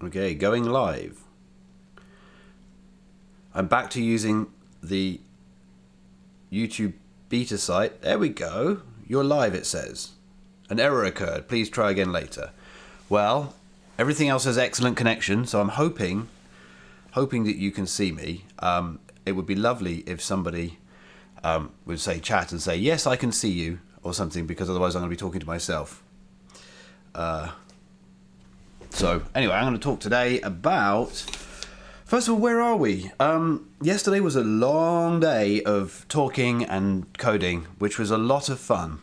Okay, going live. I'm back to using the YouTube beta site. There we go. You're live, it says. An error occurred. Please try again later. Well, everything else has excellent connection, so I'm hoping that you can see me. It would be lovely if somebody would say chat and say, yes, I can see you, or something, because otherwise I'm going to be talking to myself. So anyway, I'm going to talk today about, first of all, where are we? Yesterday was a long day of talking and coding, which was a lot of fun.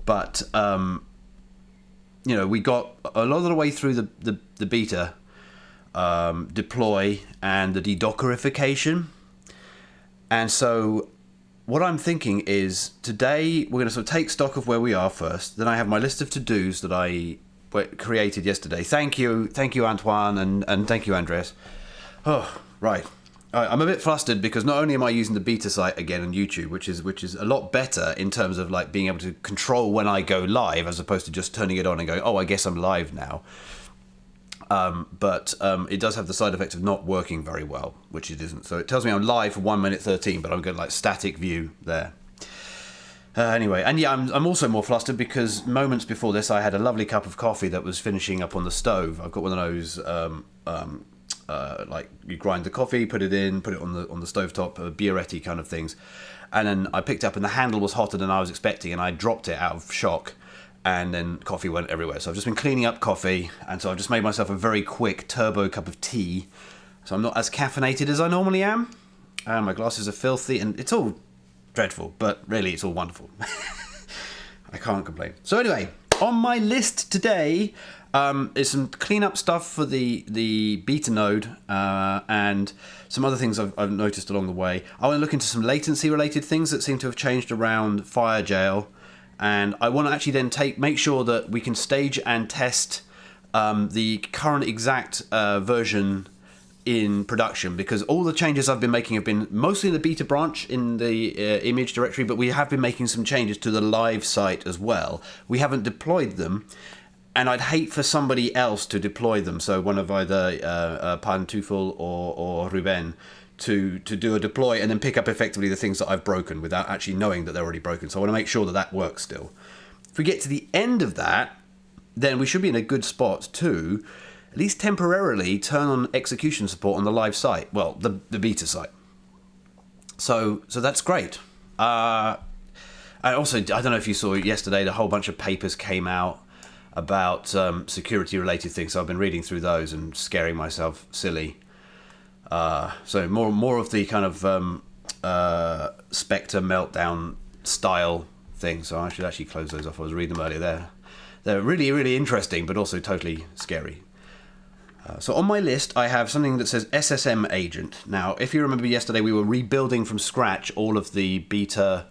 But, you know, we got a lot of the way through the beta deploy and the de-dockerification. And so what I'm thinking is today we're going to sort of take stock of where we are first. Then I have my list of to-dos that I created yesterday. Thank you, Antoine, and thank you, Andres. Oh, right. I'm a bit flustered because not only am I using the beta site again on YouTube, which is a lot better in terms of like being able to control when I go live as opposed to just turning it on and going, oh, I guess I'm live now. But it does have the side effect of not working very well, which it isn't. So it tells me I'm live for 1 minute 13, but I'm going like static view there. Anyway, and yeah, I'm also more flustered because moments before this I had a lovely cup of coffee that was finishing up on the stove. I've got one of those like you grind the coffee, put it on the stovetop, Biaretti kind of things, and then I picked up and the handle was hotter than I was expecting, and I dropped it out of shock, and then coffee went everywhere. So I've just been cleaning up coffee, and so I've just made myself a very quick turbo cup of tea, so I'm not as caffeinated as I normally am. And my glasses are filthy, and it's all dreadful, but really it's all wonderful. I can't complain. So anyway, on my list today is some cleanup stuff for the beta node and some other things I've noticed along the way. I want to look into some latency related things that seem to have changed around Firejail, and I want to actually then make sure that we can stage and test the current exact version in production, because all the changes I've been making have been mostly in the beta branch in the image directory, but we have been making some changes to the live site as well. We haven't deployed them, and I'd hate for somebody else to deploy them, so one of either Pantufel or Ruben to do a deploy and then pick up effectively the things that I've broken without actually knowing that they're already broken. So I want to make sure that that works still. If we get to the end of that, then we should be in a good spot to at least temporarily turn on execution support on the live site. Well, the beta site. So that's great. And also, I don't know if you saw yesterday, a whole bunch of papers came out about security related things. So I've been reading through those and scaring myself silly. So more of the kind of Spectre meltdown style thing. So I should actually close those off. I was reading them earlier. They're really, really interesting, but also totally scary. So on my list, I have something that says SSM agent. Now, if you remember yesterday, we were rebuilding from scratch all of the beta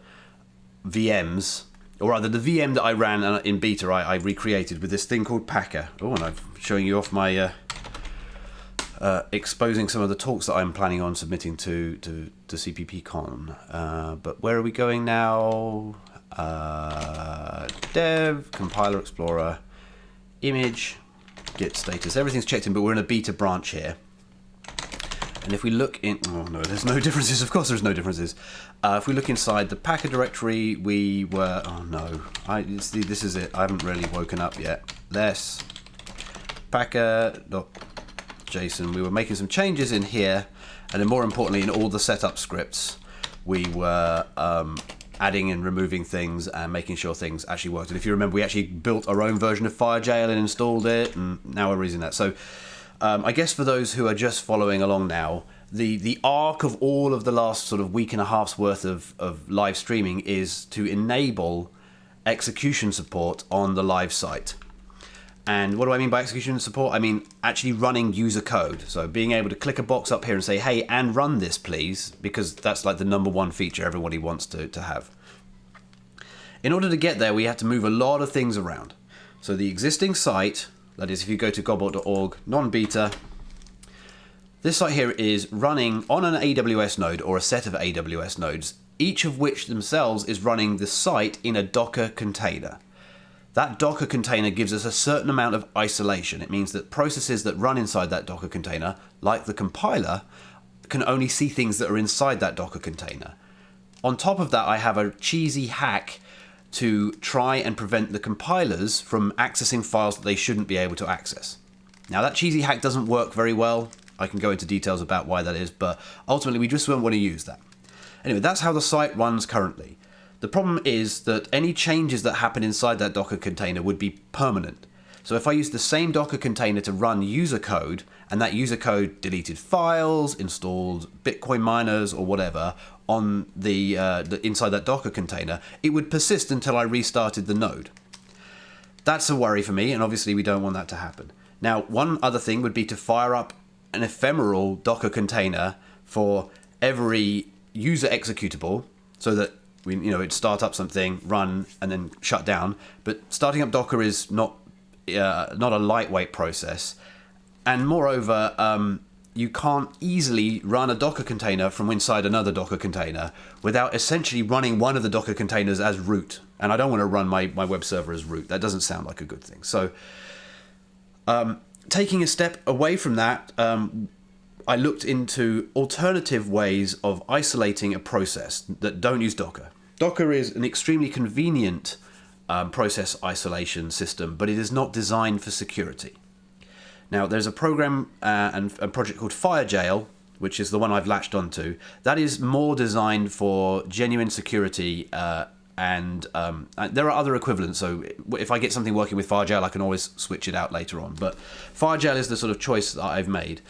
VMs, or rather the VM that I ran in beta, I recreated with this thing called Packer. Oh, and I'm showing you off my, exposing some of the talks that I'm planning on submitting to CppCon. But where are we going now? Dev, compiler, explorer, image, git status, everything's checked in, but we're in a beta branch here. And if we look in, oh no, there's no differences. Of course there's no differences. If we look inside the Packer directory, we were, oh no, this is it. I haven't really woken up yet. This packer.json, we were making some changes in here, and then more importantly, in all the setup scripts, we were adding and removing things and making sure things actually worked. And if you remember, we actually built our own version of Firejail and installed it, and now we're using that. So I guess for those who are just following along now, the arc of all of the last sort of week and a half's worth of live streaming is to enable execution support on the live site. And what do I mean by execution support? I mean actually running user code. So being able to click a box up here and say, hey, and run this, please, because that's like the #1 feature everybody wants to have. In order to get there, we have to move a lot of things around. So the existing site, that is if you go to gobot.org, non-beta, this site here is running on an AWS node or a set of AWS nodes, each of which themselves is running the site in a Docker container. that Docker container gives us a certain amount of isolation. It means that processes that run inside that Docker container, like the compiler, can only see things that are inside that Docker container. On top of that, I have a cheesy hack to try and prevent the compilers from accessing files that they shouldn't be able to access. Now, that cheesy hack doesn't work very well. I can go into details about why that is, but ultimately we just won't want to use that. Anyway, that's how the site runs currently. The problem is that any changes that happen inside that Docker container would be permanent. So if I use the same Docker container to run user code, and that user code deleted files, installed Bitcoin miners or whatever on the inside that Docker container, it would persist until I restarted the node. That's a worry for me, and obviously we don't want that to happen. Now, one other thing would be to fire up an ephemeral Docker container for every user executable, so that it'd start up something, run, and then shut down. But starting up Docker is not a lightweight process, and moreover, you can't easily run a Docker container from inside another Docker container without essentially running one of the Docker containers as root. And I don't want to run my web server as root. That doesn't sound like a good thing. So, taking a step away from that, I looked into alternative ways of isolating a process that don't use Docker. Docker is an extremely convenient process isolation system, but it is not designed for security. Now, there's a program and a project called Firejail, which is the one I've latched onto. That is more designed for genuine security, and there are other equivalents. So if I get something working with Firejail, I can always switch it out later on. But Firejail is the sort of choice that I've made.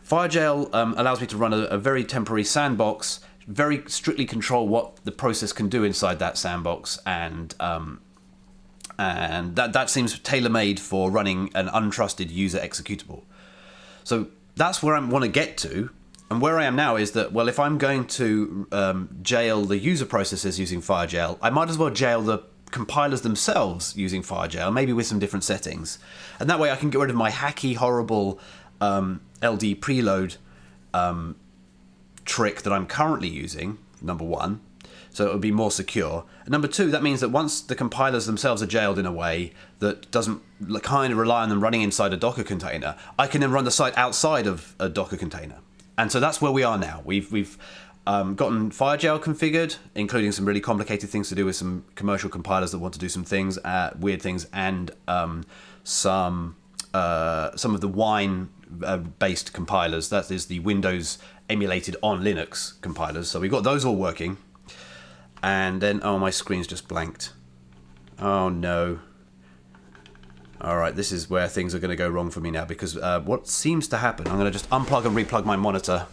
Firejail allows me to run a very temporary sandbox, very strictly control what the process can do inside that sandbox, and that seems tailor-made for running an untrusted user executable. So that's where I want to get to, and where I am now is that, well, if I'm going to jail the user processes using Firejail, I might as well jail the compilers themselves using Firejail, maybe with some different settings, and that way I can get rid of my hacky, horrible LD preload trick that I'm currently using, number one, so it would be more secure. And number two, that means that once the compilers themselves are jailed in a way that doesn't kind of rely on them running inside a Docker container, I can then run the site outside of a Docker container. And so that's where we are now. We've gotten Firejail configured, including some really complicated things to do with some commercial compilers that want to do some things, weird things, and some of the Wine-based compilers. That is the Windows emulated on Linux compilers. So we've got those all working. And then, oh, my screen's just blanked. Oh, no. All right, this is where things are going to go wrong for me now, because what seems to happen, I'm going to just unplug and replug my monitor.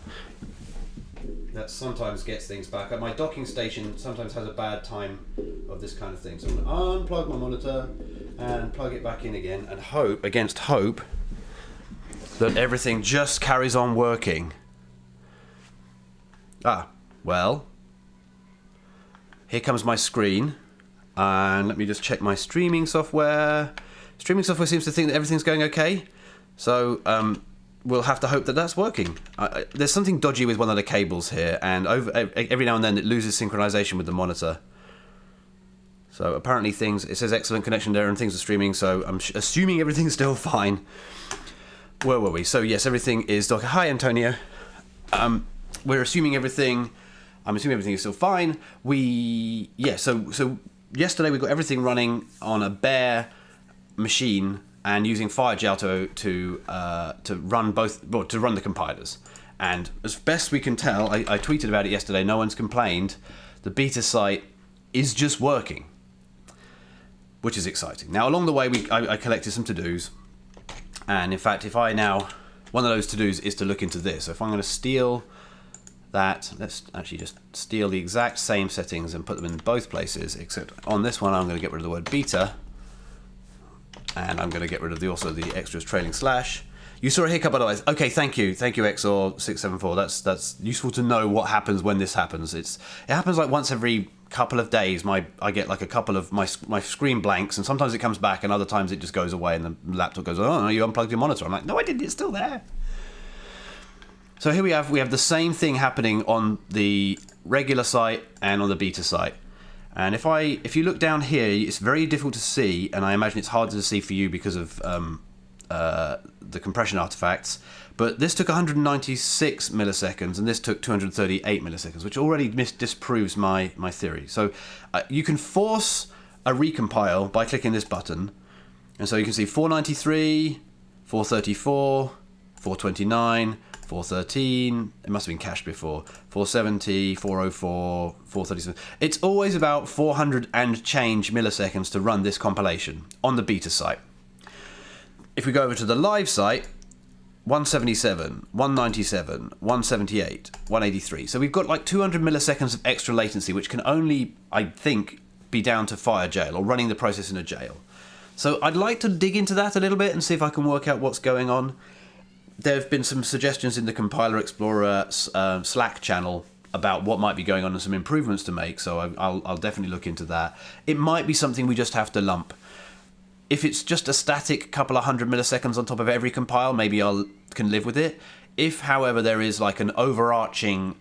That sometimes gets things back. My docking station sometimes has a bad time of this kind of thing. So I'm going to unplug my monitor and plug it back in again, and hope, against hope, that everything just carries on working. Ah, well, here comes my screen, and let me just check my streaming software. Streaming software seems to think that everything's going okay, so we'll have to hope that that's working. There's something dodgy with one of the cables here, and every now and then it loses synchronization with the monitor. So apparently it says excellent connection there and things are streaming, so I'm assuming everything's still fine. Where were we? So yes, everything is Docker. Hi, Antonio. We're assuming everything. I'm assuming everything is still fine. So yesterday we got everything running on a bare machine and using Firejail to run the compilers. And as best we can tell, I tweeted about it yesterday. No one's complained. The beta site is just working, which is exciting. Now along the way, I collected some to-dos, and in fact, one of those to-dos is to look into this. So if I'm going to steal that, let's actually just steal the exact same settings and put them in both places, except on this one I'm going to get rid of the word beta, and I'm going to get rid of also the extras trailing slash. You saw a hiccup otherwise. Okay, thank you XOR674. That's useful to know what happens when this happens. It happens like once every couple of days. I get like a couple of my screen blanks, and sometimes it comes back, and other times it just goes away, and the laptop goes, oh no, you unplugged your monitor. I'm like, no, I didn't. It's still there. So here we have the same thing happening on the regular site and on the beta site. And if you look down here, it's very difficult to see, and I imagine it's harder to see for you because of the compression artifacts. But this took 196 milliseconds, and this took 238 milliseconds, which already disproves my theory. So you can force a recompile by clicking this button, and so you can see 493, 434, 429, 413, it must have been cached before, 470, 404, 437. It's always about 400 and change milliseconds to run this compilation on the beta site. If we go over to the live site, 177, 197, 178, 183. So we've got like 200 milliseconds of extra latency, which can only, I think, be down to Firejail or running the process in a jail. So I'd like to dig into that a little bit and see if I can work out what's going on. There have been some suggestions in the Compiler Explorer Slack channel about what might be going on and some improvements to make, so I'll definitely look into that. It might be something we just have to lump. If it's just a static couple of 100 milliseconds on top of every compile, maybe I can live with it. If, however, there is like an overarching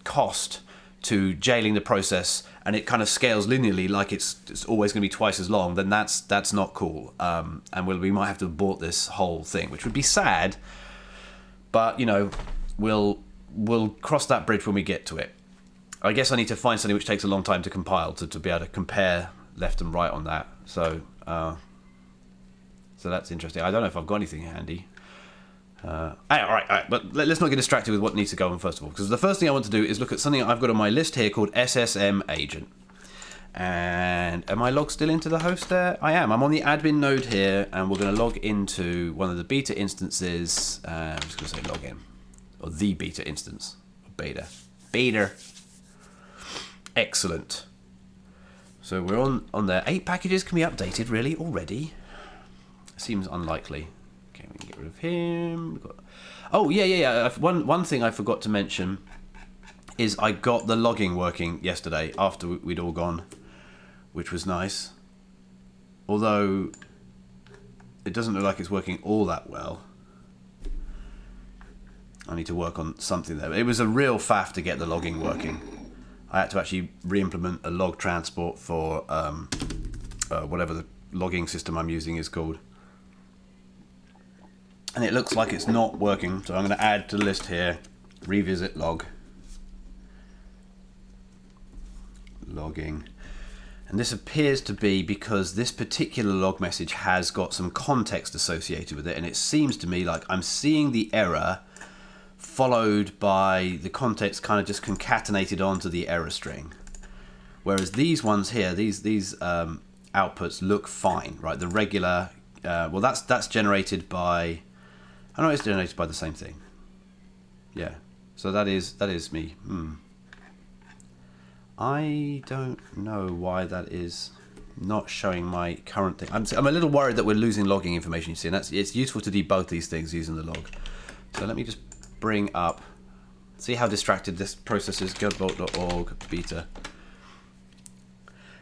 cost to jailing the process and it kind of scales linearly, like it's always going to be twice as long, then that's not cool. And we might have to abort this whole thing, which would be sad. But, you know, we'll cross that bridge when we get to it. I guess I need to find something which takes a long time to compile to be able to compare left and right on that. So that's interesting. I don't know if I've got anything handy. All right. But let's not get distracted with what needs to go on first of all. Because the first thing I want to do is look at something I've got on my list here called SSM agent. And am I logged still into the host there? I am. I'm on the admin node here, and we're going to log into one of the beta instances. I'm just going to say login, or the beta instance, or beta. Excellent. So we're on there. 8 packages can be updated, really, already? Seems unlikely. Okay, we can get rid of him. Oh, yeah. One thing I forgot to mention is I got the logging working yesterday after we'd all gone, which was nice. Although it doesn't look like it's working all that well. I need to work on something there. It was a real faff to get the logging working. I had to actually re-implement a log transport for whatever the logging system I'm using is called. And it looks like it's not working, so I'm going to add to the list here, revisit log. Logging. And this appears to be because this particular log message has got some context associated with it, and it seems to me like I'm seeing the error followed by the context kind of just concatenated onto the error string. Whereas these ones here, these outputs look fine, right? The regular, well, that's generated by, I know it's generated by the same thing. Yeah, so that is me. I don't know why that is not showing my current thing. I'm a little worried that we're losing logging information, you see, and it's useful to debug these things using the log. So let me just bring up, see how distracted this process is, godbolt.org beta.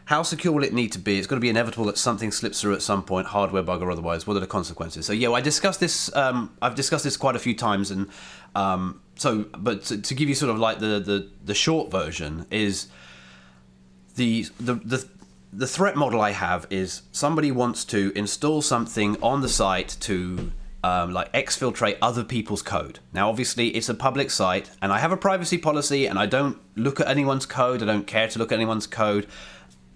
How secure will it need to be? It's going to be inevitable that something slips through at some point, hardware bug or otherwise. What are the consequences? So yeah, I discussed this. I've discussed this quite a few times, and but to give you sort of like the short version is the threat model I have is somebody wants to install something on the site to like exfiltrate other people's code. Now, obviously, it's a public site, and I have a privacy policy, and I don't look at anyone's code. I don't care to look at anyone's code.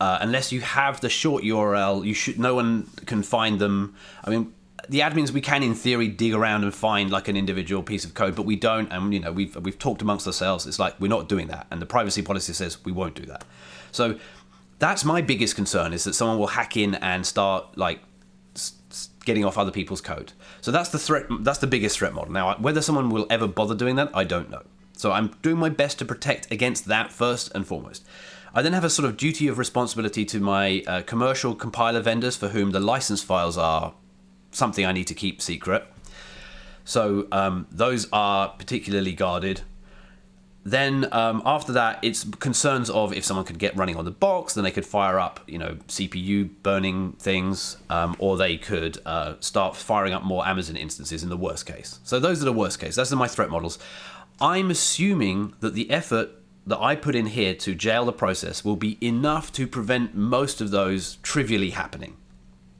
Unless you have the short URL, no one can find them. I mean, the admins, we can in theory dig around and find like an individual piece of code, but we don't. And you know, we've talked amongst ourselves. It's like we're not doing that, and the privacy policy says we won't do that. So that's my biggest concern: is that someone will hack in and start like getting off other people's code. So that's the threat. That's the biggest threat model. Now, whether someone will ever bother doing that, I don't know. So I'm doing my best to protect against that first and foremost. I then have a sort of duty of responsibility to my commercial compiler vendors for whom the license files are something I need to keep secret. So those are particularly guarded. Then after that, it's concerns of if someone could get running on the box, then they could fire up, CPU burning things, or they could start firing up more Amazon instances in the worst case. So those are the worst case. Those are my threat models. I'm assuming that the effort that I put in here to jail the process will be enough to prevent most of those trivially happening.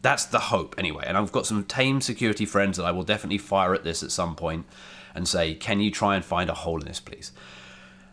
That's the hope, anyway. And I've got some tame security friends that I will definitely fire at this at some point and say, can you try and find a hole in this, please?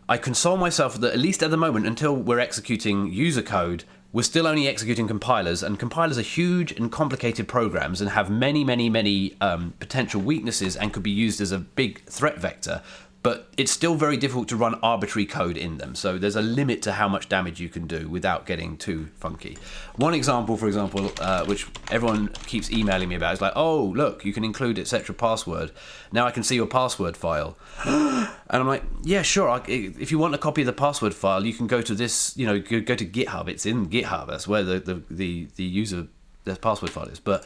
I console myself that at least at the moment, until we're executing user code, we're still only executing compilers, and compilers are huge and complicated programs and have many, many, many potential weaknesses and could be used as a big threat vector. But it's still very difficult to run arbitrary code in them. So there's a limit to how much damage you can do without getting too funky. One example, for example, which everyone keeps emailing me about is like, oh, look, you can include etc. password. Now I can see your password file. And I'm like, yeah, sure. If you want a copy of the password file, you can go to this, go to GitHub. It's in GitHub. That's where the user, the password file is. But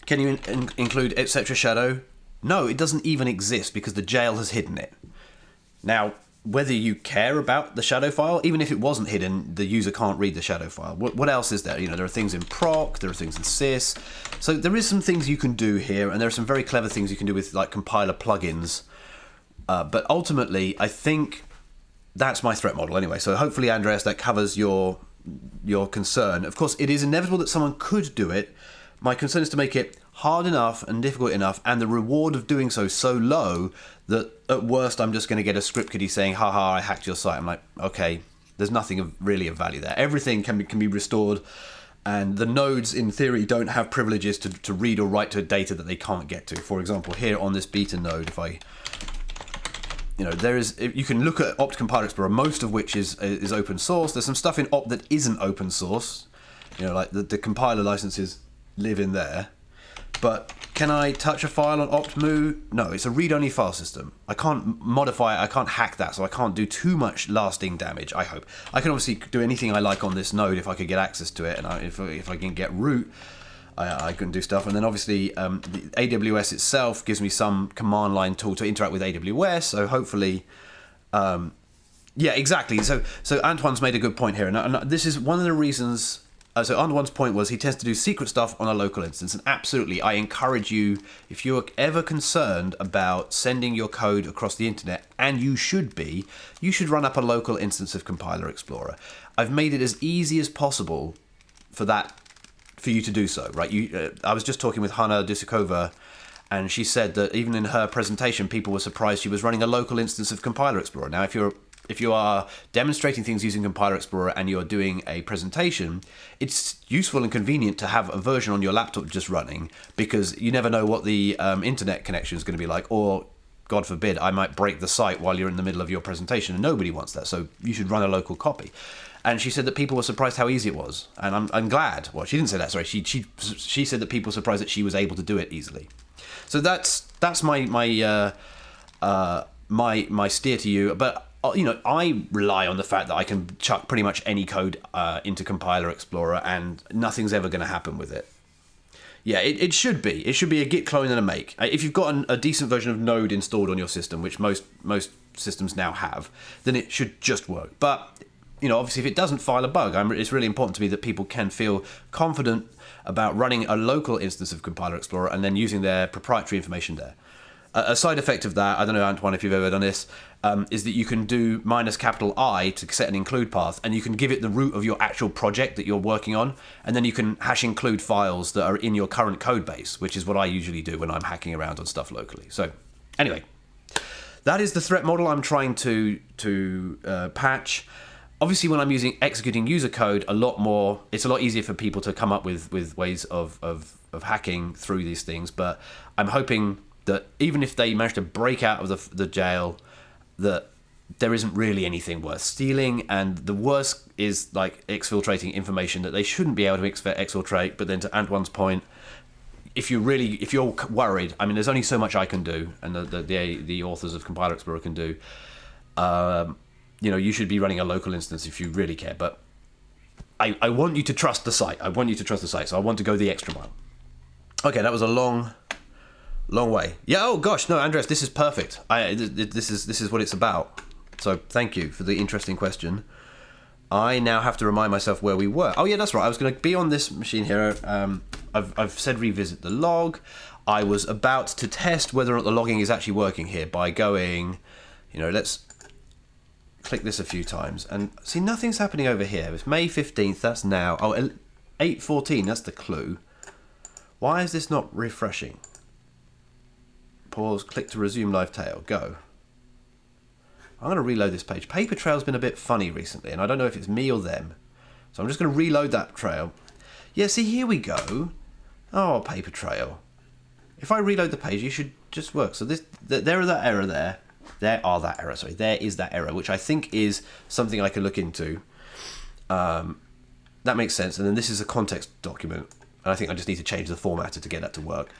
can you include etc. shadow? No, it doesn't even exist because the jail has hidden it. Now, whether you care about the shadow file, even if it wasn't hidden, the user can't read the shadow file. What else is there? There are things in proc, there are things in sys. So there is some things you can do here, and there are some very clever things you can do with like compiler plugins. But ultimately, I think that's my threat model anyway. So hopefully, Andreas, that covers your concern. Of course, it is inevitable that someone could do it. My concern is to make it hard enough and difficult enough, and the reward of doing so low that at worst I'm just going to get a script kiddie saying, haha, I hacked your site. I'm like, okay, there's nothing really of value there. Everything can be restored, and the nodes in theory don't have privileges to read or write to data that they can't get to. For example, here on this beta node, if I you can look at opt compiler explorer, most of which is open source. There's some stuff in opt that isn't open source, like the compiler licenses live in there. But can I touch a file on opt.mu? No, it's a read-only file system. I can't modify it, I can't hack that, so I can't do too much lasting damage, I hope. I can obviously do anything I like on this node if I could get access to it, and if I can get root, I can do stuff. And then obviously the AWS itself gives me some command line tool to interact with AWS, so hopefully... yeah, exactly. So Antoine's made a good point here, and this is one of the reasons... So Antoine's point was he tends to do secret stuff on a local instance, and absolutely, I encourage you, if you're ever concerned about sending your code across the internet, and you should run up a local instance of Compiler Explorer. I've made it as easy as possible for you to do so, right? I was just talking with Hanna Dusakova, and she said that even in her presentation, people were surprised she was running a local instance of Compiler Explorer. Now, if you are demonstrating things using Compiler Explorer and you're doing a presentation, it's useful and convenient to have a version on your laptop just running, because you never know what the internet connection is going to be like, or God forbid, I might break the site while you're in the middle of your presentation, and nobody wants that, so you should run a local copy. And she said that people were surprised how easy it was, and I'm glad. Well, she didn't say that, sorry. She said that people were surprised that she was able to do it easily. So that's my steer to you, but I rely on the fact that I can chuck pretty much any code into Compiler Explorer and nothing's ever going to happen with it. Yeah, it should be. It should be a git clone and a make. If you've got a decent version of Node installed on your system, which most systems now have, then it should just work. But, obviously if it doesn't file a bug, it's really important to me that people can feel confident about running a local instance of Compiler Explorer and then using their proprietary information there. A side effect of that, I don't know, Antoine, if you've ever done this, is that you can do -I to set an include path, and you can give it the root of your actual project that you're working on, and then you can hash include files that are in your current code base, which is what I usually do when I'm hacking around on stuff locally. So, anyway, that is the threat model I'm trying to patch. Obviously, when I'm executing user code, it's a lot easier for people to come up with ways of hacking through these things, but I'm hoping that even if they manage to break out of the jail, that there isn't really anything worth stealing, and the worst is like exfiltrating information that they shouldn't be able to exfiltrate. But then to Antoine's point, if you're worried, there's only so much I can do, and the authors of Compiler Explorer can do. You should be running a local instance if you really care. But I want you to trust the site. So I want to go the extra mile. Okay, that was a long way. Yeah. Oh gosh, no, Andreas, this is perfect. This is what it's about. So thank you for the interesting question. I now have to remind myself where we were. Oh yeah, that's right. I was going to be on this machine here. I've said revisit the log. I was about to test whether or not the logging is actually working here by going, let's click this a few times, and see nothing's happening over here. It's May 15th, that's now. Oh, 8:14, that's the clue. Why is this not refreshing? Pause, click to resume live tail, go. I'm going to reload this page. Paper trail's been a bit funny recently, and I don't know if it's me or them. So I'm just going to reload that trail. Yeah, see, here we go. Oh, paper trail. If I reload the page, you should just work. So there is that error there. There is that error, which I think is something I can look into. That makes sense. And then this is a context document. And I think I just need to change the formatter to get that to work.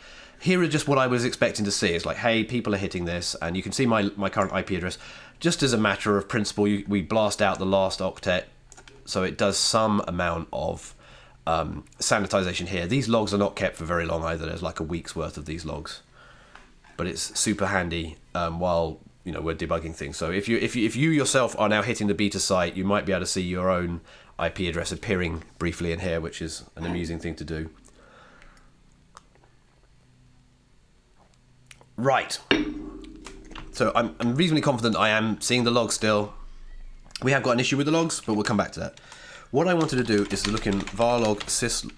Here is just what I was expecting to see. It's like, hey, people are hitting this. And you can see my current IP address. Just as a matter of principle, we blast out the last octet. So it does some amount of sanitization here. These logs are not kept for very long either. There's like a week's worth of these logs. But it's super handy while we're debugging things. So if you yourself are now hitting the beta site, you might be able to see your own IP address appearing briefly in here, which is an amusing thing to do. Right. So I'm reasonably confident I am seeing the logs still. We have got an issue with the logs, but we'll come back to that. What I wanted to do is to look in varlog,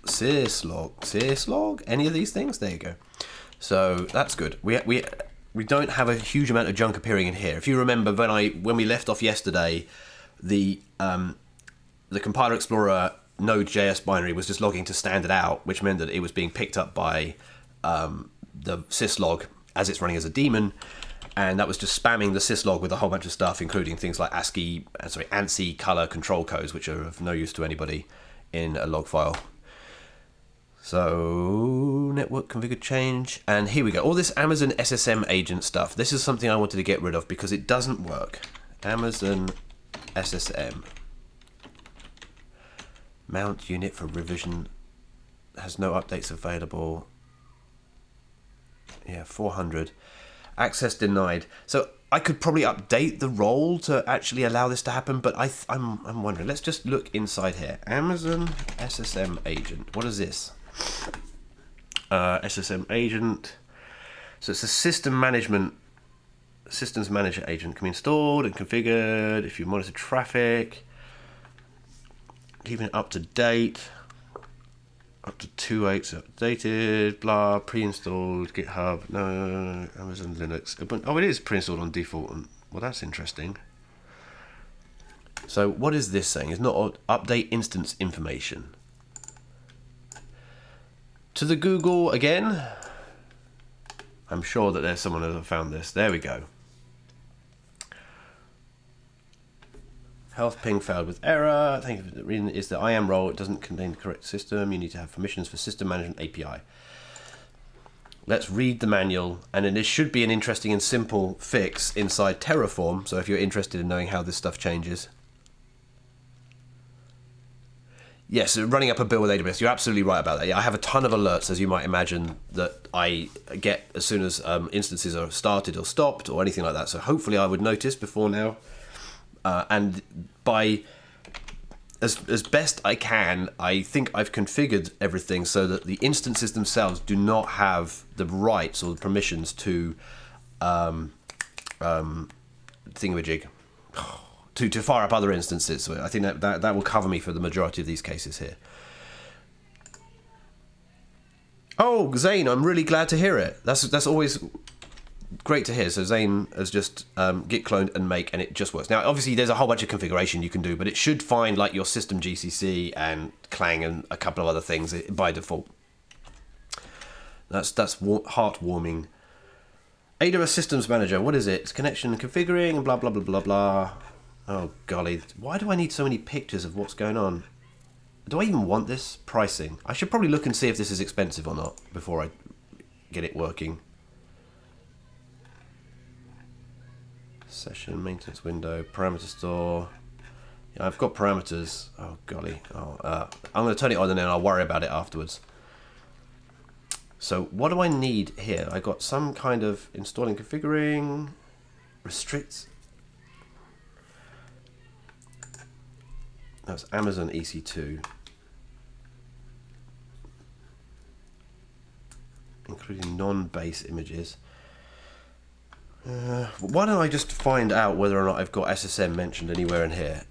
syslog, any of these things. There you go. So that's good. We don't have a huge amount of junk appearing in here. If you remember when we left off yesterday, the compiler explorer Node.js binary was just logging to standard out, which meant that it was being picked up by the syslog as it's running as a daemon, and that was just spamming the syslog with a whole bunch of stuff, including things like ANSI color control codes, which are of no use to anybody in a log file. So network configure change, and here we go. All this Amazon SSM agent stuff. This is something I wanted to get rid of because it doesn't work. Amazon SSM. Mount unit for revision has no updates available. Yeah, 400. Access denied. So I could probably update the role to actually allow this to happen, but I'm wondering. Let's just look inside here. Amazon SSM agent. What is this? SSM agent. So it's a systems manager agent. Can be installed and configured if you monitor traffic. Keeping it up to date. Up to 2.8 updated, blah, pre-installed, GitHub, no, Amazon Linux. Oh, it is pre-installed on default. Well, that's interesting. So what is this saying? It's not update instance information. To the Google again. I'm sure that there's someone who found this. There we go. Health ping failed with error. I think the reason is the IAM role. It doesn't contain the correct system. You need to have permissions for system management API. Let's read the manual, and then this should be an interesting and simple fix inside Terraform. So if you're interested in knowing how this stuff changes. Yes, running up a bill with AWS. You're absolutely right about that. Yeah, I have a ton of alerts, as you might imagine, that I get as soon as instances are started or stopped or anything like that. So hopefully I would notice before now. And by as best I can, I think I've configured everything so that the instances themselves do not have the rights or the permissions to thingamajig to fire up other instances. So I think that will cover me for the majority of these cases here. Oh, Zane, I'm really glad to hear it. That's always great to hear. So Zane has just git cloned and make, and it just works. Now, obviously, there's a whole bunch of configuration you can do, but it should find like your system GCC and Clang and a couple of other things by default. That's heartwarming. AWS Systems Manager, what is it? It's connection and configuring and blah, blah, blah, blah, blah. Oh, golly. Why do I need so many pictures of what's going on? Do I even want this? Pricing. I should probably look and see if this is expensive or not before I get it working. Session, maintenance window, parameter store. Yeah, I've got parameters. Oh, golly. I'm going to turn it on and then I'll worry about it afterwards. So what do I need here? I got some kind of installing, configuring, restricts. That's Amazon EC2. Including non-base images. Why don't I just find out whether or not I've got SSM mentioned anywhere in here?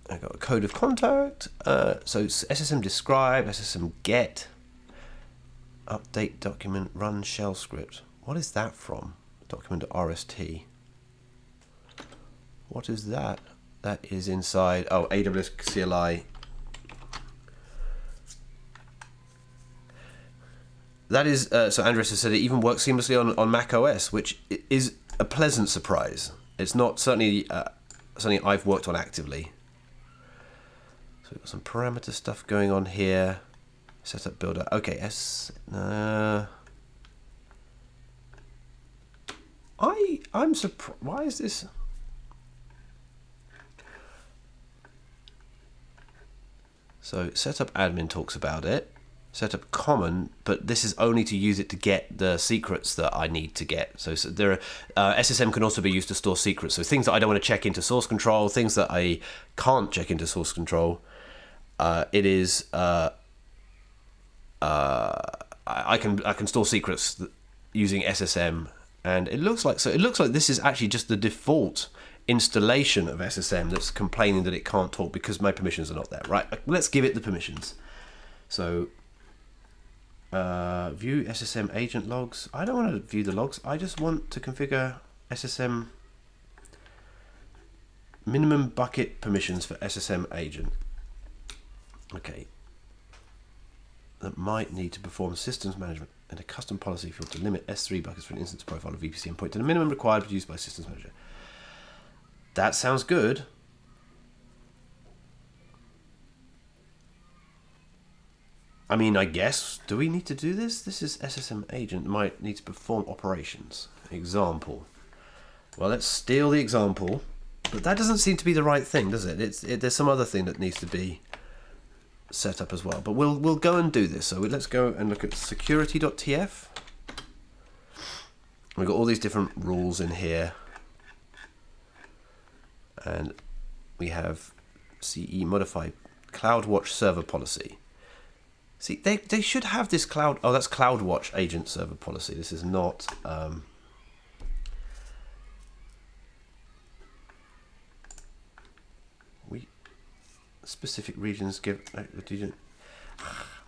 I've got a code of contact. So SSM describe, SSM get, update document, run shell script. What is that from? Document RST. What is that? That is inside, oh, AWS CLI. That is, so Andres has said it even works seamlessly on Mac OS, which is a pleasant surprise. It's not certainly something I've worked on actively. So we've got some parameter stuff going on here. Setup builder. Okay, I'm surprised. Why is this? So setup admin talks about it. Setup common, but this is only to use it to get the secrets that I need to get. So there are SSM can also be used to store secrets. So things that I don't want to check into source control, things that I can't check into source control. It is I can store secrets using SSM, and it looks like this is actually just the default installation of SSM that's complaining that it can't talk because my permissions are not there. Right, let's give it the permissions. So view SSM agent logs. I don't want to view the logs. I just want to configure SSM minimum bucket permissions for SSM agent. Okay. That might need to perform systems management and a custom policy field to limit S3 buckets for an instance profile of VPC endpoint to the minimum required produced by systems manager. That sounds good. I mean, I guess, do we need to do this? This is SSM agent, might need to perform operations. Example. Well, let's steal the example, but that doesn't seem to be the right thing, does it? There's some other thing that needs to be set up as well, but we'll go and do this. So let's go and look at security.tf. We've got all these different rules in here, and we have CE modify CloudWatch server policy. See, they should have this cloud. Oh, that's CloudWatch agent server policy. This is not. We specific regions give.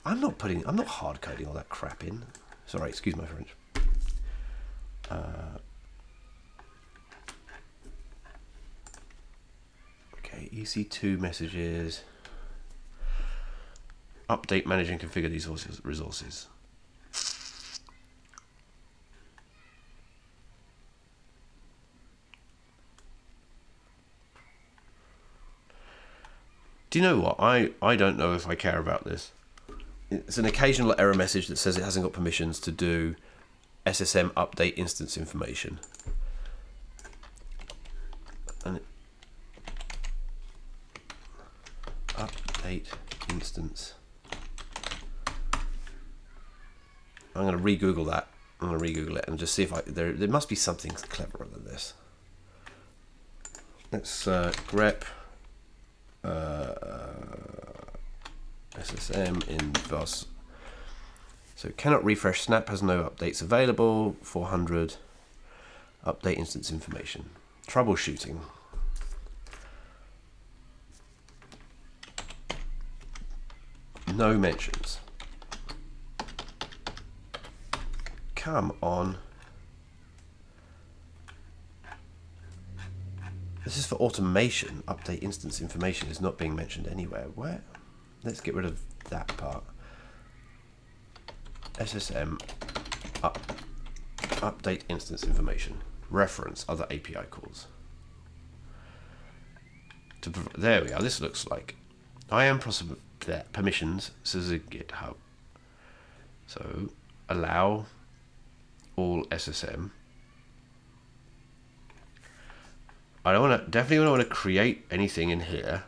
I'm not hard coding all that crap in. Sorry, excuse my French. Okay, EC2 messages. Update, manage, and configure these resources. Do you know what? I don't know if I care about this. It's an occasional error message that says it hasn't got permissions to do SSM update instance information. And update instance. I'm going to re-Google that. I'm going to re-Google it and just see if there must be something cleverer than this. Let's grep SSM in VOS. So cannot refresh snap, has no updates available. 400 update instance information. Troubleshooting. No mentions. Come on. This is for automation. Update instance information is not being mentioned anywhere. Where? Let's get rid of that part. SSM update instance information. Reference other API calls. There we are. This looks like I am possible permissions. This is a GitHub. So allow all SSM. I definitely don't want to create anything in here,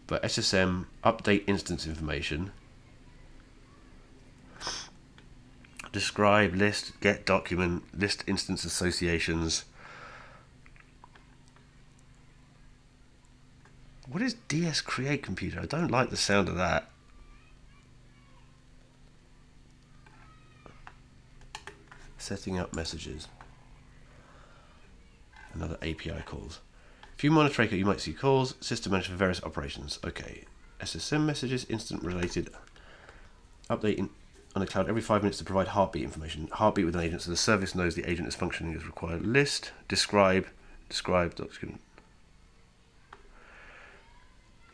but SSM update instance information, describe, list, get document, list instance associations. What is DS create computer? I don't like the sound of that. Setting up messages. Another API calls. If you monitor you might see calls, system manager for various operations. Okay. SSM messages, instant related. Updating on the cloud every 5 minutes to provide heartbeat information. Heartbeat with an agent, so the service knows the agent is functioning as required. List, describe document.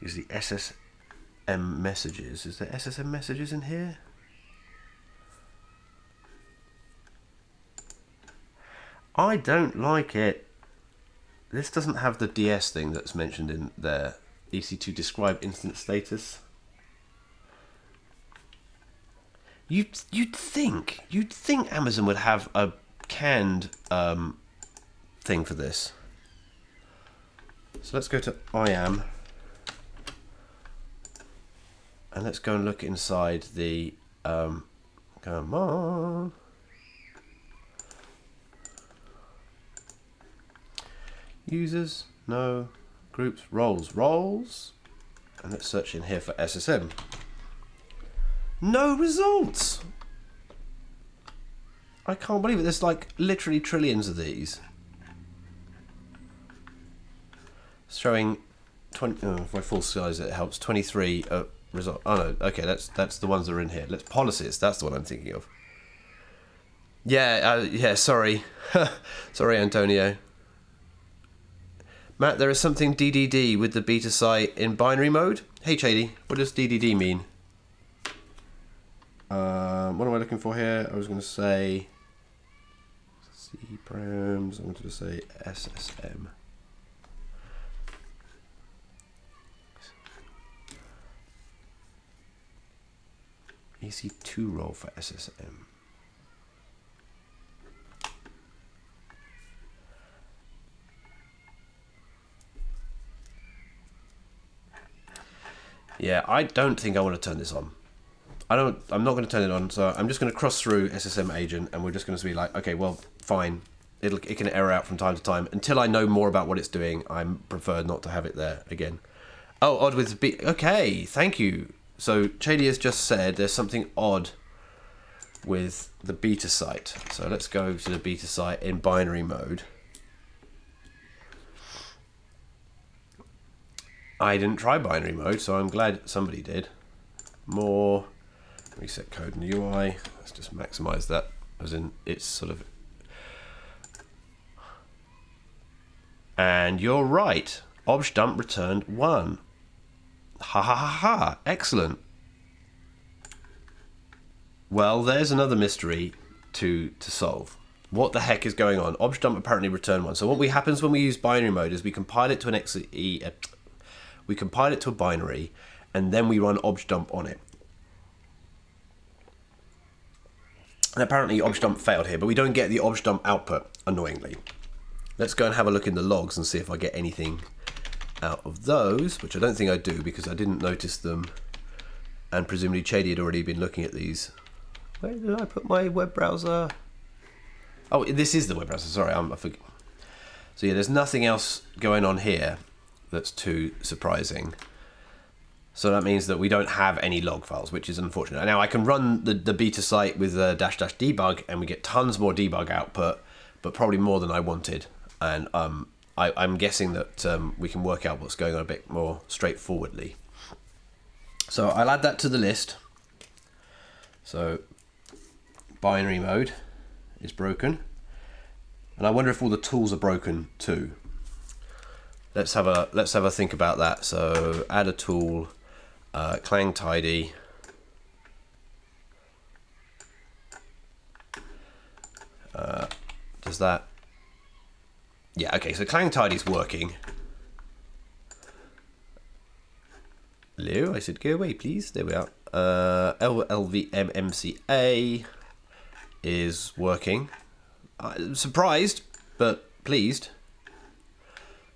Use the SSM messages. Is there SSM messages in here? I don't like it. This doesn't have the DS thing that's mentioned in there. EC2 describe instant status. You'd think Amazon would have a canned thing for this. So let's go to IAM and let's go and look inside the come on. Users, no. Groups, roles, and let's search in here for SSM. No results. I can't believe it. There's like literally trillions of these. Showing 20. Oh, if I full size it helps. 23 result. Oh no. Okay, that's the ones that are in here. Let's policies. That's the one I'm thinking of. Yeah. Yeah. Sorry. Sorry, Antonio. Matt, there is something DDD with the beta site in binary mode. Hey, Chady, what does DDD mean? What am I looking for here? I was going to say C params. I wanted to say SSM. EC2 role for SSM. Yeah, I don't think I want to turn this on. I'm not going to turn it on, so I'm just going to cross through SSM agent, and we're just going to be like, okay, well, fine. It can error out from time to time. Until I know more about what it's doing, I prefer not to have it there again. Oh, odd with okay, thank you. So Chady has just said there's something odd with the beta site. So let's go to the beta site in binary mode. I didn't try binary mode, so I'm glad somebody did. More reset code in the UI. Let's just maximize that, as in it's sort of. And you're right. Obj dump returned 1. Ha ha ha ha! Excellent. Well, there's another mystery to solve. What the heck is going on? Obj dump apparently returned 1. So what happens when we use binary mode is we compile it to an XE. We compile it to a binary, and then we run obj dump on it. And apparently obj dump failed here, but we don't get the obj dump output, annoyingly. Let's go and have a look in the logs and see if I get anything out of those, which I don't think I do because I didn't notice them, and presumably Chady had already been looking at these. Where did I put my web browser? Oh, this is the web browser, sorry, I forget. So yeah, there's nothing else going on here that's too surprising. So that means that we don't have any log files, which is unfortunate. Now I can run the beta site with --debug, and we get tons more debug output, but probably more than I wanted. And I'm guessing that we can work out what's going on a bit more straightforwardly. So I'll add that to the list. So binary mode is broken, and I wonder if all the tools are broken too. Let's have a think about that. So add a tool, Clang Tidy. Does that? Yeah, okay. So Clang Tidy's working. Hello, I said go away, please. There we are. LVMMCA is working. I'm surprised, but pleased.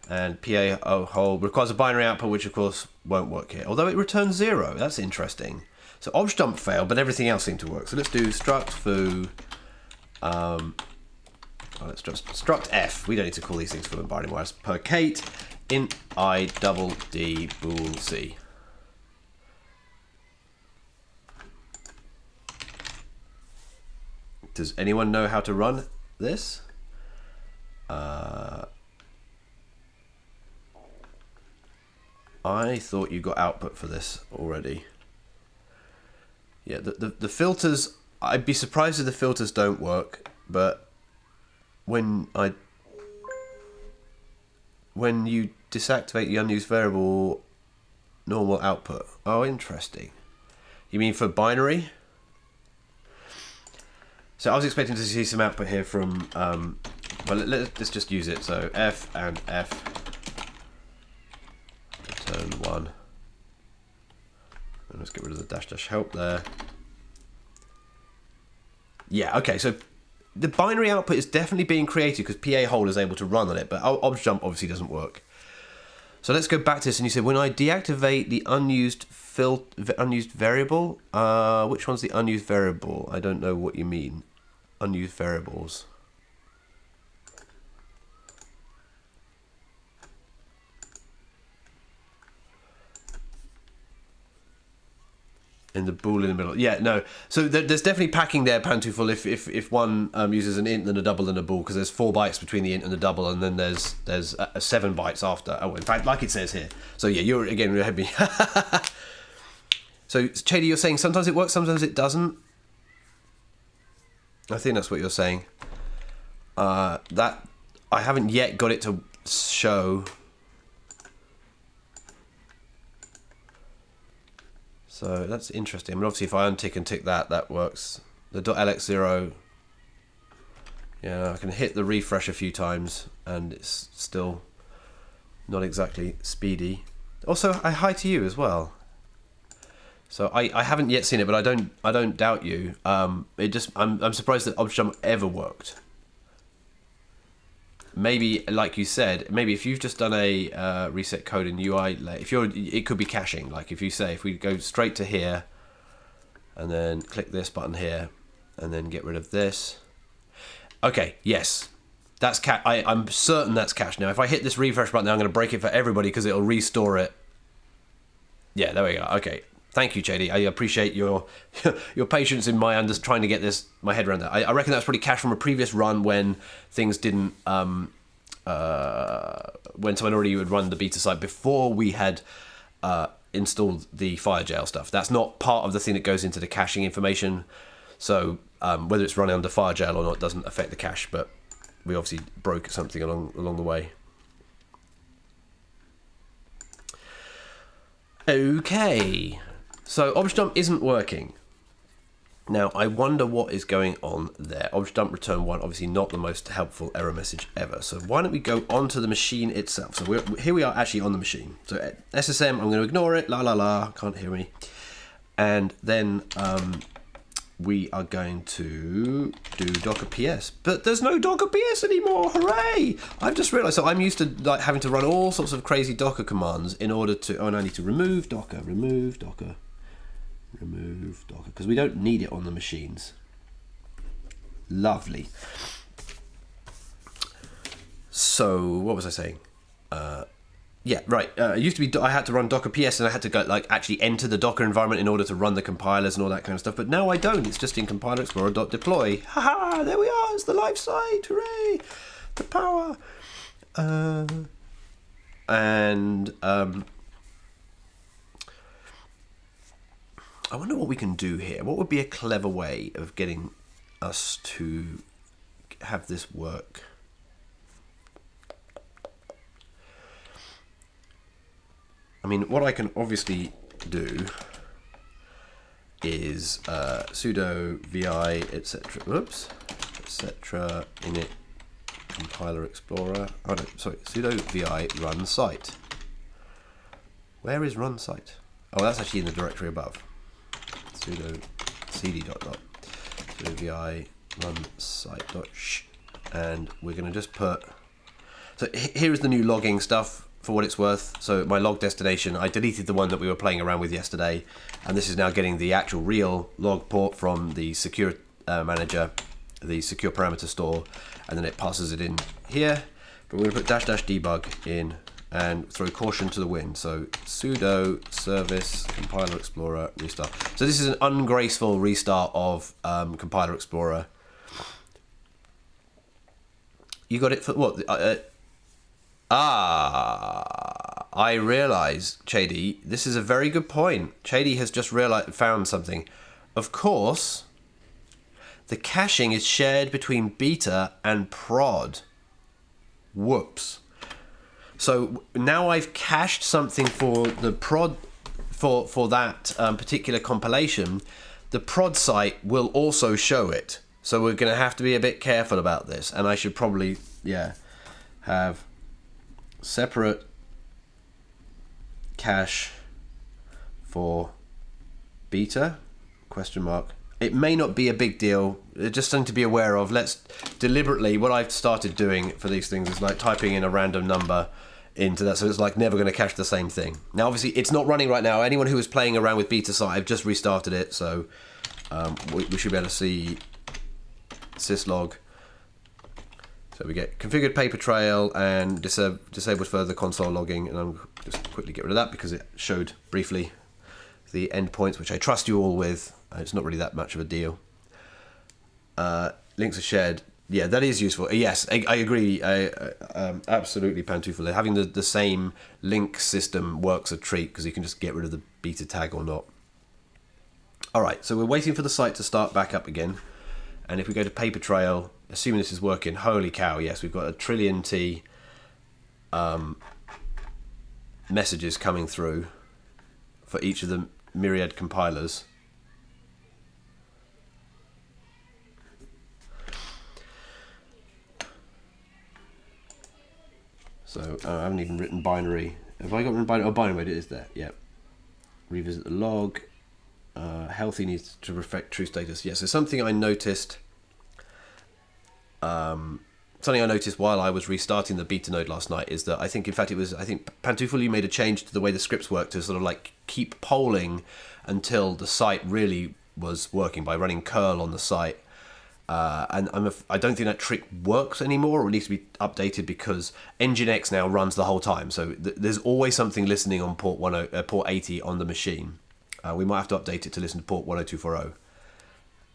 And PA hold requires a binary output, which of course won't work here. Although it returns 0. That's interesting. So obj dump failed, but everything else seemed to work. So let's do struct foo. Let's just struct f. We don't need to call these things for the binary wires. Per Kate int I double D bool C. Does anyone know how to run this? I thought you got output for this already. Yeah, the filters, I'd be surprised if the filters don't work, but when you deactivate the unused variable, normal output. Oh, interesting. You mean for binary? So I was expecting to see some output here from, well, let's just use it. So F and F, return 1. And let's get rid of the dash dash help there. Yeah, okay, so the binary output is definitely being created because PA hole is able to run on it, but objdump obviously doesn't work. So let's go back to this, and you said when I deactivate the unused variable, which one's the unused variable? I don't know what you mean. Unused variables. In the bool in the middle. Yeah, no. So there's definitely packing there, Pantuful, if one uses an int, then a double, then a bool, because there's 4 bytes between the int and the double, and then there's 7 bytes after. Oh, in fact, like it says here. So yeah, you're ahead of me. So, Chady, you're saying sometimes it works, sometimes it doesn't? I think that's what you're saying. That I haven't yet got it to show. So that's interesting. I mean, obviously, if I untick and tick that, that works. The .lx0, yeah, I can hit the refresh a few times, and it's still not exactly speedy. Also, hi to you as well. So I haven't yet seen it, but I don't doubt you. I'm surprised that objdump ever worked. Maybe, like you said, maybe if you've just done a reset code in UI, it could be caching. Like if you say, if we go straight to here, and then click this button here, and then get rid of this. Okay, yes, that's I'm certain that's cached. Now, if I hit this refresh button, I'm going to break it for everybody because it'll restore it. Yeah, there we go. Okay. Thank you, JD. I appreciate your patience in trying to get my head around that. I reckon that's probably cached from a previous run when things didn't, when someone already had run the beta site before we had installed the Firejail stuff. That's not part of the thing that goes into the caching information. So whether it's running under Firejail or not doesn't affect the cache, but we obviously broke something along the way. Okay. So objdump isn't working. Now, I wonder what is going on there. Objdump return 1, obviously not the most helpful error message ever. So why don't we go onto the machine itself? So here we are actually on the machine. So SSM, I'm going to ignore it. La la la, can't hear me. And then we are going to do docker ps. But there's no docker ps anymore, hooray! I've just realized, so I'm used to like having to run all sorts of crazy docker commands in order to, and I need to remove docker, because we don't need it on the machines. Lovely. So what was I saying? Yeah, right. It used to be I had to run docker ps and I had to go actually enter the Docker environment in order to run the compilers and all that kind of stuff. But now I don't. It's just in compiler explorer.deploy. Haha! There we are. It's the live site. Hooray! The power. I wonder what we can do here. What would be a clever way of getting us to have this work? I mean, what I can obviously do is sudo vi etc. Whoops, etc. init compiler explorer. Oh no, sorry, sudo vi run site. Where is run site? Oh, that's actually in the directory above. Sudo cd dot sudo vi run site dot sh, and we're going to just put. So here is the new logging stuff. For what it's worth, so my log destination, I deleted the one that we were playing around with yesterday, and this is now getting the actual real log port from the secure manager, the secure parameter store, and then it passes it in here. But we're going to put --debug in and throw caution to the wind. So sudo service compiler explorer restart. So this is an ungraceful restart of compiler explorer. You got it for what? I realise, Chady, this is a very good point. Chady has just found something. Of course, the caching is shared between beta and prod. Whoops. So now I've cached something for the prod, for that particular compilation. The prod site will also show it. So we're going to have to be a bit careful about this. And I should probably, have separate cache for beta, ? It may not be a big deal, just something to be aware of. Let's deliberately, what I've started doing for these things is like typing in a random number into that, so it's like never going to cache the same thing. Now obviously it's not running right now. Anyone who is playing around with beta site, I've just restarted it, so we should be able to see syslog. So we get configured paper trail and disabled further console logging, and I'm just quickly get rid of that because it showed briefly the endpoints, which I trust you all with. It's not really that much of a deal. Links are shared. Yeah, that is useful. Yes, I agree. Absolutely, Pantoufle. Having the same link system works a treat because you can just get rid of the beta tag or not. All right, so we're waiting for the site to start back up again. And if we go to paper trail, assuming this is working, holy cow, yes, we've got a trillion T messages coming through for each of the myriad compilers. So I haven't even written binary. Have I got written binary? Oh, binary, it is there. Yep. Revisit the log. Healthy needs to reflect true status. Yes, so something I noticed. Something I noticed while I was restarting the beta node last night is that I think Pantoufle, you made a change to the way the scripts work to sort of like keep polling until the site really was working by running curl on the site. And I don't think that trick works anymore, or it needs to be updated because Nginx now runs the whole time. So there's always something listening on port 80 on the machine. We might have to update it to listen to port 10240.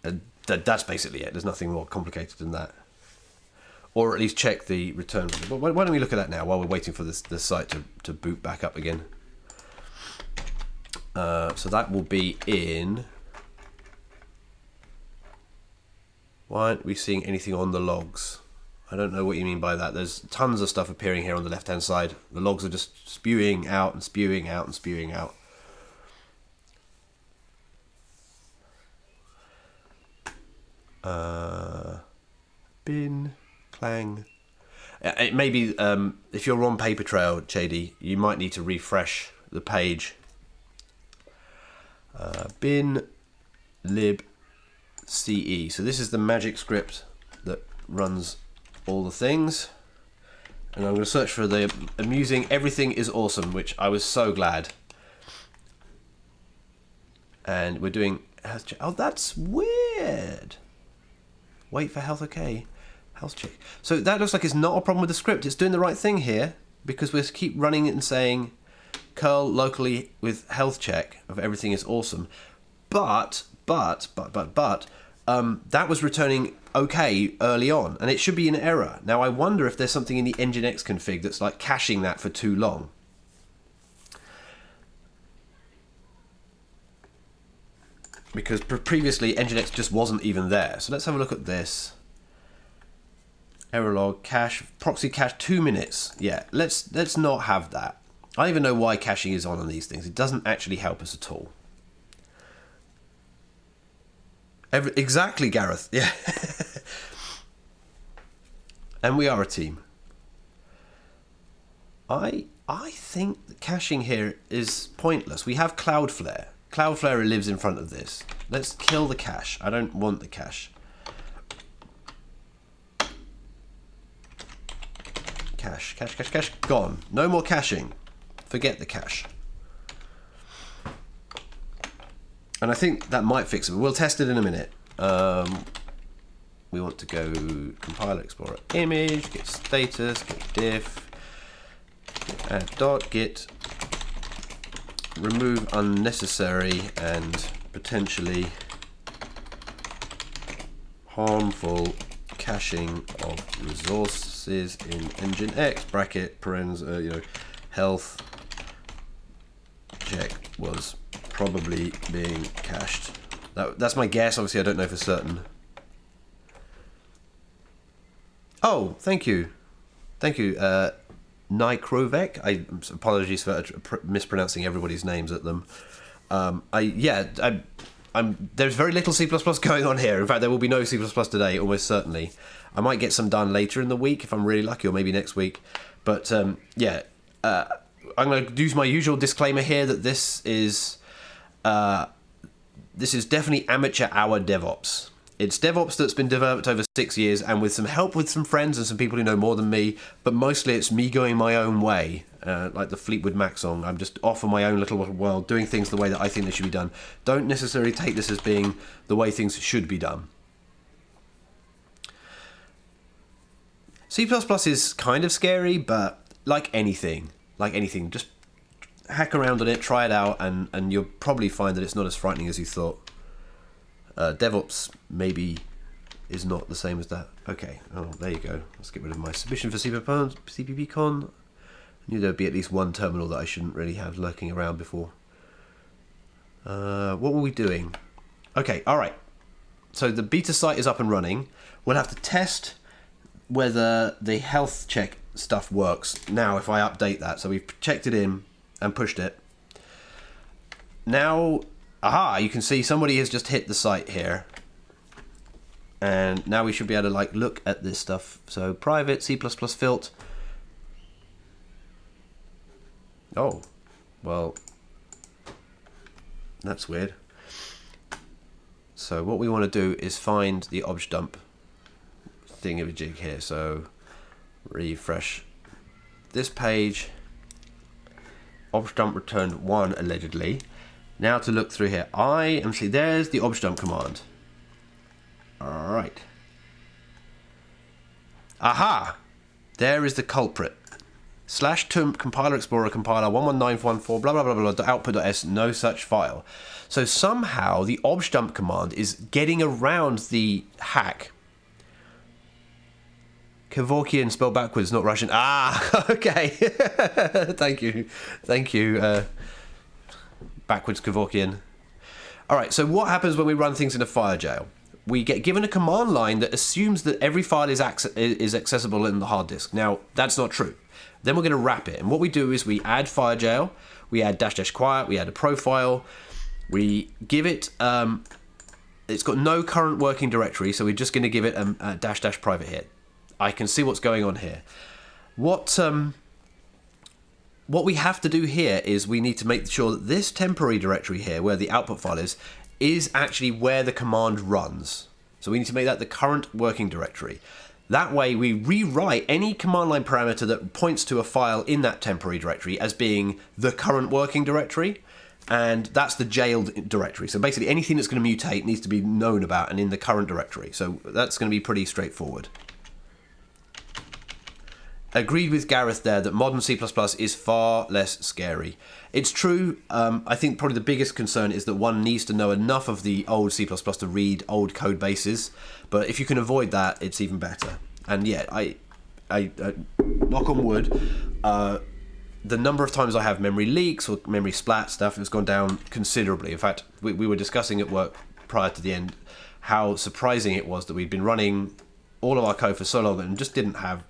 And that's basically it. There's nothing more complicated than that. Or at least check the return. Why don't we look at that now while we're waiting for the site to boot back up again. So that will be in... Why aren't we seeing anything on the logs? I don't know what you mean by that. There's tons of stuff appearing here on the left-hand side. The logs are just spewing out and spewing out and spewing out. Bin, clang. It may be, if you're on paper trail, Chady, you might need to refresh the page. Bin, lib, CE. So this is the magic script that runs all the things. And I'm going to search for the amusing everything is awesome, which I was so glad. And we're doing health check. Oh, that's weird. Wait for health okay. Health check. So that looks like it's not a problem with the script. It's doing the right thing here because we keep running it and saying curl locally with health check of everything is awesome. But that was returning okay early on, and it should be an error. Now I wonder if there's something in the Nginx config that's like caching that for too long. Because previously Nginx just wasn't even there. So let's have a look at this. Error log, cache, proxy cache 2 minutes. Yeah, let's not have that. I don't even know why caching is on these things. It doesn't actually help us at all. Exactly, Gareth. Yeah. And we are a team. I think the caching here is pointless. We have Cloudflare. Cloudflare lives in front of this. Let's kill the cache. I don't want the cache. Cache. Gone. No more caching. Forget the cache. And I think that might fix it, but we'll test it in a minute. We want to go compiler explorer image, get status, get diff, get add dot, get remove unnecessary and potentially harmful caching of resource is in Nginx bracket parens, health check was probably being cached. That's my guess. Obviously, I don't know for certain. Oh, thank you. Nikrovek. Apologies for mispronouncing everybody's names at them. There's very little C++ going on here. In fact, there will be no C++ today, almost certainly. I might get some done later in the week if I'm really lucky, or maybe next week. But I'm going to use my usual disclaimer here that this is definitely amateur hour DevOps. It's DevOps that's been developed over 6 years, and with some help with some friends and some people who know more than me, but mostly it's me going my own way, like the Fleetwood Mac song. I'm just off in my own little world, doing things the way that I think they should be done. Don't necessarily take this as being the way things should be done. C++ is kind of scary, but like anything, just hack around on it, try it out, and you'll probably find that it's not as frightening as you thought. DevOps maybe is not the same as that. Okay, oh, there you go. Let's get rid of my submission for CPPCon. I knew there'd be at least one terminal that I shouldn't really have lurking around before. What were we doing? Okay, alright. So the beta site is up and running. We'll have to test whether the health check stuff works now if I update that. So we've checked it in and pushed it. Now, you can see somebody has just hit the site here. And now we should be able to look at this stuff. So private C++ filt. Oh, well, that's weird. So what we want to do is find the obj dump thingamajig here. So refresh this page. Obj dump returned 1 allegedly. Now to look through here, there's the obj dump command. Alright. Aha! There is the culprit. /tump compiler explorer compiler 11914 blah blah blah blah output.s, no such file. So somehow the obj dump command is getting around the hack. Kevorkian spelled backwards, not Russian. Okay. Thank you. Backwards Kevorkian. Alright, so what happens when we run things in a Firejail? We get given a command line that assumes that every file is accessible in the hard disk. Now, that's not true. Then we're going to wrap it. And what we do is we add Firejail, we add --quiet, we add a profile, we give it, it's got no current working directory, so we're just going to give it a --private here. I can see what's going on here. What we have to do here is we need to make sure that this temporary directory here, where the output file is actually where the command runs. So we need to make that the current working directory. That way we rewrite any command line parameter that points to a file in that temporary directory as being the current working directory, and that's the jailed directory. So basically anything that's going to mutate needs to be known about and in the current directory. So that's going to be pretty straightforward. Agreed with Gareth there that modern C++ is far less scary. It's true. I think probably the biggest concern is that one needs to know enough of the old C++ to read old code bases. But if you can avoid that, it's even better. And yeah, I knock on wood, the number of times I have memory leaks or memory splat stuff has gone down considerably. In fact, we were discussing at work prior to the end how surprising it was that we'd been running all of our code for so long and just didn't have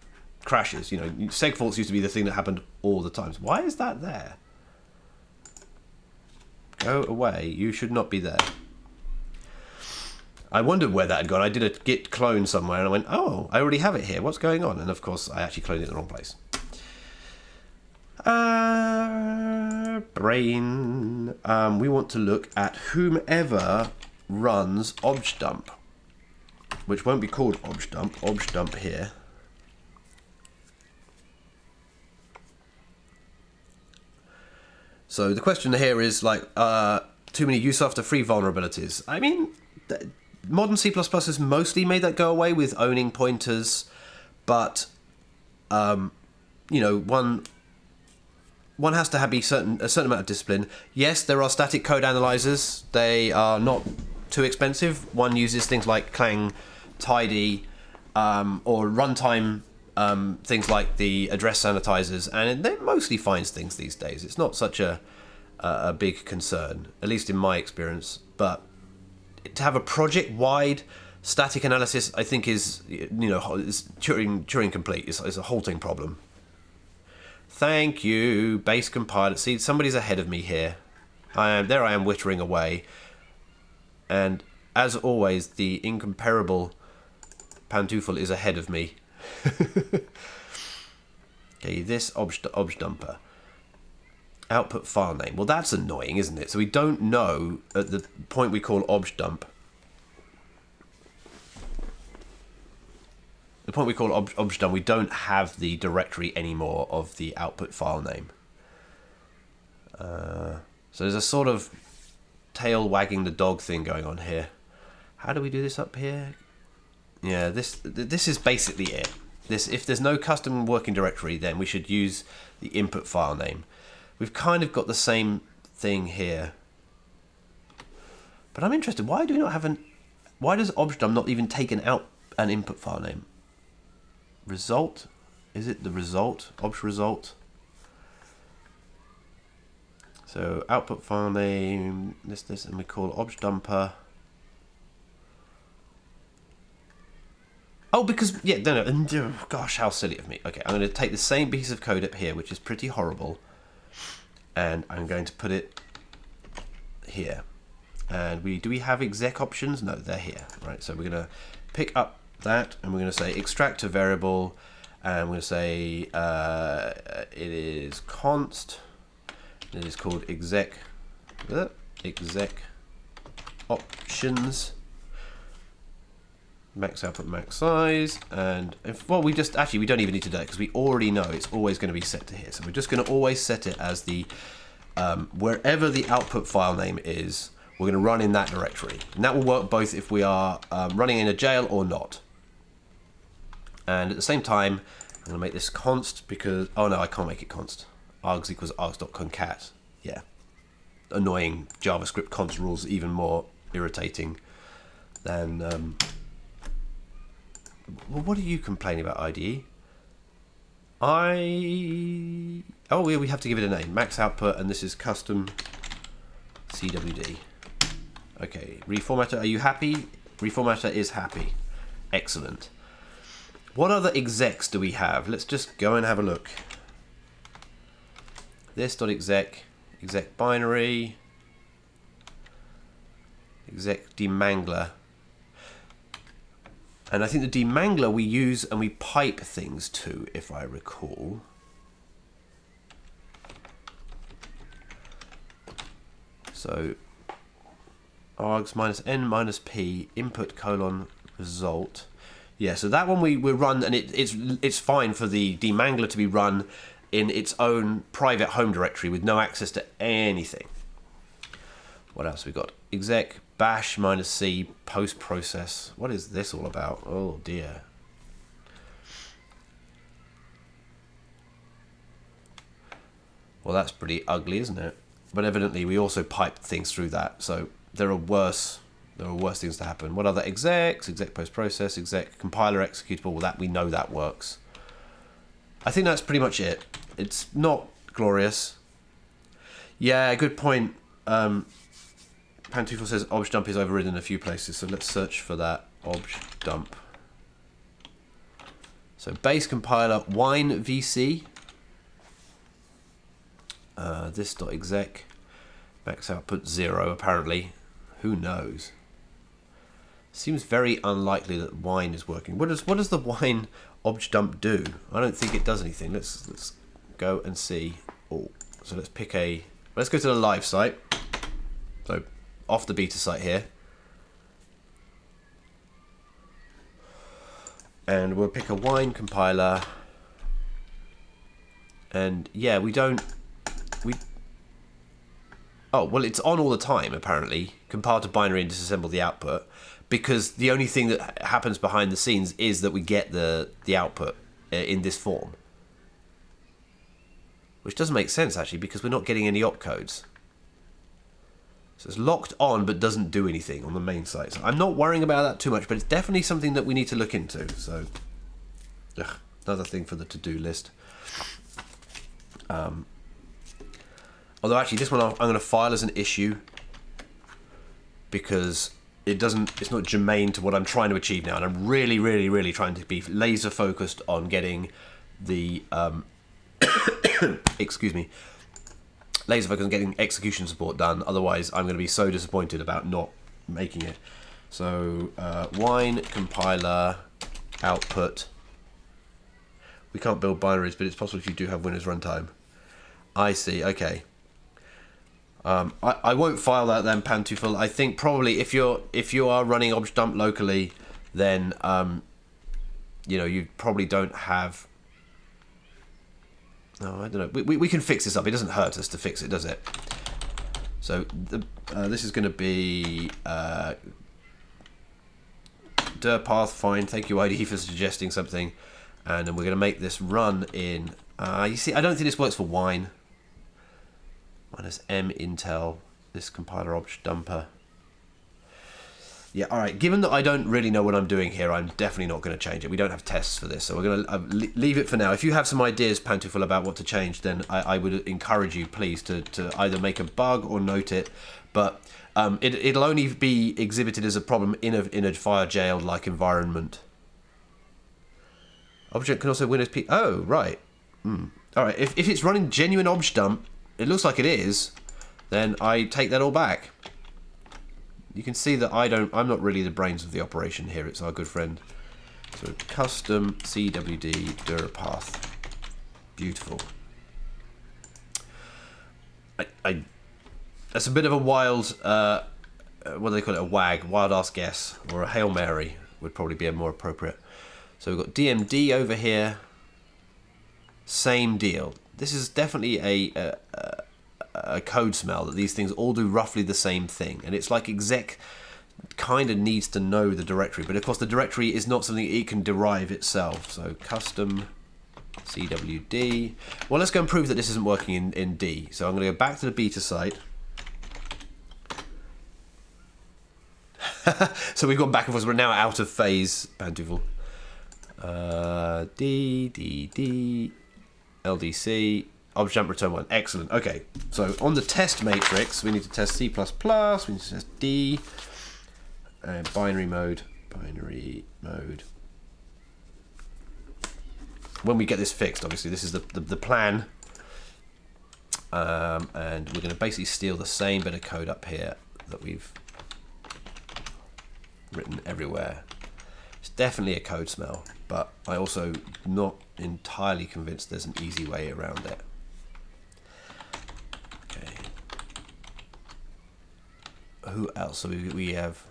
crashes. Seg faults used to be the thing that happened all the time. Why is that there? Go away. You should not be there. I wondered where that had gone. I did a git clone somewhere and I went, oh, I already have it here. What's going on? And of course, I actually cloned it in the wrong place. Brain. We want to look at whomever runs obj dump, which won't be called obj dump here. So the question here is too many use after free vulnerabilities. I mean, modern C++ has mostly made that go away with owning pointers, but one has to have a certain amount of discipline. Yes, there are static code analyzers. They are not too expensive. One uses things like Clang, Tidy, or runtime things like the address sanitizers, and it mostly finds things these days. It's not such a big concern, at least in my experience. But to have a project-wide static analysis, I think is, you know, is Turing complete. It's a halting problem. Thank you, base compiler. See, somebody's ahead of me here. I am wittering away, and as always, the incomparable Pantoufel is ahead of me. Okay, this obj dumper. Output file name. Well, that's annoying, isn't it? So we don't know at the point we call obj dump. The point we call obj dump, we don't have the directory anymore of the output file name. So there's a sort of tail wagging the dog thing going on here. How do we do this up here? Yeah, this is basically it. If there's no custom working directory, then we should use the input file name. We've kind of got the same thing here. But I'm interested, why do we not have why does objdump not even take an input file name? Result? Is it the result? Obj result? So output file name, this, and we call objdumper. Oh, because, yeah, no, gosh, how silly of me. Okay, I'm going to take the same piece of code up here, which is pretty horrible, and I'm going to put it here. And do we have exec options? No, they're here, right? So we're going to pick up that, and we're going to say extract a variable, and we're going to say it is const, and it is called exec options. Max output, max size, and we don't even need to do that because we already know it's always going to be set to here. So we're just going to always set it as the wherever the output file name is, we're going to run in that directory, and that will work both if we are running in a jail or not. And at the same time, I'm going to make this const because I can't make it const. args equals args.concat. Yeah, annoying JavaScript const rules, even more irritating than. Well, what are you complaining about, IDE? We have to give it a name. Max output, and this is custom CWD. Okay, reformatter, are you happy? Reformatter is happy. Excellent. What other execs do we have? Let's just go and have a look. This.exec, exec binary, exec demangler. And I think the demangler we use and we pipe things to, if I recall. So args minus n minus p input colon result. Yeah, so that one we run, and it's fine for the demangler to be run in its own private home directory with no access to anything. What else we got? Exec bash minus c post process. What is this all about? Oh dear. Well, that's pretty ugly, isn't it? But evidently we also pipe things through that, so there are worse things to happen. What other execs? Exec post process, exec compiler executable. Well, that we know that works. I think that's pretty much it. It's not glorious. Yeah, good point. Pantoufel says objdump is overridden in a few places, so let's search for that objdump. So base compiler wine vc. This.exec max output 0 apparently. Who knows? Seems very unlikely that wine is working. What does the wine objdump do? I don't think it does anything. Let's go and see. Oh, so let's go to the live site. So off the beta site here. And we'll pick a wine compiler. And yeah, oh, well, it's on all the time, apparently. Compile to binary and disassemble the output. Because the only thing that happens behind the scenes is that we get the output in this form. Which doesn't make sense, actually, because we're not getting any opcodes. So it's locked on, but doesn't do anything on the main site. So I'm not worrying about that too much, but it's definitely something that we need to look into. So, Another thing for the to-do list. Although actually this one I'm going to file as an issue because it's not germane to what I'm trying to achieve now, and I'm really, really, really trying to be laser focused on getting the excuse me, laser focused on getting execution support done. Otherwise, I'm going to be so disappointed about not making it. So wine compiler output. We can't build binaries, but it's possible if you do have Windows runtime. I see. Okay. I won't file that then, Pantuful. I think probably if you are running objdump locally, then you probably don't have. No, I don't know. We can fix this up. It doesn't hurt us to fix it, does it? So this is going to be dir path. Fine. Thank you, ID, for suggesting something. And then we're going to make this run in. You see, I don't think this works for wine. -m Intel, this compiler objdumper. Yeah, all right. Given that I don't really know what I'm doing here, I'm definitely not going to change it. We don't have tests for this, so we're going to leave it for now. If you have some ideas, Pantuful, about what to change, then I would encourage you, please, to either make a bug or note it. But it'll only be exhibited as a problem in a Firejail-like environment. Object can also Windows P. Oh, right. All right. If it's running genuine objdump, it looks like it is, then I take that all back. You can see that I'm not really the brains of the operation here. It's our good friend. So custom CWD dir path. Beautiful. That's a bit of a wild, what do they call it? A wag, wild ass guess, or a Hail Mary would probably be more appropriate. So we've got DMD over here. Same deal. This is definitely a code smell that these things all do roughly the same thing, and it's like exec kind of needs to know the directory, but of course the directory is not something it can derive itself. So custom CWD. Well, let's go and prove that this isn't working in D. So I'm going to go back to the beta site. So we've gone back and forth. We're now out of phase, Pantuful. D LDC objdump return 1. Excellent. Okay, so on the test matrix, we need to test C++, we need to test D, binary mode. When we get this fixed, obviously, this is the plan, and we're going to basically steal the same bit of code up here that we've written everywhere. It's definitely a code smell, but I also not entirely convinced there's an easy way around it. Okay. Who else? So we have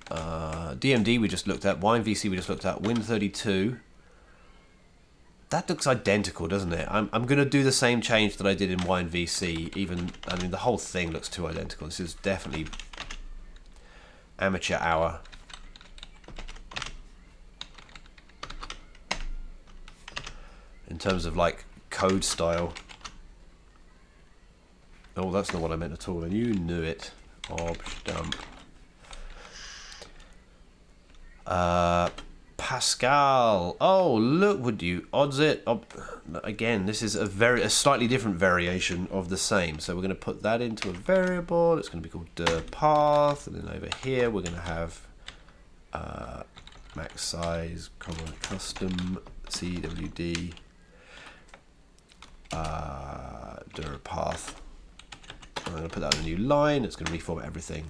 DMD we just looked at, WineVC we just looked at, Win32. That looks identical, doesn't it? I'm going to do the same change that I did in WineVC. I mean, the whole thing looks too identical. This is definitely amateur hour. In terms of like code style. Oh, that's not what I meant at all, and you knew it. Objdump. Pascal. Oh, look, would you odds it? Again, this is a slightly different variation of the same. So we're going to put that into a variable. It's going to be called dir path, and then over here we're going to have max size, custom CWD dir path. I'm going to put that on a new line. It's going to reformat everything.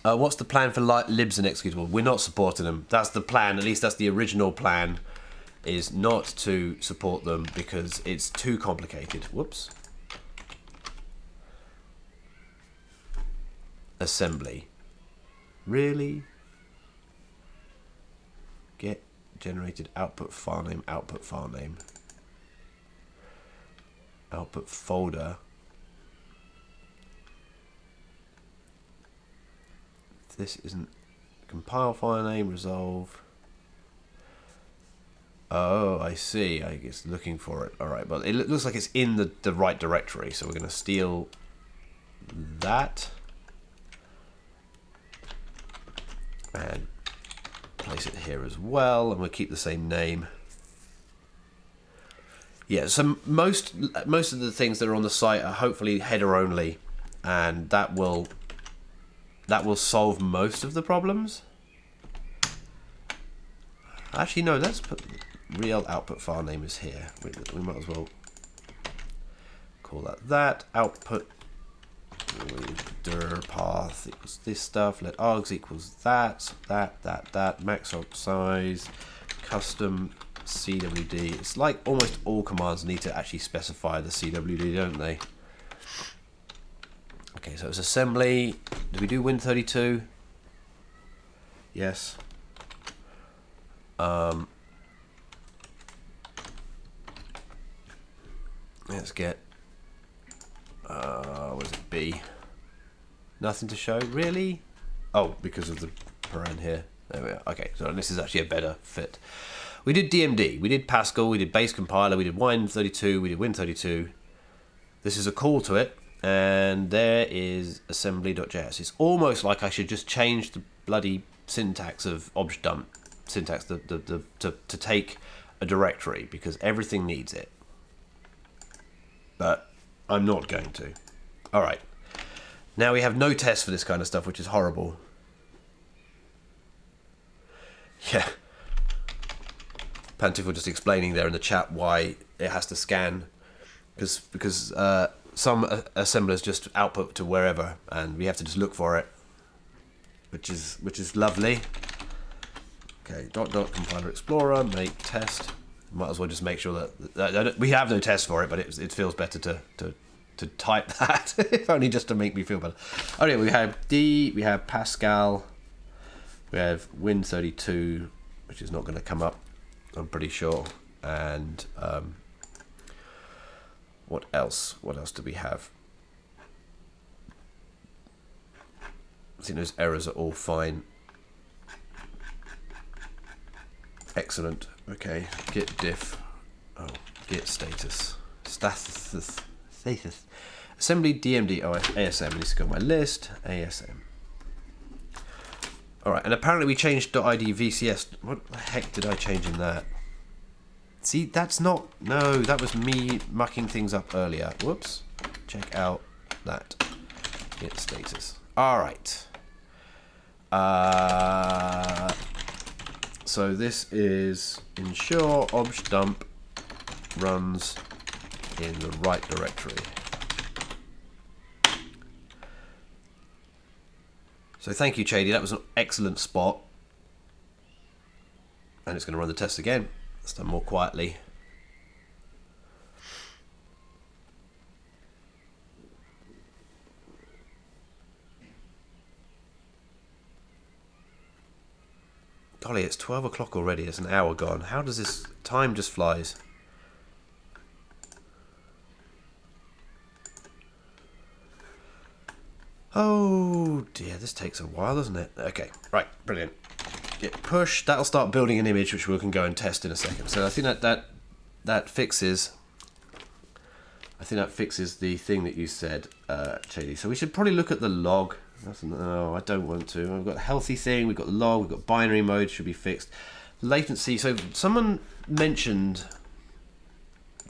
What's the plan for libs and executable? We're not supporting them. That's the plan. At least that's the original plan, is not to support them because it's too complicated. Whoops. Assembly. Really? Get generated output file name, output file name. Output folder. This isn't compile file name, resolve. Oh, I see. I guess looking for it. All right, but it looks like it's in the right directory, so we're going to steal that and place it here as well, and we'll keep the same name. Yeah, so most of the things that are on the site are hopefully header only, and that will solve most of the problems. Actually, no. Let's put real output file name is here. We might as well call that output. Dir path equals this stuff. Let args equals that max op size custom CWD. It's like almost all commands need to actually specify the CWD, don't they? Okay, so it's assembly. Do we do Win32? Yes. Let's get what is it, B? Nothing to show, really? Oh, because of the paren here. There we are. Okay, so this is actually a better fit. We did DMD, we did Pascal, we did base compiler, we did Win32, we did Win32. This is a call to it, and there is assembly.js. It's almost like I should just change the bloody syntax of objdump syntax to take a directory, because everything needs it. But I'm not going to. All right. Now we have no tests for this kind of stuff, which is horrible. Yeah. Pantiful just explaining there in the chat why it has to scan, because some assemblers just output to wherever, and we have to just look for it, which is lovely. Okay. Dot compiler explorer make test. Might as well just make sure that we have no test for it, but it feels better to type that, if only just to make me feel better. Okay, we have D, we have Pascal, we have Win32, which is not going to come up, I'm pretty sure. And what else? What else do we have? I think those errors are all fine. Excellent. Okay, git diff. Oh, git status. Status. Assembly DMD. Oh, ASM needs to go on my list. ASM. Alright, and apparently we changed .id VCS. What the heck did I change in that? See, that's not... No, that was me mucking things up earlier. Whoops. Check out that. Git status. Alright. So this is ensure objdump runs in the right directory. So thank you, Chady. That was an excellent spot. And it's going to run the test again. This time more quietly. Golly, it's 12 o'clock already. It's an hour gone. How does this time just flies? Oh dear, this takes a while, doesn't it? Okay, right, brilliant. Git push. That'll start building an image, which we can go and test in a second. So I think that fixes. I think that fixes the thing that you said, Chady. So we should probably look at the log. No, I don't want to. We've got the healthy thing, we've got the log, we've got binary mode, should be fixed. Latency, so someone mentioned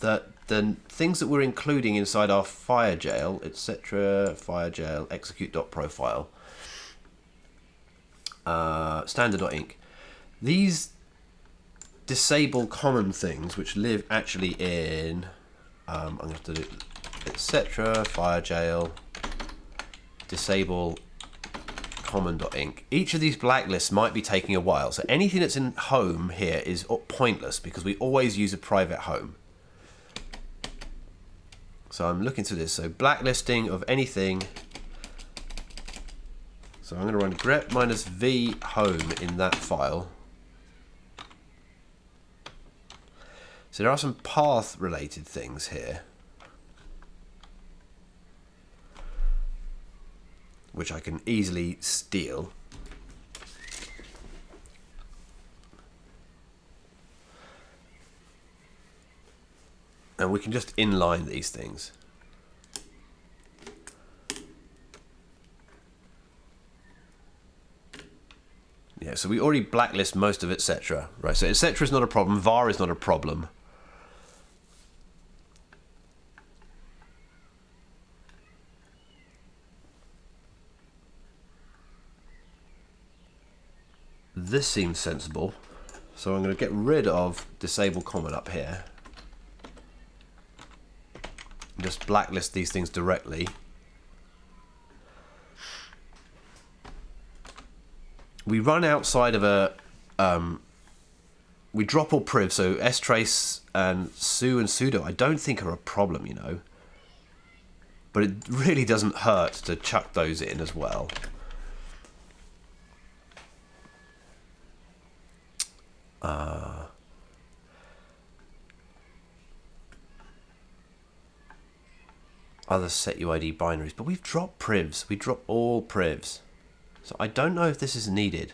that the things that we're including inside our Firejail, etc., Firejail, execute.profile, standard.inc, these disable common things which live actually in, I'm going to have to do, etc., Firejail, disable common.inc. Each of these blacklists might be taking a while, so anything that's in home here is pointless because we always use a private home. So I'm looking through this. So blacklisting of anything. So I'm going to run grep -v home in that file. So there are some path related things here, which I can easily steal. And we can just inline these things. Yeah, so we already blacklist most of etc. Right, so etc is not a problem, var is not a problem. this seems sensible. So I'm going to get rid of disable comment up here. Just blacklist these things directly. We run outside of a... we drop all priv, so strace and su and sudo I don't think are a problem, you know. But it really doesn't hurt to chuck those in as well. Other set UID binaries, but we've dropped privs. We drop all privs. So I don't know if this is needed.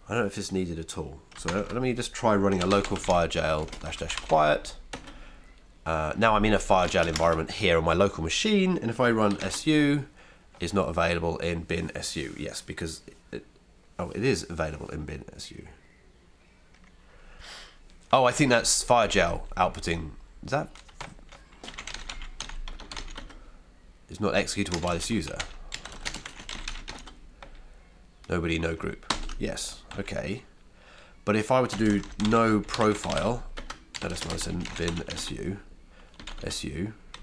I don't know if it's needed at all. So let me just try running a local Firejail -- quiet. Now I'm in a Firejail environment here on my local machine, and if I run su, it's not available in bin su. Yes, because it is available in bin su. Oh, I think that's Firejail outputting. Is that? It's not executable by this user. Nobody, no group. Yes, okay. But if I were to do no profile, that's what I said, bin su.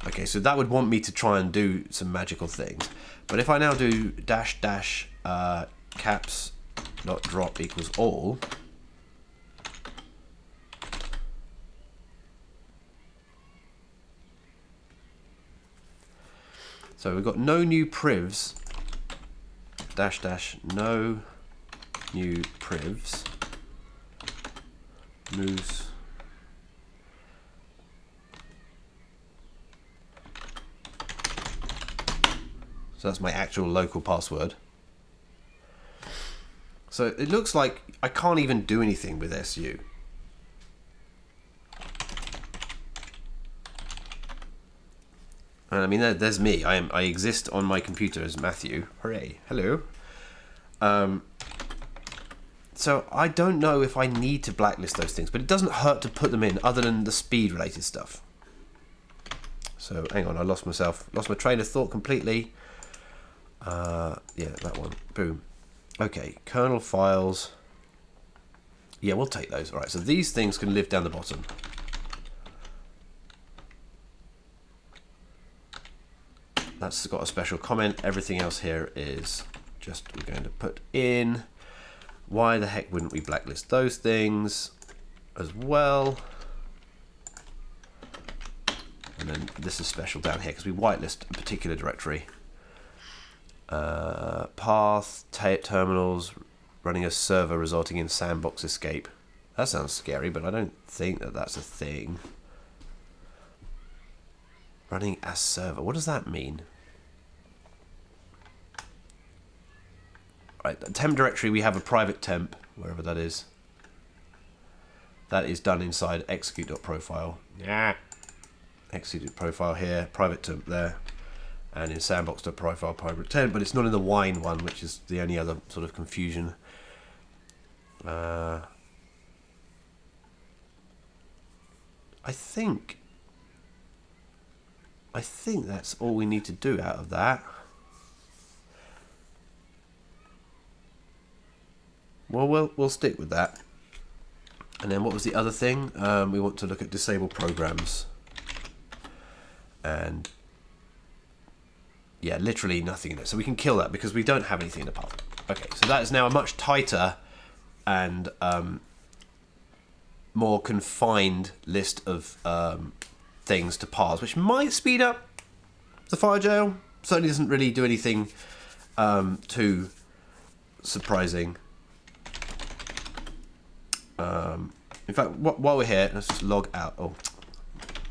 Okay, so that would want me to try and do some magical things. But if I now do -- caps dot drop equals all, so we've got no new privs, -- no new privs, moose. So that's my actual local password. So it looks like I can't even do anything with su. And I mean, there's me. I exist on my computer as Matthew. Hooray! Hello. So I don't know if I need to blacklist those things, but it doesn't hurt to put them in, other than the speed-related stuff. So hang on, I lost my train of thought completely. Yeah, that one. Boom. Okay, kernel files. Yeah, we'll take those. All right, so these things can live down the bottom. That's got a special comment. Everything else here is just we're going to put in. Why the heck wouldn't we blacklist those things as well? And then this is special down here because we whitelist a particular directory. Path, terminals, running a server resulting in sandbox escape. That sounds scary, but I don't think that that's a thing. Running a server. What does that mean? Right, the temp directory, we have a private temp, wherever that is. That is done inside execute.profile. Yeah. Execute.profile here, private temp there. And in sandbox.profile, private temp, but it's not in the wine one, which is the only other sort of confusion. I think that's all we need to do out of that. Well, we'll stick with that. And then what was the other thing? We want to look at disable programs. And yeah, literally nothing in it. So we can kill that because we don't have anything in the path. Okay, so that is now a much tighter and more confined list of things to parse, which might speed up the Firejail. Certainly doesn't really do anything too surprising. In fact, while we're here, let's just log out. Oh,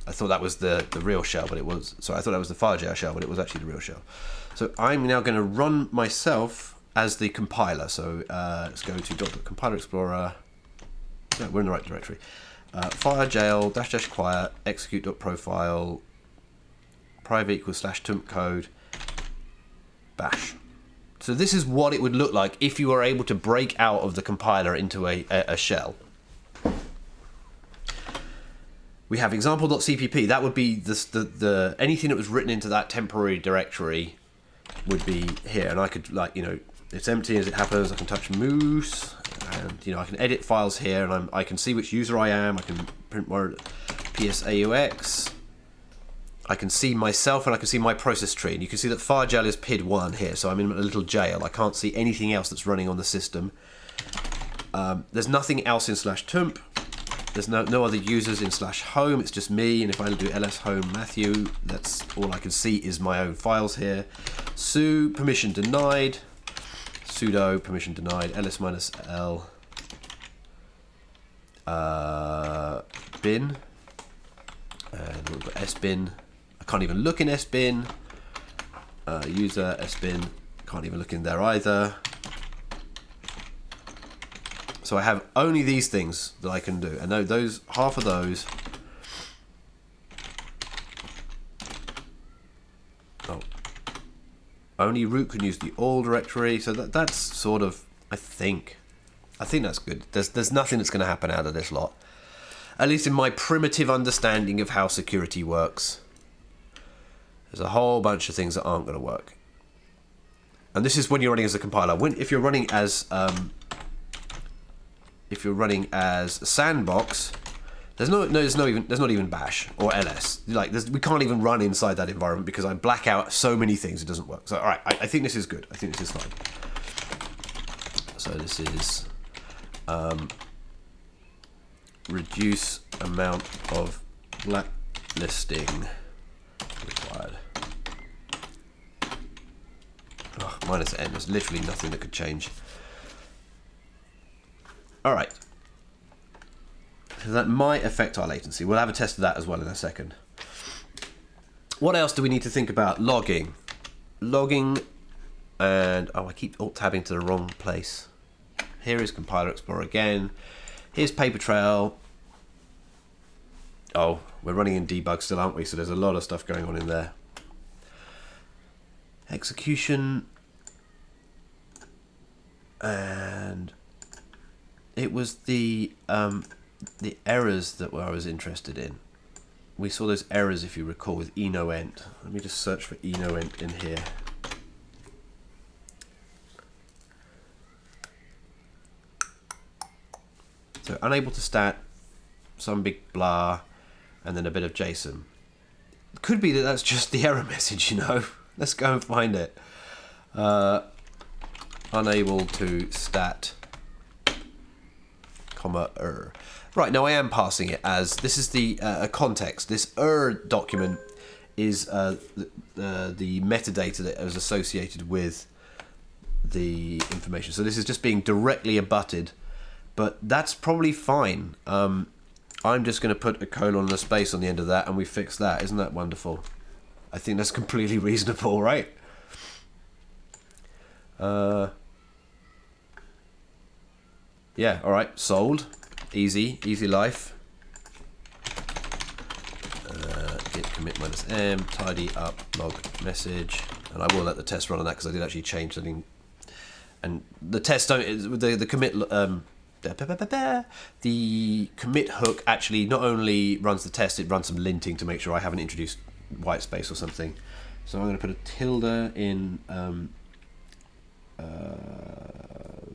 I thought that was the real shell, but it was. Sorry, I thought that was the Firejail shell, but it was actually the real shell. So I'm now going to run myself as the compiler. So let's go to .compiler explorer. No, we're in the right directory. Firejail -- quiet execute.profile private equals /temp code bash. So this is what it would look like if you were able to break out of the compiler into a shell. We have example.cpp. That would be the anything that was written into that temporary directory would be here, and I could, like, you know, it's empty as it happens. I can touch moose, And I can edit files here, and I can see which user I am. I can print more PSAUX. I can see myself, and I can see my process tree. And you can see that Firejail is PID 1 here, so I'm in a little jail. I can't see anything else that's running on the system. There's nothing else in /temp. There's no other users in /home. It's just me, and if I do ls home Matthew, that's all I can see is my own files here. Su permission denied. Sudo permission denied. ls-l bin, and we've got sbin. I can't even look in sbin. User sbin, can't even look in there either. So I have only these things that I can do, and those half of those. Oh, only root can use the all directory. So that's sort of, I think that's good. There's nothing that's going to happen out of this lot, at least in my primitive understanding of how security works. There's a whole bunch of things that aren't going to work, and this is when you're running as a compiler. If you're running as sandbox, there's not even bash or ls. We can't even run inside that environment because I black out so many things, it doesn't work. So all right, I think this is good. I think this is fine. So this is reduce amount of blacklisting required. Oh, -n. There's literally nothing that could change. All right. So that might affect our latency. We'll have a test of that as well in a second. What else do we need to think about? Logging, and I keep alt-tabbing to the wrong place. Here is Compiler Explorer again. Here's Paper Trail. Oh, we're running in debug still, aren't we? So there's a lot of stuff going on in there. Execution, and it was the errors that I was interested in. We saw those errors, if you recall, with enoent. Let me just search for enoent in here. So unable to stat, some big blah, and then a bit of JSON. Could be that that's just the error message, Let's go and find it. Unable to stat, comma, error. Right, now I am passing it as, this is the context. This document is the metadata that is associated with the information. So this is just being directly abutted, but that's probably fine. I'm just going to put a colon and a space on the end of that, and we fix that. Isn't that wonderful? I think that's completely reasonable, right? Yeah, all right, sold. Easy life. Git commit -m, tidy up log message, and I will let the test run on that because I did actually change something. And the test the commit the commit hook actually not only runs the test, it runs some linting to make sure I haven't introduced white space or something. So I'm going to put a tilde in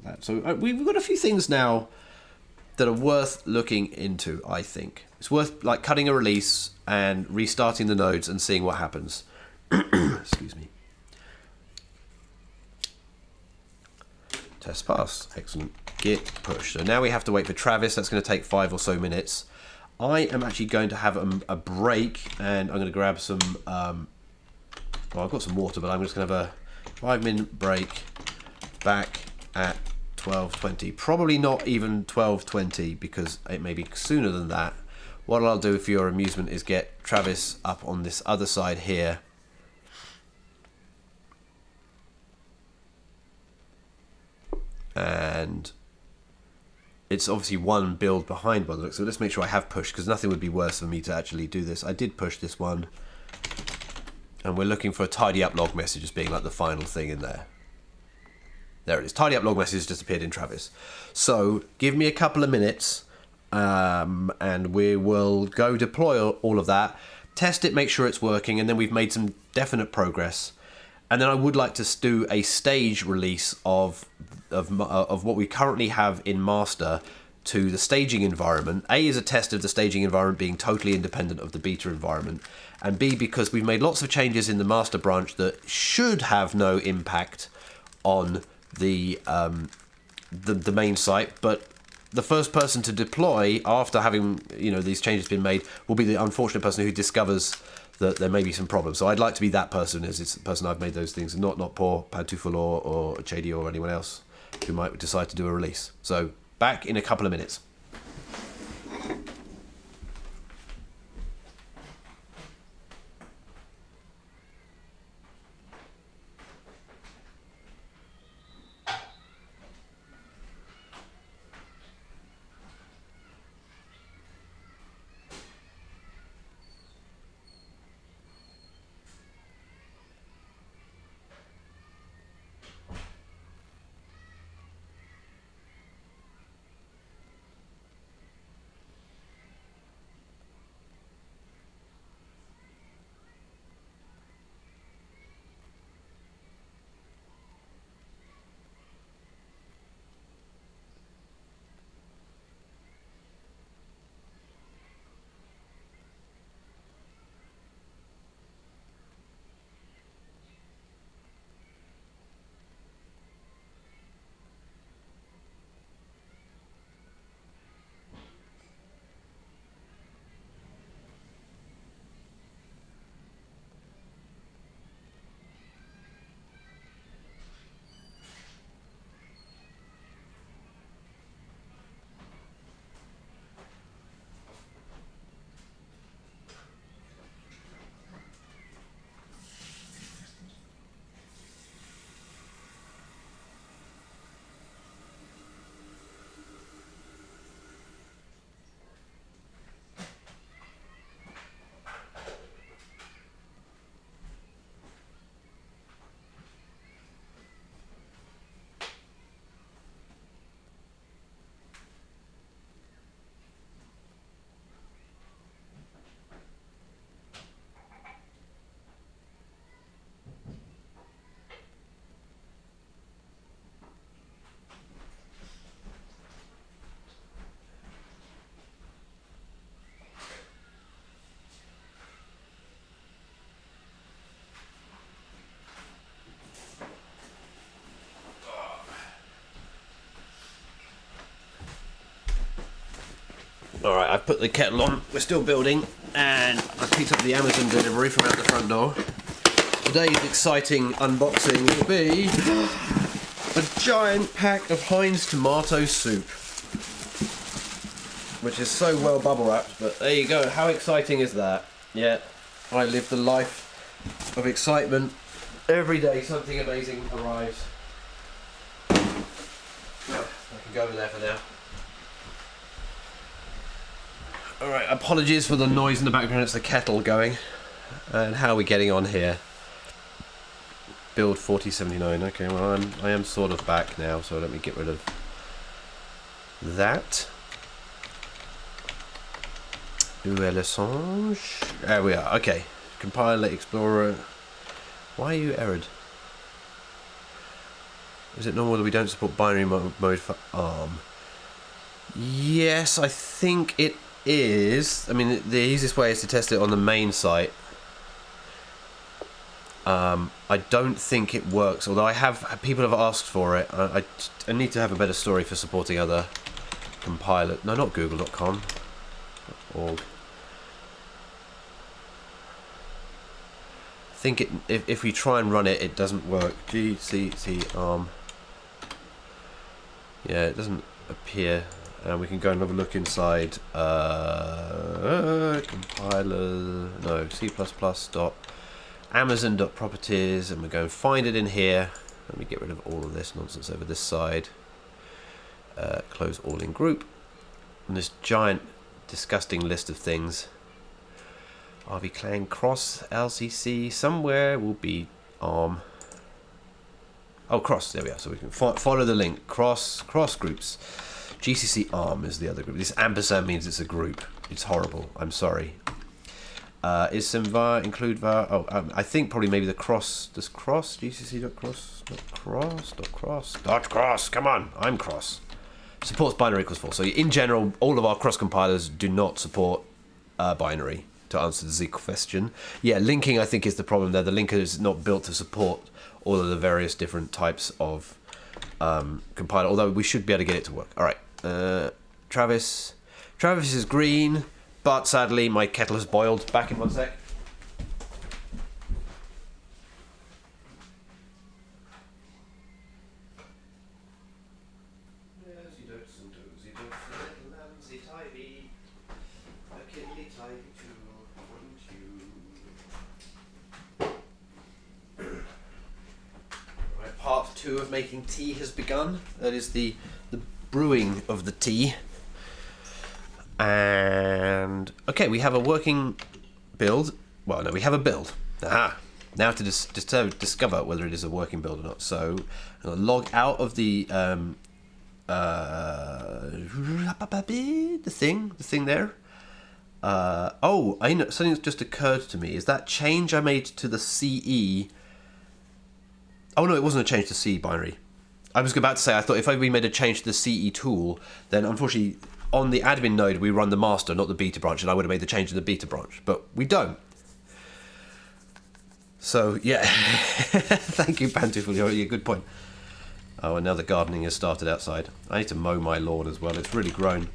that. So we've got a few things now that are worth looking into. I think it's worth cutting a release and restarting the nodes and seeing what happens. Excuse me. Test pass. Excellent. Git push. So now we have to wait for Travis. That's going to take 5 or so minutes. I am actually going to have a break, and I'm going to grab some well, I've got some water, but I'm just going to have a 5-minute break back at 12:20. Probably not even 12:20 because it may be sooner than that. What I'll do for your amusement is get Travis up on this other side here. And it's obviously one build behind by the look, so let's make sure I have pushed, because nothing would be worse for me to actually do this. I did push this one, and we're looking for a tidy up log message as being the final thing in there. There it is. Tidy up log message just appeared in Travis. So give me a couple of minutes, and we will go deploy all of that, test it, make sure it's working, and then we've made some definite progress. And then I would like to do a stage release of of what we currently have in master to the staging environment. A is a test of the staging environment being totally independent of the beta environment, and B because we've made lots of changes in the master branch that should have no impact on the main site, but the first person to deploy after having these changes been made will be the unfortunate person who discovers that there may be some problems. So I'd like to be that person, as it's the person I've made those things, and not poor Pantufel or Chady or anyone else who might decide to do a release. So back in a couple of minutes. Alright, I've put the kettle on, we're still building, and I picked up the Amazon delivery from out the front door. Today's exciting unboxing will be a giant pack of Heinz tomato soup, which is so well bubble wrapped, but there you go. How exciting is that? Yeah, I live the life of excitement. Every day something amazing arrives. I can go over there for now. Alright, apologies for the noise in the background, it's the kettle going. And how are we getting on here? Build 4079, okay, well I am sort of back now, so let me get rid of that. Où est le songe? There we are, okay. Compiler, Explorer. Why are you errored? Is it normal that we don't support binary mode for ARM? Yes, I think it is. I mean, the easiest way is to test it on the main site. I don't think it works, although people have asked for it. I need to have a better story for supporting other compiler. No, not google.com. Org. I think if we try and run it, it doesn't work. GCC ARM. Yeah, it doesn't appear. And we can go and have a look inside compiler, no, C++ dot Amazon dot properties, and we go and find it in here. Let me get rid of all of this nonsense over this side. Close all in group. And this giant, disgusting list of things. RV Clan cross LCC somewhere will be ARM. Oh, cross. There we are. So we can follow the link. Cross groups. GCC ARM is the other group. This ampersand means it's a group. It's horrible. I'm sorry. Is some var include var? Oh, I think probably maybe the cross. Does cross gcc.cross dot cross? Come on, I'm cross. Supports binary equals false. So in general, all of our cross compilers do not support binary. To answer the question, yeah, linking I think is the problem there. The linker is not built to support all of the various different types of compiler. Although we should be able to get it to work. All right, Travis is green. But sadly, my kettle has boiled. Back in 1 sec. Right, part 2 of making tea has begun. That is the brewing of the tea. And okay, we have a working build. Well, no, we have a build. Aha! Now to discover whether it is a working build or not. So I'm gonna log out of the thing there. Oh, I know something that's just occurred to me. Is that change I made to the CE? Oh no, it wasn't a change to C binary. I was about to say I thought if we made a change to the CE tool, then unfortunately. On the admin node, we run the master, not the beta branch, and I would have made the change in the beta branch, but we don't. So, yeah. Thank you, Pantuful. Yeah, good point. Oh, and now the gardening has started outside. I need to mow my lawn as well. It's really grown,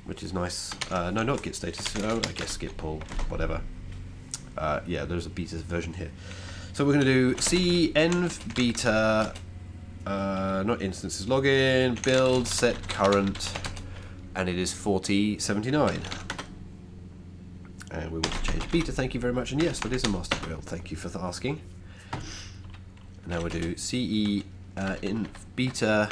which is nice. No, not git status. Oh, I guess git pull, whatever. Yeah, there's a beta version here. So we're going to do cnv beta, not instances, login, build, set current. And it is 4079. And we want to change beta, thank you very much. And yes, that is a master build, thank you for asking. And now we'll do CE in beta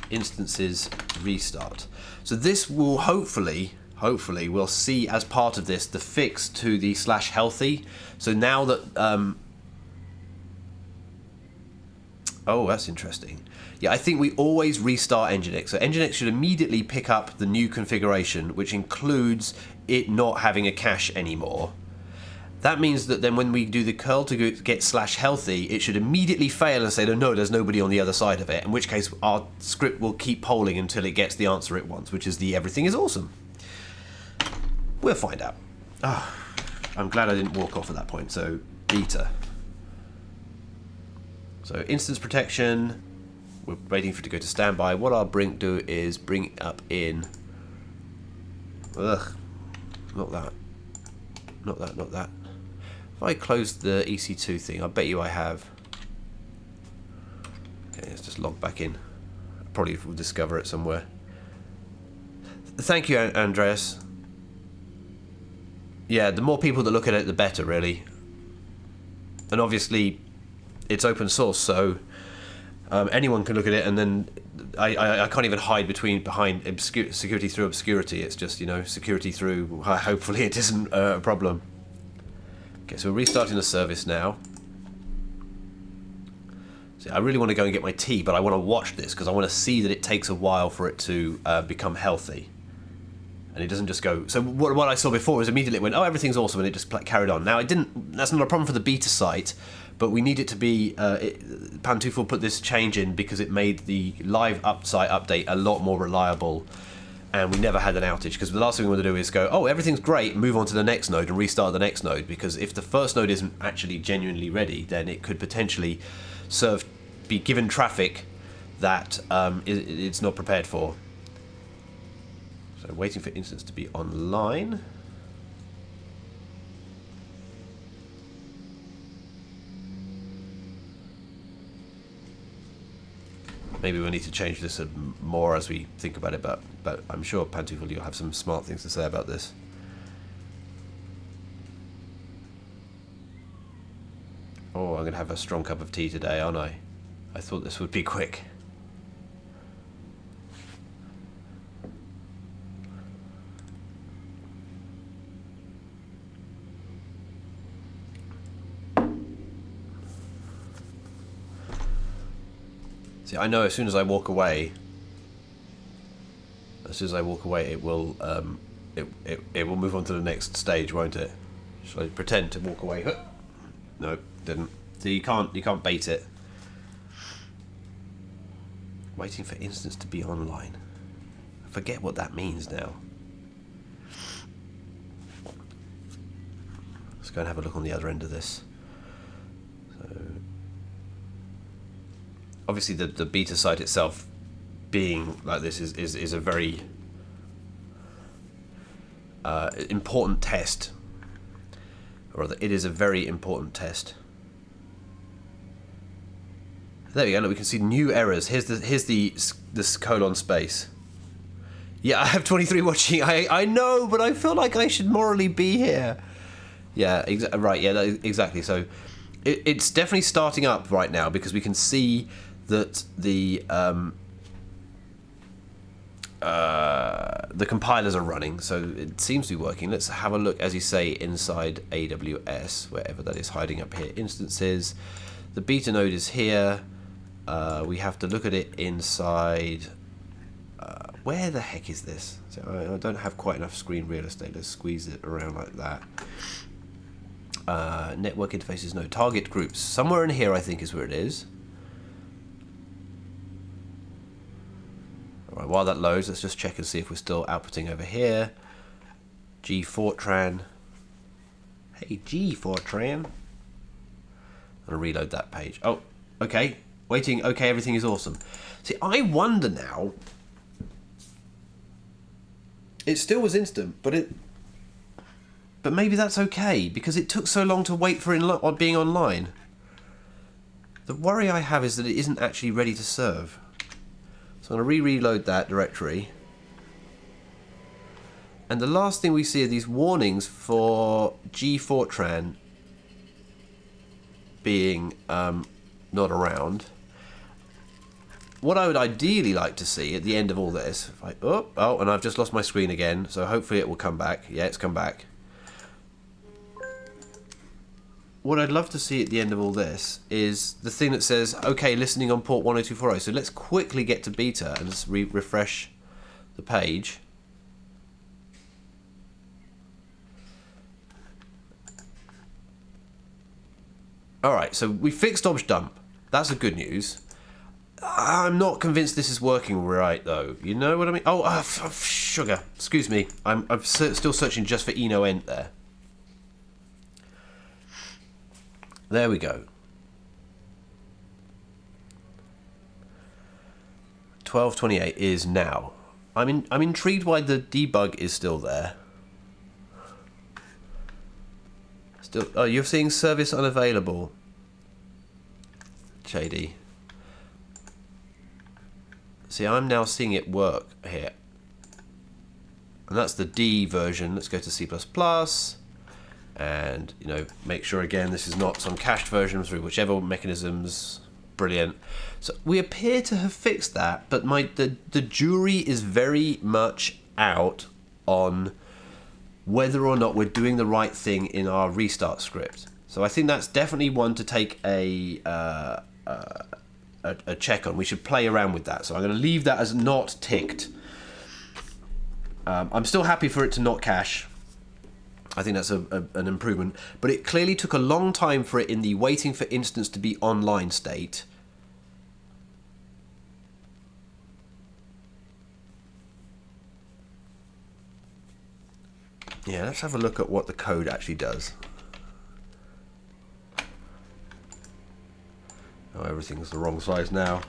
instances restart. So this will hopefully we'll see as part of this the fix to the /healthy. So now that oh, that's interesting. Yeah, I think we always restart Nginx. So Nginx should immediately pick up the new configuration, which includes it not having a cache anymore. That means that then when we do the curl to get /healthy, it should immediately fail and say, no, there's nobody on the other side of it, in which case our script will keep polling until it gets the answer it wants, which is the everything is awesome. We'll find out. Oh, I'm glad I didn't walk off at that point. So beta. So instance protection. We're waiting for it to go to standby. What I'll do is bring it up in. Ugh, not that. If I close the EC2 thing, I bet you I have. Okay, let's just log back in. Probably will discover it somewhere. Thank you, Andreas. Yeah, the more people that look at it, the better, really. And obviously, it's open source, so anyone can look at it, and then I can't even hide behind security through obscurity. It's just, security through. Hopefully, it isn't a problem. Okay, so we're restarting the service now. See, I really want to go and get my tea, but I want to watch this because I want to see that it takes a while for it to become healthy. And it doesn't just go. So what I saw before was immediately it went, oh, everything's awesome, and it just carried on. Now it didn't. That's not a problem for the beta site, but we need it to be. Pantuful put this change in because it made the live site update a lot more reliable, and we never had an outage. Because the last thing we want to do is go, oh, everything's great, move on to the next node and restart the next node. Because if the first node isn't actually genuinely ready, then it could potentially be given traffic that it's not prepared for. So waiting for instance to be online. Maybe we'll need to change this more as we think about it, but I'm sure Pantuful, you'll have some smart things to say about this. Oh, I'm going to have a strong cup of tea today, aren't I? I thought this would be quick. See, I know as soon as I walk away, it will it will move on to the next stage, won't it? Shall I pretend to walk away? No, didn't. So you can't bait it. Waiting for instance to be online. I forget what that means now. Let's go and have a look on the other end of this. So obviously the beta site itself being like this is a very important test, or rather it is a very important test. There we go. Look, we can see new errors. Here's this colon space. Yeah, I have 23 watching. I know, but I feel like I should morally be here. Yeah, right. Yeah, exactly. So it's definitely starting up right now because we can see that the compilers are running, so it seems to be working. Let's have a look, as you say, inside AWS, wherever that is hiding up here. Instances. The beta node is here. We have to look at it inside. Where the heck is this? So I don't have quite enough screen real estate. Let's squeeze it around like that. Network interfaces, no. Target groups. Somewhere in here, I think, is where it is. All right, while that loads, let's just check and see if we're still outputting over here. G Fortran. Hey, G Fortran. I'm going to reload that page. Oh, okay. Waiting. Okay, everything is awesome. See, I wonder now. It still was instant, but maybe that's okay because it took so long to wait for being online. The worry I have is that it isn't actually ready to serve. So I'm going to reload that directory. And the last thing we see are these warnings for G Fortran being not around. What I would ideally like to see at the end of all this, if and I've just lost my screen again, so hopefully it will come back. Yeah, it's come back. What I'd love to see at the end of all this is the thing that says, okay, listening on port 10240. So let's quickly get to beta and just refresh the page. Alright, so we fixed obj dump. That's the good news. I'm not convinced this is working right, though. You know what I mean? Oh, sugar. Excuse me. I'm still searching just for eno ent there. There we go. 12:28 is now. I'm intrigued why the debug is still there. Still. Oh, you're seeing service unavailable. JD. See, I'm now seeing it work here. And that's the D version. Let's go to C++. And, make sure, again, this is not some cached version through whichever mechanisms. Brilliant. So we appear to have fixed that, but the jury is very much out on whether or not we're doing the right thing in our restart script. So I think that's definitely one to take a check on. We should play around with that. So I'm going to leave that as not ticked. I'm still happy for it to not cache. I think that's an improvement. But it clearly took a long time for it in the waiting for instance to be online state. Yeah, let's have a look at what the code actually does. Oh, everything's the wrong size now.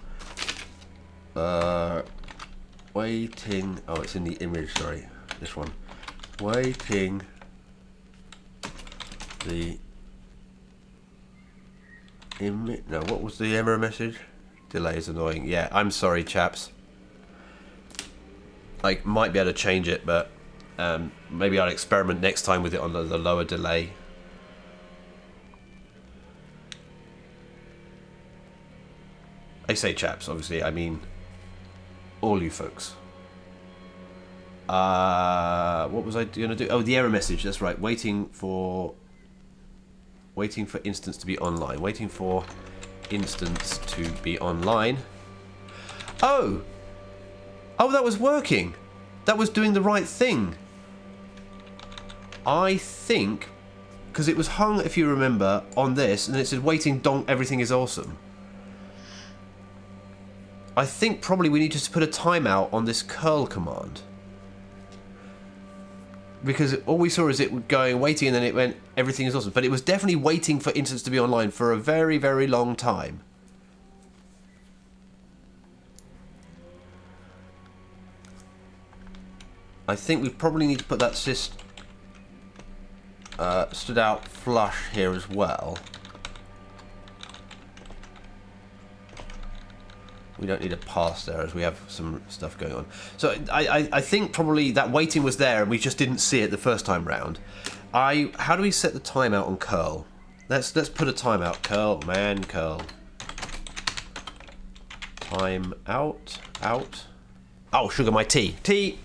Waiting. Oh, it's in the image. Sorry, this one. Waiting. The image. No, what was the error message? Delay is annoying. Yeah, I'm sorry, chaps. I might be able to change it, but maybe I'll experiment next time with it on the lower delay. I say chaps, obviously, I mean all you folks. What was I going to do? Oh, the error message, that's right. Waiting for instance to be online. Waiting for instance to be online. Oh, that was working. That was doing the right thing. I think, because it was hung, if you remember, on this, and it said waiting donk, everything is awesome. I think probably we need to put a timeout on this curl command. Because all we saw is it going waiting, and then it went everything is awesome. But it was definitely waiting for instance to be online for a very, very long time. I think we probably need to put that sys stood out flush here as well. We don't need a pass there as we have some stuff going on. So I think probably that waiting was there and we just didn't see it the first time round. How do we set the timeout on curl? Let's put a timeout. Curl, man, curl. Timeout, out. Oh, sugar my tea. Tea!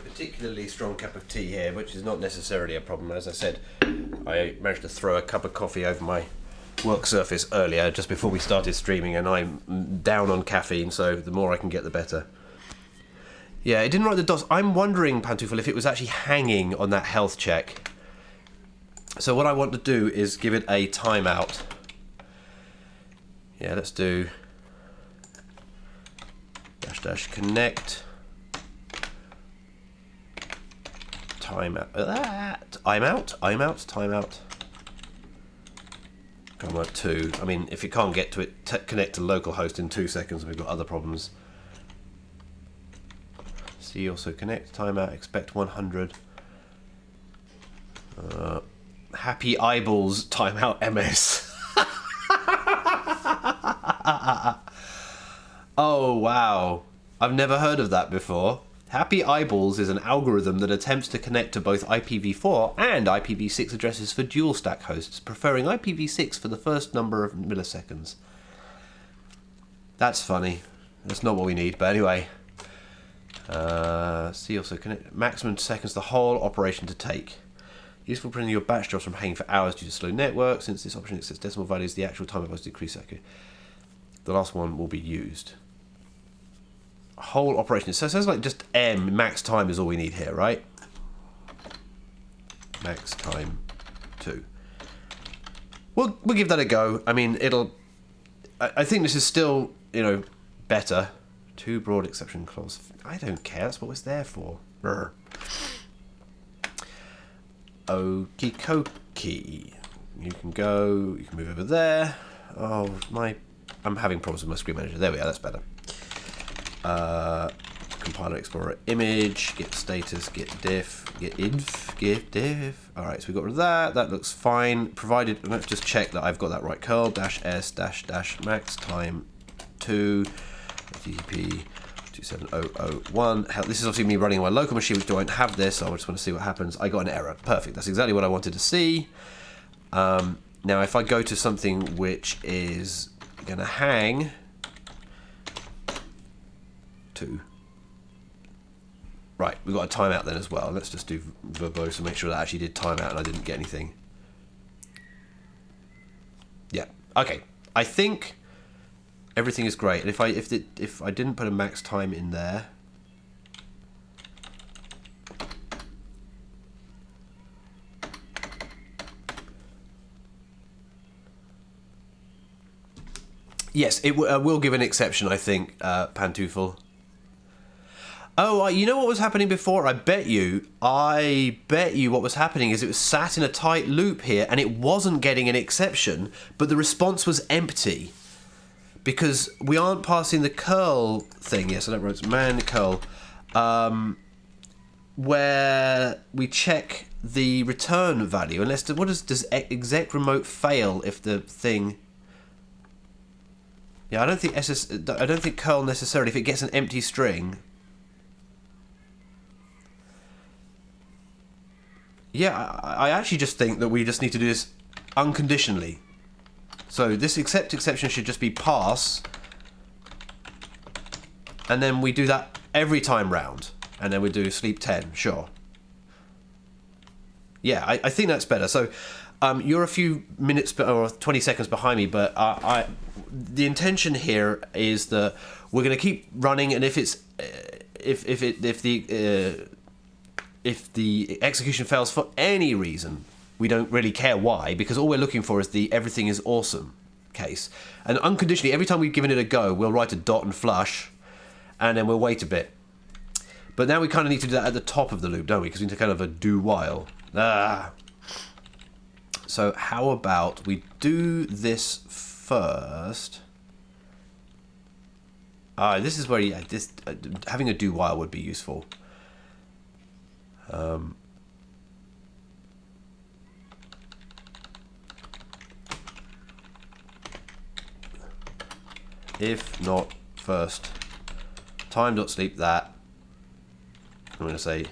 Particularly strong cup of tea here, which is not necessarily a problem. As I said, I managed to throw a cup of coffee over my work surface earlier just before we started streaming, and I'm down on caffeine, so the more I can get the better. Yeah, it didn't write the dots. I'm wondering, Pantoufle, if it was actually hanging on that health check. So what I want to do is give it a timeout. Yeah, let's do -- connect timeout. Timeout. Comma 2. I mean, if you can't get to it, connect to localhost in 2 seconds, and we've got other problems. See also connect timeout. Expect 100. Happy eyeballs timeout ms. Oh wow! I've never heard of that before. Happy Eyeballs is an algorithm that attempts to connect to both IPv4 and IPv6 addresses for dual stack hosts, preferring IPv6 for the first number of milliseconds. That's funny. That's not what we need, but anyway. See also connect maximum seconds the whole operation to take. Useful for preventing your batch jobs from hanging for hours due to slow network. Since this option accepts decimal values, the actual time of decrease. Okay. The last one will be used. Whole operation. So it sounds like just max time is all we need here, right? Max time 2. We'll give that a go. I mean, I think this is still, better. 2 broad exception clause. I don't care. That's what it's there for. Brr. Okie dokie. You can go. You can move over there. Oh I'm having problems with my screen manager. There we are. That's better. Compiler Explorer image, get status, get diff, get inf, get diff. Alright, so we got rid of that. That looks fine. Provided, let's just check that I've got that right. Curl -s max time 2 TCP 27001. This is obviously me running on my local machine, which don't have this, so I just want to see what happens. I got an error. Perfect. That's exactly what I wanted to see. Now, if I go to something which is going to hang 2. Right, we've got a timeout then as well. Let's just do verbose and make sure that actually did timeout and I didn't get anything. Yeah, okay. I think everything is great. And if I didn't put a max time in there, yes, it will give an exception, I think, Pantoufle. Oh, you know what was happening before? I bet you what was happening is it was sat in a tight loop here and it wasn't getting an exception, but the response was empty. Because we aren't passing the curl thing. Yes, I don't write man curl. Where we check the return value. Unless, does exec remote fail if the thing... Yeah, I don't think curl necessarily, if it gets an empty string... Yeah, I actually just think that we just need to do this unconditionally. So this except exception should just be pass, and then we do that every time round, and then we do sleep 10, sure. Yeah, I think that's better. So you're a few minutes or 20 seconds behind me, but the intention here is that we're going to keep running, and if it's if the execution fails for any reason, we don't really care why, because all we're looking for is the everything is awesome case. And unconditionally, every time we've given it a go, we'll write a dot and flush, and then we'll wait a bit. But now we kind of need to do that at the top of the loop, don't we? Because we need to kind of a do while. So how about we do this first? This is where having a do while would be useful. If not first, time.sleep that. I'm going to say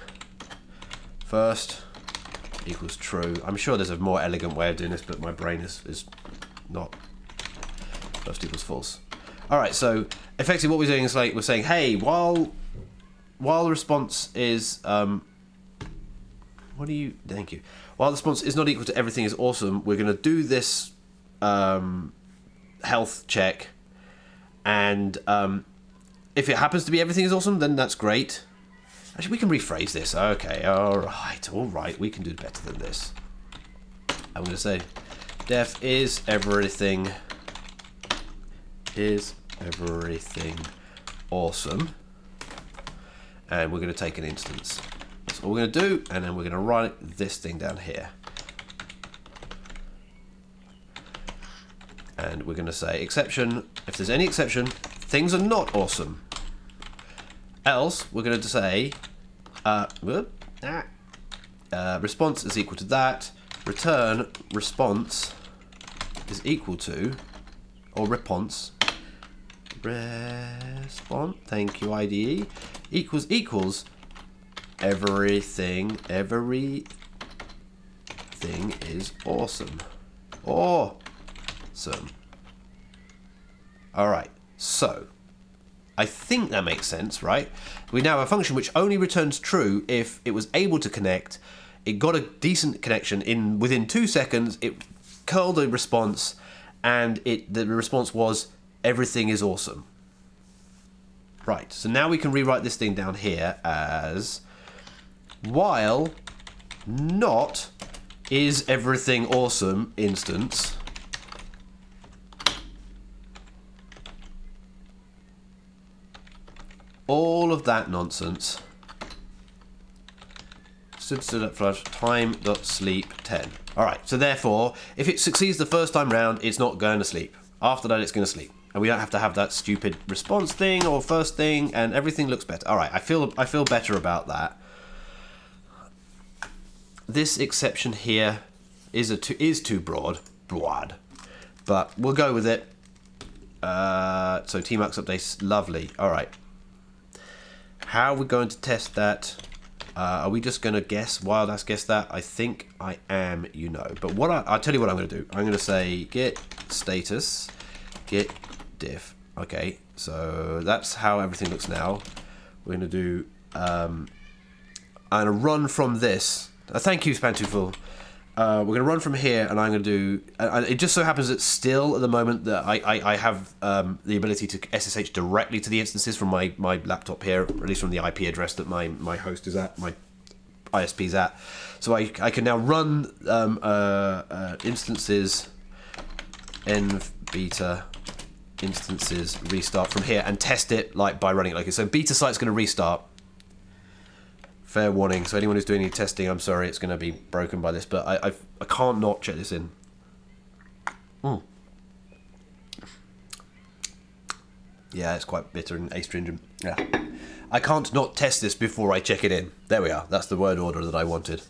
first equals true. I'm sure there's a more elegant way of doing this, but my brain is not. First equals false. All right, so effectively what we're doing is like we're saying, hey, while the response is thank you. While the response is not equal to everything is awesome, we're going to do this health check, and if it happens to be everything is awesome, then that's great. Actually, we can rephrase this. Okay, all right, we can do better than this. I'm going to say def is everything awesome, and we're going to take an instance. That's all we're going to do, and then we're going to write this thing down here. And we're going to say exception, if there's any exception, things are not awesome. Else, we're going to say response is equal to that, return response is equal to, or response, thank you IDE, equals everything is awesome. Awesome. Alright, so I think that makes sense, right? We now have a function which only returns true if it was able to connect, it got a decent connection within 2 seconds, it curled a response, and the response was everything is awesome. Right, so now we can rewrite this thing down here as while not is everything awesome instance all of that nonsense stood up flush time.sleep 10. Alright, so therefore if it succeeds the first time round, it's not going to sleep. After that, it's going to sleep, and we don't have to have that stupid response thing or first thing, and everything looks better. Alright, I feel better about that. This exception here is too broad, but we'll go with it. So tmux updates, lovely. Alright, how are we going to test that? Are we just going to guess, wild ass guess that? I think I am, you know. But I'll tell you what I'm going to do. I'm going to say get status, get diff. Okay, so that's how everything looks now. We're going to do, I'm going to run from this. Thank you, Spantuful. We're going to run from here, and I'm going to do... it just so happens that still, at the moment, that I have the ability to SSH directly to the instances from my laptop here, or at least from the IP address that my host is at, my ISP's at. So I can now run instances, env beta instances restart from here, and test it like by running it like this. So beta site's going to restart. Fair warning, so anyone who's doing any testing, I'm sorry, it's going to be broken by this, but I can't not check this in. Yeah, it's quite bitter and astringent. Yeah, I can't not test this before I check it in. There we are, that's the word order that I wanted.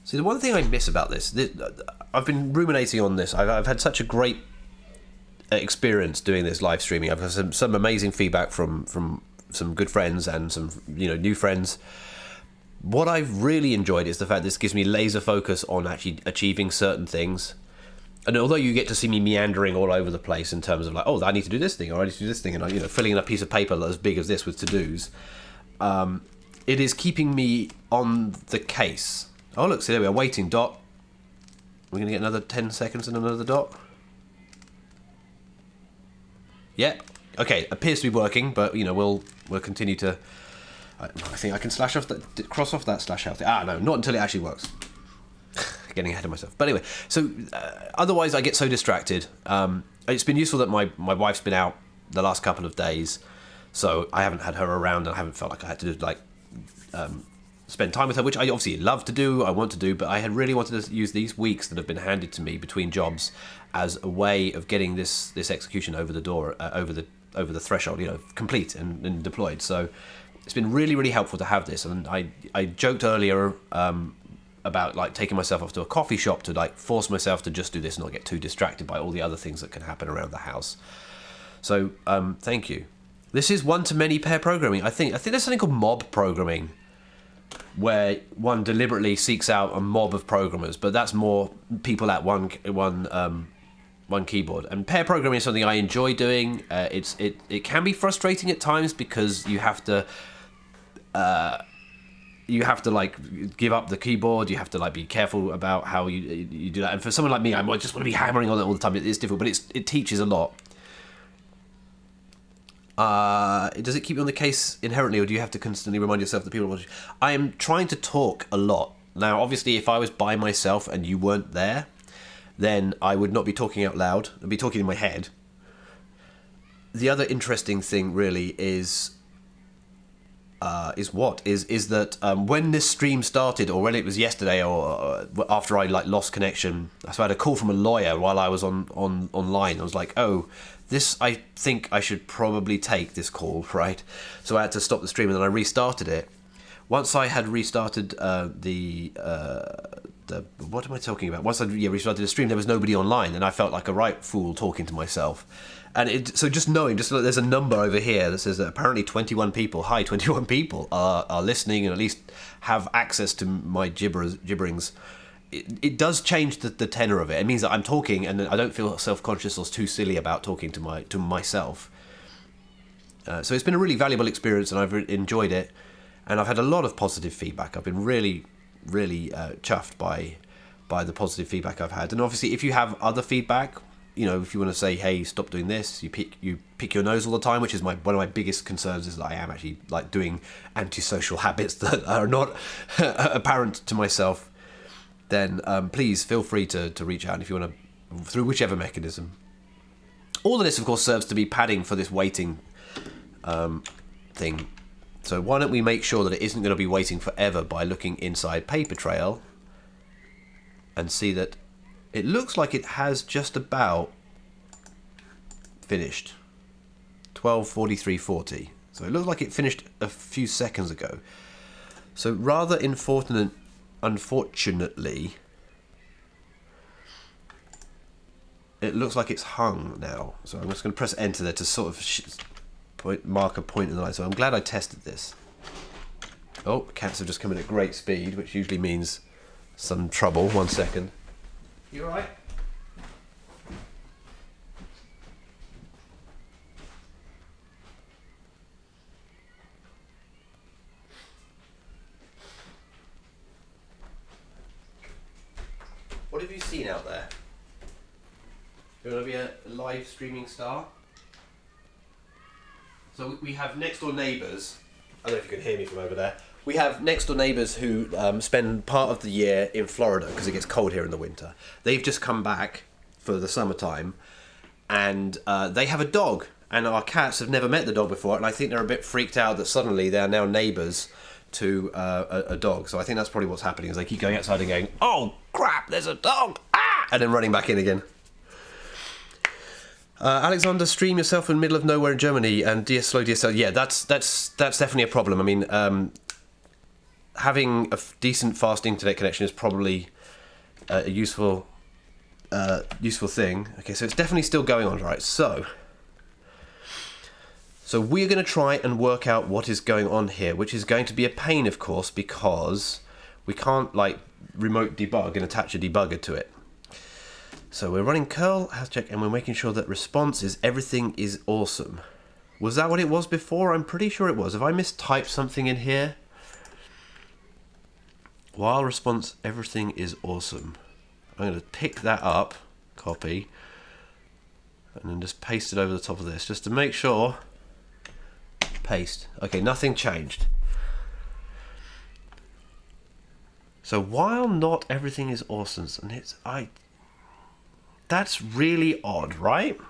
See, the one thing I miss about this I've been ruminating on this, I've had such a great experience doing this live streaming. I've had some amazing feedback from some good friends and some new friends. What I've really enjoyed is the fact this gives me laser focus on actually achieving certain things. And although you get to see me meandering all over the place in terms of like, oh, I need to do this thing, or I need to do this thing, and filling in a piece of paper as big as this with to-dos, it is keeping me on the case. Oh, look, see, there we are, waiting dot. We're going to get another 10 seconds and another dot. Yeah, okay, appears to be working, but we'll continue to. I think I can cross off that slash out. No, not until it actually works. Getting ahead of myself. But anyway, so otherwise I get so distracted. It's been useful that my wife's been out the last couple of days, so I haven't had her around, and I haven't felt like I had to spend time with her, which I obviously love to do, I want to do, but I had really wanted to use these weeks that have been handed to me between jobs as a way of getting this execution over the door, over the threshold, complete and deployed. So it's been really, really helpful to have this. And I joked earlier about taking myself off to a coffee shop to force myself to just do this and not get too distracted by all the other things that can happen around the house. So thank you. This is one-to-many pair programming. I think there's something called mob programming, where one deliberately seeks out a mob of programmers, but that's more people at one keyboard. And pair programming is something I enjoy doing. It can be frustrating at times because you have to give up the keyboard. You have to be careful about how you do that. And for someone like me, I might just want to be hammering on it all the time. It's difficult, but it teaches a lot. Does it keep you on the case inherently, or do you have to constantly remind yourself that people are watching? I am trying to talk a lot. Now, obviously, if I was by myself and you weren't there, then I would not be talking out loud. I'd be talking in my head. The other interesting thing really is that when this stream started, or when it was yesterday, or after I lost connection, so I had a call from a lawyer while I was online. I was like, oh, this, I think I should probably take this call, right? So I had to stop the stream, and then I restarted it. Once I had restarted what am I talking about? Once I restarted the stream, there was nobody online, and I felt like a right fool talking to myself. And so just knowing, there's a number over here that says that apparently 21 people are listening and at least have access to my gibberings. It does change the tenor of it. It means that I'm talking and I don't feel self-conscious or too silly about talking to myself. So it's been a really valuable experience, and I've enjoyed it. And I've had a lot of positive feedback. I've been really, really chuffed by the positive feedback I've had. And obviously, if you have other feedback, if you want to say, hey, stop doing this, you pick your nose all the time, which is one of my biggest concerns, is that I am actually doing antisocial habits that are not apparent to myself, then please feel free to reach out if you want to, through whichever mechanism. All of this, of course, serves to be padding for this waiting thing. So why don't we make sure that it isn't going to be waiting forever by looking inside Paper Trail and see that it looks like it has just about finished. 12:43:40. So it looks like it finished a few seconds ago. So rather unfortunately, it looks like it's hung now. So I'm just going to press enter there to sort of mark a point in the line. So I'm glad I tested this. Oh, cats have just come in at great speed, which usually means some trouble. 1 second. You all right? What have you seen out there? You want to be a live streaming star? So we have next door neighbours. I don't know if you can hear me from over there. We have next door neighbours who spend part of the year in Florida because it gets cold here in the winter. They've just come back for the summertime, and they have a dog. And our cats have never met the dog before, and I think they're a bit freaked out that suddenly they're now neighbours to a dog. So I think that's probably what's happening, is they keep going outside and going, "Oh crap, there's a dog!" And then running back in again. Alexander, stream yourself in the middle of nowhere in Germany and slow DSL. Yeah, that's definitely a problem. I mean, having a decent fast internet connection is probably a useful thing. Okay, so it's definitely still going on, right? So So we're going to try and work out what is going on here, which is going to be a pain, of course, because we can't like remote debug and attach a debugger to it. So we're running curl has check and we're making sure that response is everything is awesome. Was that what it was before? I'm pretty sure it was. Have I mistyped something in here? While response everything is awesome. I'm going to pick that up, copy, and then just paste it over the top of this just to make sure. Paste. Okay, nothing changed. So while not everything is awesome, and that's really odd, right?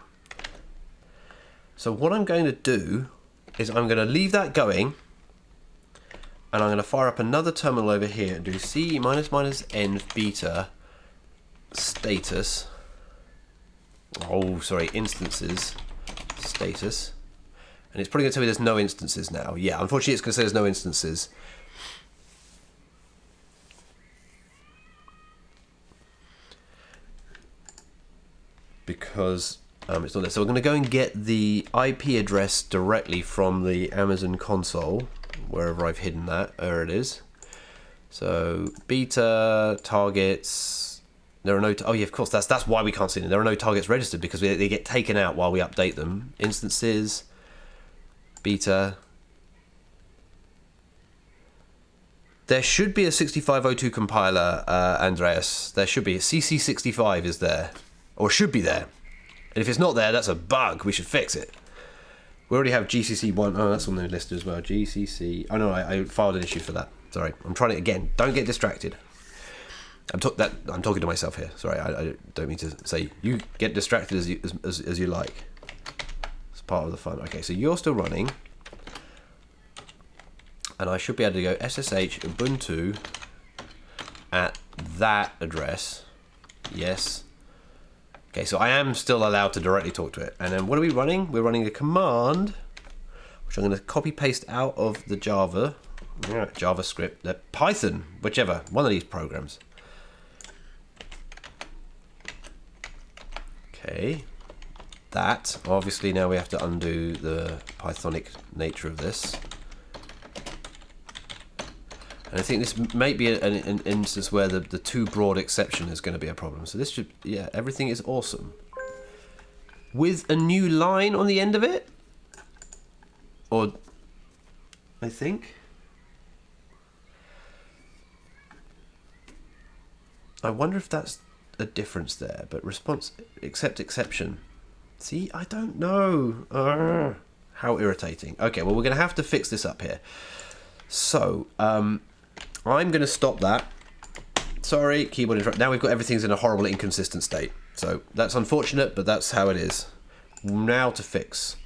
So what I'm going to do is I'm going to leave that going, and I'm going to fire up another terminal over here and do c --n beta status. Oh, sorry, instances status. And it's probably going to tell me there's no instances now. Yeah, unfortunately it's going to say there's no instances. Because it's not there. So we're going to go and get the IP address directly from the Amazon console, wherever I've hidden that. There it is. So beta targets. There are no. Oh yeah, of course. That's why we can't see them. There are no targets registered because they get taken out while we update them. Instances. Beta. There should be a 6502 compiler, Andreas. There should be. CC65 is there. Or should be there. And if it's not there, that's a bug. We should fix it. We already have GCC1. Oh, that's on the list as well. GCC. Oh no, I filed an issue for that. Sorry. I'm trying it again. Don't get distracted. I'm talking to myself here. Sorry, I don't mean to say you get distracted as you like. It's part of the fun. Okay, so you're still running. And I should be able to go SSH Ubuntu at that address. Yes. Okay, so I am still allowed to directly talk to it. And then what are we running? We're running a command, which I'm going to copy paste out of the JavaScript, the Python, whichever, one of these programs. Okay, that, obviously now we have to undo the Pythonic nature of this. And I think this might be an instance where the too broad exception is going to be a problem. So this should, yeah, everything is awesome. With a new line on the end of it? Or, I think. I wonder if that's a difference there, but response, accept exception. See, I don't know. How irritating. Okay, well, we're going to have to fix this up here. So, I'm going to stop that. Sorry, keyboard interrupt. Now we've got everything's in a horrible inconsistent state. So that's unfortunate, but that's how it is. Now to fix.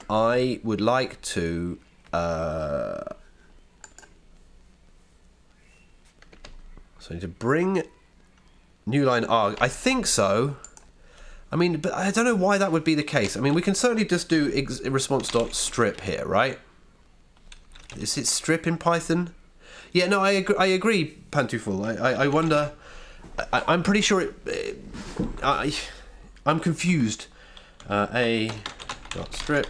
I would like to so I need to bring new line arg. I think so. I mean, but I don't know why that would be the case. I mean, we can certainly just do response.strip here, right? Is it strip in Python? Yeah, no, I agree, Pantuful. I wonder. I'm pretty sure it. I'm confused. A.strip.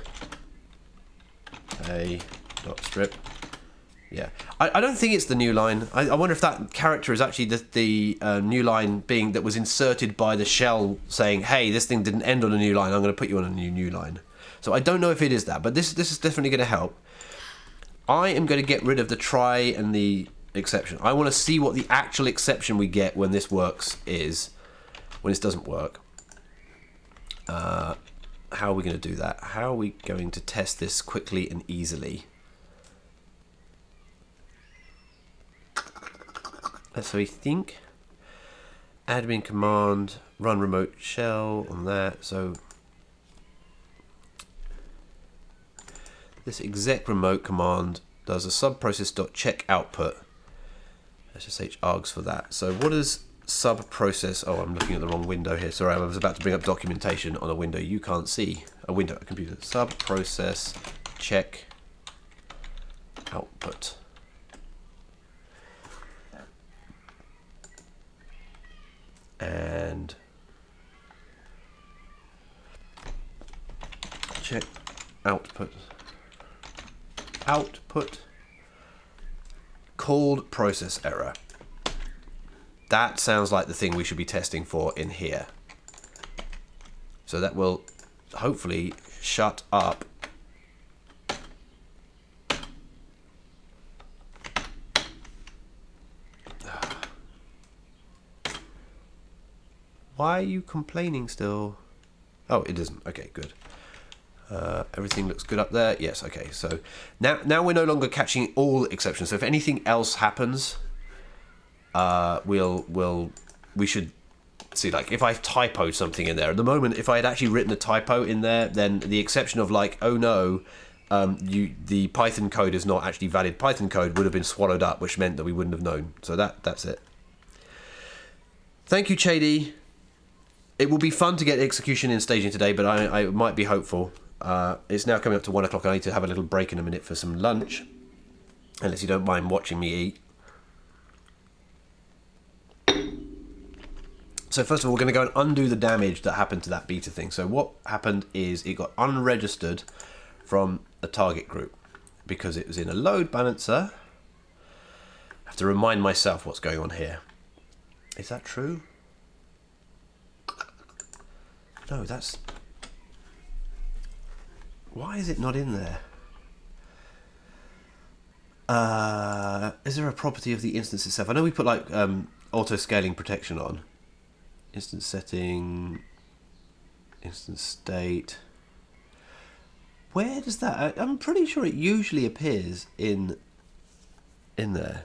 A.strip. Yeah, I don't think it's the new line. I wonder if that character is actually the new line being that was inserted by the shell saying, hey, this thing didn't end on a new line, I'm going to put you on a new line. So I don't know if it is that, but this is definitely going to help. I am going to get rid of the try and the exception. I want to see what the actual exception we get when this works is, when this doesn't work. How are we going to do that? How are we going to test this quickly and easily? So we think admin command run remote shell on that. So this exec remote command does a subprocess.check output. SSH args for that. So what is subprocess? Oh, I'm looking at the wrong window here. Sorry, I was about to bring up documentation on a window you can't see. A window, a computer. Subprocess check output. And check output. Output called process error. That sounds like the thing we should be testing for in here. So that will hopefully shut up Why are you complaining still? Oh, it isn't. Okay, good. Everything looks good up there. Yes, okay. So now we're no longer catching all exceptions. So if anything else happens, we should see, like, if I've typoed something in there. At the moment, if I had actually written a typo in there, then the exception of, like, oh no, the Python code is not actually valid Python code would have been swallowed up, which meant that we wouldn't have known. So that's it. Thank you, Chady. It will be fun to get execution in staging today, but I might be hopeful. It's now coming up to 1 o'clock. I need to have a little break in a minute for some lunch, unless you don't mind watching me eat. So first of all, we're going to go and undo the damage that happened to that beta thing. So what happened is it got unregistered from a target group because it was in a load balancer. I have to remind myself what's going on here. Is that true? No, that's... Why is it not in there? Is there a property of the instance itself? I know we put, like, auto-scaling protection on. Instance setting, instance state. Where does that... I'm pretty sure it usually appears in there.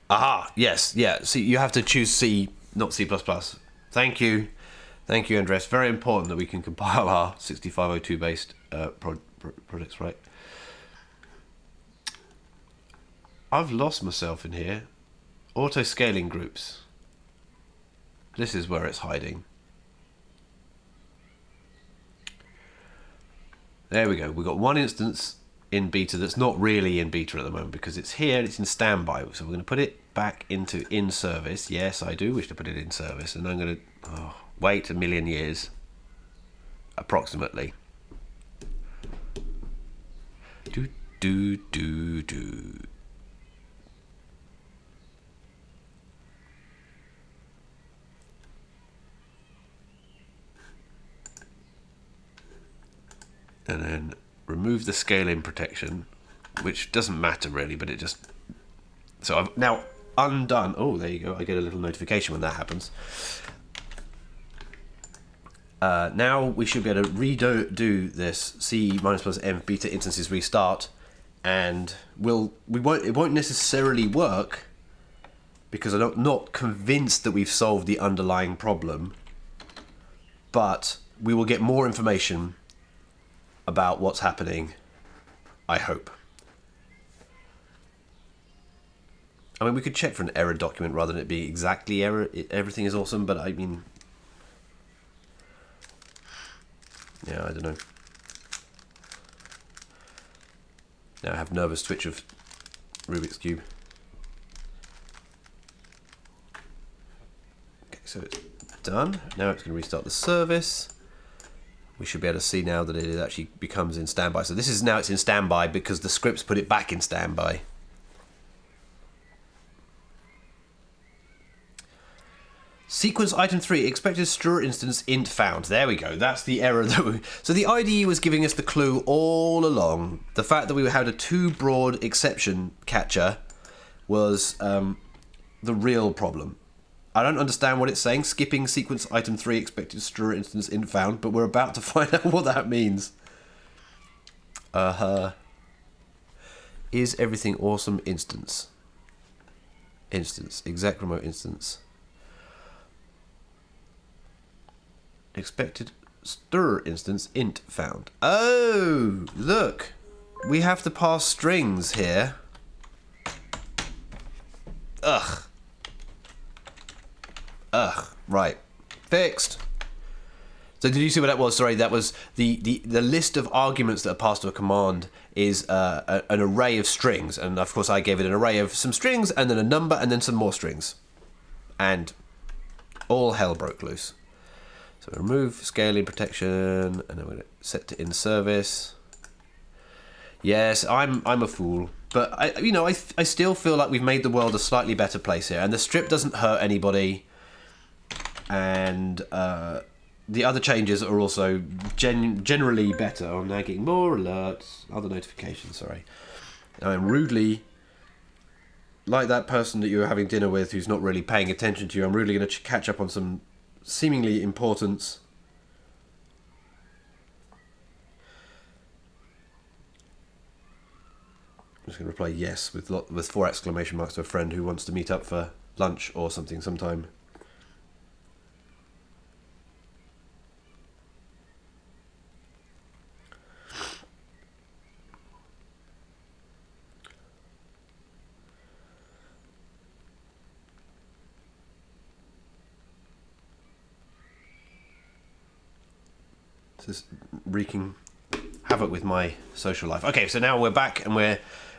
Aha, yes, yeah. See, you have to choose C, not C++. Thank you. Thank you, Andres. Very important that we can compile our 6502 based projects, right? I've lost myself in here. Auto-scaling groups. This is where it's hiding. There we go. We've got one instance in beta that's not really in beta at the moment because it's here and it's in standby. So we're going to put it back into in service. Yes, I do wish to put it in service, and I'm going to wait a million years, approximately. Do do do do. And then remove the scaling protection, which doesn't matter really, but it just... So I've now undone... Oh, there you go. I get a little notification when that happens. Now we should be able to redo this C-++ beta instances restart, and it won't necessarily work because I'm not convinced that we've solved the underlying problem, but we will get more information about what's happening, I hope. I mean, we could check for an error document rather than it be exactly error. Everything is awesome, but I mean... Yeah, I don't know. Now I have nervous twitch of Rubik's Cube. Okay, so it's done. Now it's going to restart the service. We should be able to see now that it actually becomes in standby. So this is now it's in standby because the scripts put it back in standby. Sequence item 3, expected str instance int found. There we go. That's the error that we... So the IDE was giving us the clue all along. The fact that we had a too broad exception catcher was the real problem. I don't understand what it's saying. Skipping sequence item 3, expected str instance int found, but we're about to find out what that means. Is everything awesome instance? Instance. Exec remote instance. Expected str instance int found. Oh, look. We have to pass strings here. Ugh. Right. Fixed. So did you see what that was? Sorry, that was the list of arguments that are passed to a command is an array of strings. And of course I gave it an array of some strings and then a number and then some more strings. And all hell broke loose. So remove scaling protection, and then we're going to set to in service. Yes, I'm a fool, but I still feel like we've made the world a slightly better place here, and the strip doesn't hurt anybody, and the other changes are also generally better. I'm now getting more alerts, other notifications. Sorry, I'm rudely, like that person that you were having dinner with who's not really paying attention to you. I'm rudely going to catch up on some seemingly importance. I'm just going to reply yes with 4 exclamation marks to a friend who wants to meet up for lunch or something sometime. This is wreaking havoc with my social life. Okay, so now we're back, and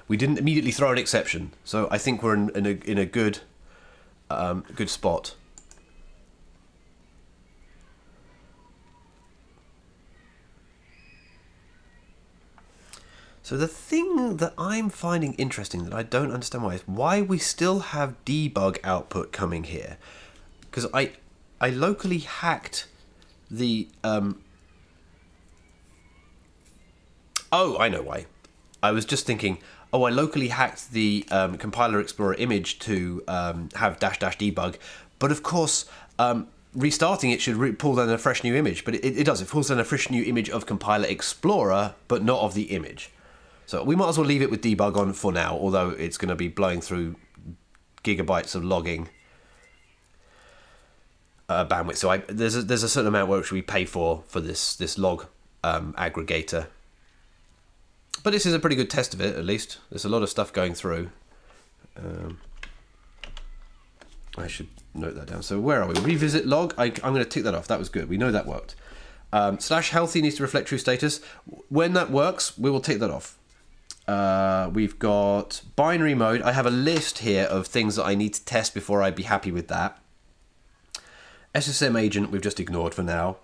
we didn't immediately throw an exception, so I think we're in a good good spot. So the thing that I'm finding interesting that I don't understand why is why we still have debug output coming here, because I locally hacked the Oh, I know why. I was just thinking, I locally hacked the compiler explorer image to have -- debug, but of course, restarting it should pull down a fresh new image, but it does. It pulls down a fresh new image of compiler explorer, but not of the image. So we might as well leave it with debug on for now, although it's going to be blowing through gigabytes of logging bandwidth. So there's a certain amount which we pay for this log aggregator. But this is a pretty good test of it, at least. There's a lot of stuff going through. I should note that down. So where are we? Revisit log. I'm going to tick that off. That was good. We know that worked. /healthy needs to reflect true status. When that works, we will tick that off. We've got binary mode. I have a list here of things that I need to test before I'd be happy with that. SSM agent we've just ignored for now.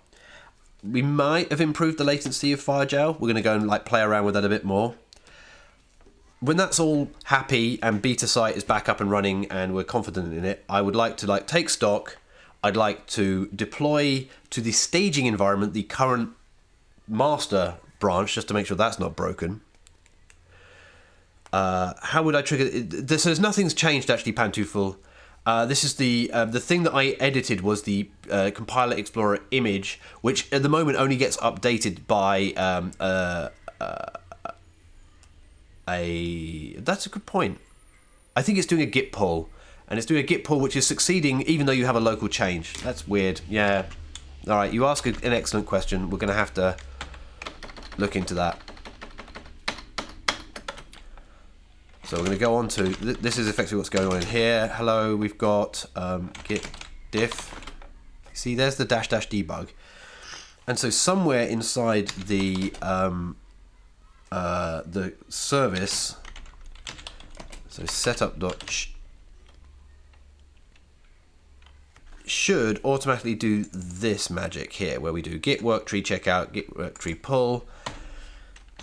We might have improved the latency of Firejail. We're going to go and play around with that a bit more. When that's all happy and beta site is back up and running and we're confident in it, I would like to take stock. I'd like to deploy to the staging environment the current master branch just to make sure that's not broken. How would I trigger it? So nothing's changed actually, Pantuful. This is the thing that I edited was the compiler explorer image, which at the moment only gets updated by That's a good point. I think it's doing a git pull, and it's doing a git pull which is succeeding even though you have a local change. That's weird. Yeah. All right, you ask an excellent question. We're going to have to look into that. So we're going to go on to, this is effectively what's going on in here. Hello, we've got git diff. See, there's the -- debug. And so somewhere inside the service, so setup should automatically do this magic here, where we do git work tree checkout, git work tree pull.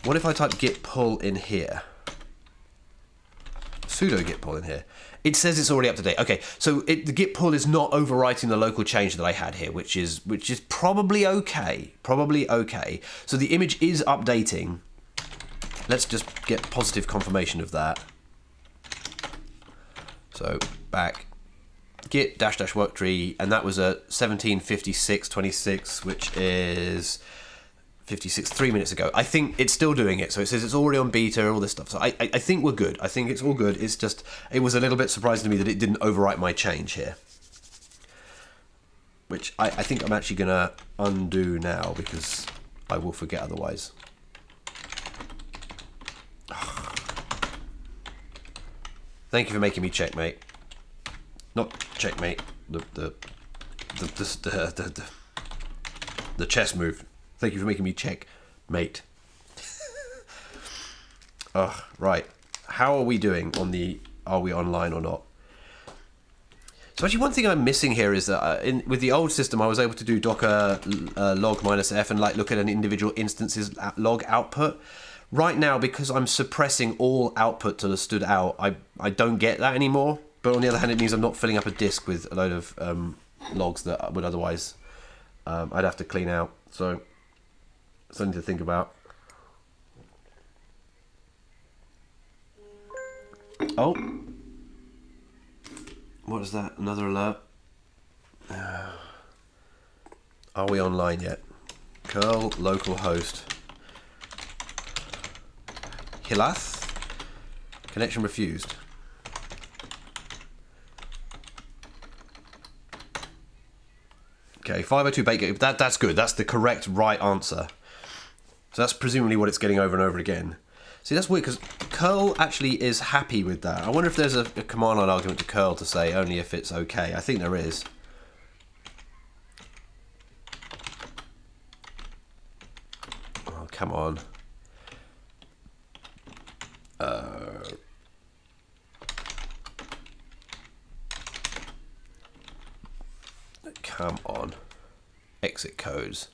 What if I type git pull in here? Sudo git pull in here. It says it's already up to date. Okay, so the git pull is not overwriting the local change that I had here, which is probably okay. Probably okay. So the image is updating. Let's just get positive confirmation of that. So back git -- work tree, and that was a 17:56:26, which is 56 3 minutes ago. I think it's still doing it, so it says it's already on beta, all this stuff. So I think we're good. I think it's all good. It's just, it was a little bit surprising to me that it didn't overwrite my change here, which I think I'm actually gonna undo now because I will forget otherwise. Thank you for making me checkmate. Not checkmate. The chess move. Thank you for making me check, mate. Right. How are we doing on the, are we online or not? So actually, one thing I'm missing here is that with the old system, I was able to do docker log -f and like look at an individual instance's log output. Right now, because I'm suppressing all output to the stood out, I don't get that anymore. But on the other hand, it means I'm not filling up a disk with a load of logs that would otherwise I'd have to clean out. So something to think about. Oh. What is that? Another alert? Are we online yet? Curl localhost. Hilath? Connection refused. Okay, 502 breakage. That's good. That's the correct right answer. So that's presumably what it's getting over and over again. See, that's weird because curl actually is happy with that. I wonder if there's a command line argument to curl to say only if it's okay. I think there is. Oh, come on. Come on. Exit codes.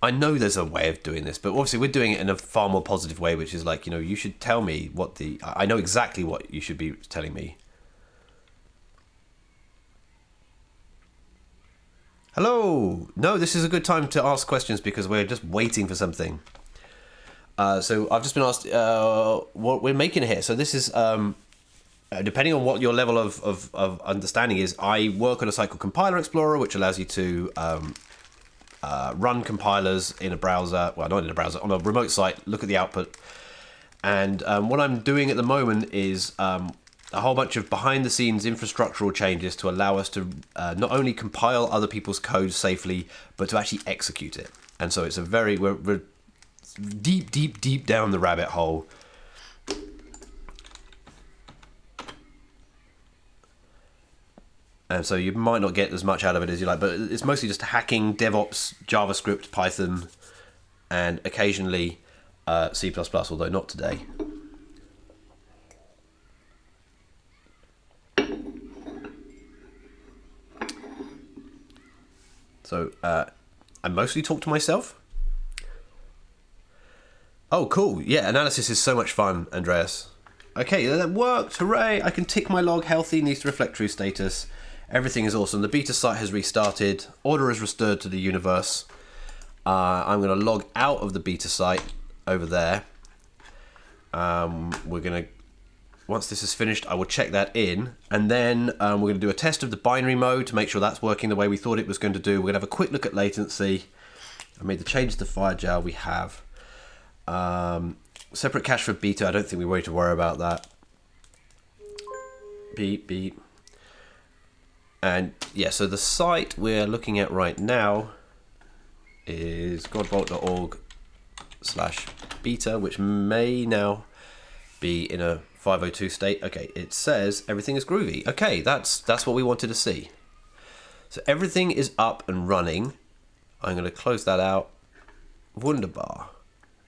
I know there's a way of doing this, but obviously we're doing it in a far more positive way, which is like, you know, you should tell me what the... I know exactly what you should be telling me. Hello! No, this is a good time to ask questions because we're just waiting for something. So I've just been asked what we're making here. So this is... depending on what your level of understanding is, I work on a site called Compiler Explorer, which allows you to run compilers in a browser. Well, not in a browser, on a remote site, look at the output. And what I'm doing at the moment is a whole bunch of behind-the-scenes infrastructural changes to allow us to not only compile other people's code safely, but to actually execute it. And so it's a very... We're deep down the rabbit hole. And so you might not get as much out of it as you like, but it's mostly just hacking DevOps, JavaScript, Python, and occasionally C++, although not today. So I mostly talk to myself. Oh, cool. Yeah, analysis is so much fun, Andreas. Okay, that worked. Hooray. I can tick my log healthy, needs to reflect true status. Everything is awesome. The beta site has restarted. Order is restored to the universe. I'm going to log out of the beta site over there. We're going to, once this is finished, I will check that in. And then we're going to do a test of the binary mode to make sure that's working the way we thought it was going to do. We're going to have a quick look at latency. I made the changes to Firejail we have. Separate cache for beta. I don't think we need to worry about that. Beep, beep. And yeah, so the site we're looking at right now is godbolt.org/beta, which may now be in a 502 state. Okay, it says everything is groovy. Okay, that's what we wanted to see. So everything is up and running. I'm going to close that out. Wunderbar.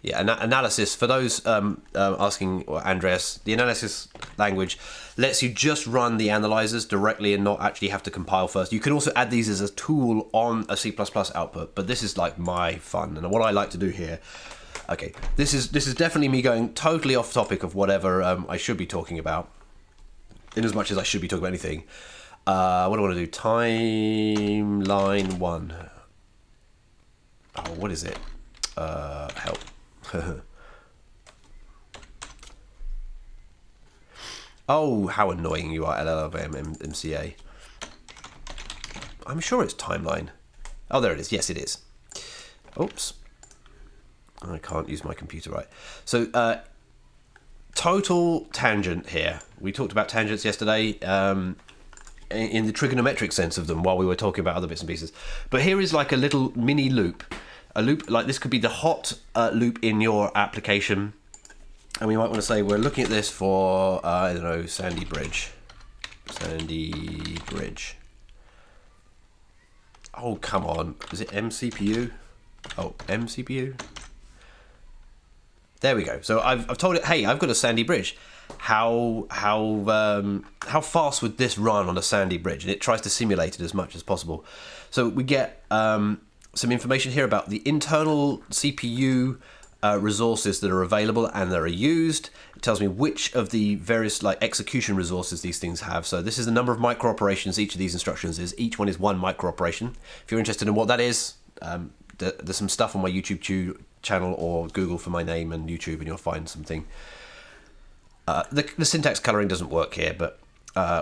Yeah, analysis, for those asking, Andreas, the analysis language lets you just run the analyzers directly and not actually have to compile first. You can also add these as a tool on a C++ output, but this is like my fun and what I like to do here. Okay, this is definitely me going totally off topic of whatever I should be talking about, in as much as I should be talking about anything. What do I want to do? Timeline 1. Oh, what is it? Help. Oh, how annoying you are, LLVM-MCA. I'm sure it's timeline. Oh, there it is. Yes, it is. Oops. I can't use my computer right. So, total tangent here. We talked about tangents yesterday in the trigonometric sense of them while we were talking about other bits and pieces. But here is like a little mini loop. A loop like this could be the hot loop in your application. And we might want to say we're looking at this for, I don't know, Sandy Bridge. Sandy Bridge. Oh, come on. Is it MCPU? Oh, MCPU? There we go. So I've told it, hey, I've got a Sandy Bridge. how fast would this run on a sandy bridge, and it tries to simulate it as much as possible. So we get some information here about the internal CPU resources that are available and that are used. It tells me which of the various like execution resources these things have. So this is the number of micro operations each of these instructions is. Each one is one micro operation. If you're interested in what that is, there's some stuff on my YouTube channel, or Google for my name and YouTube, and you'll find something. The syntax coloring doesn't work here, but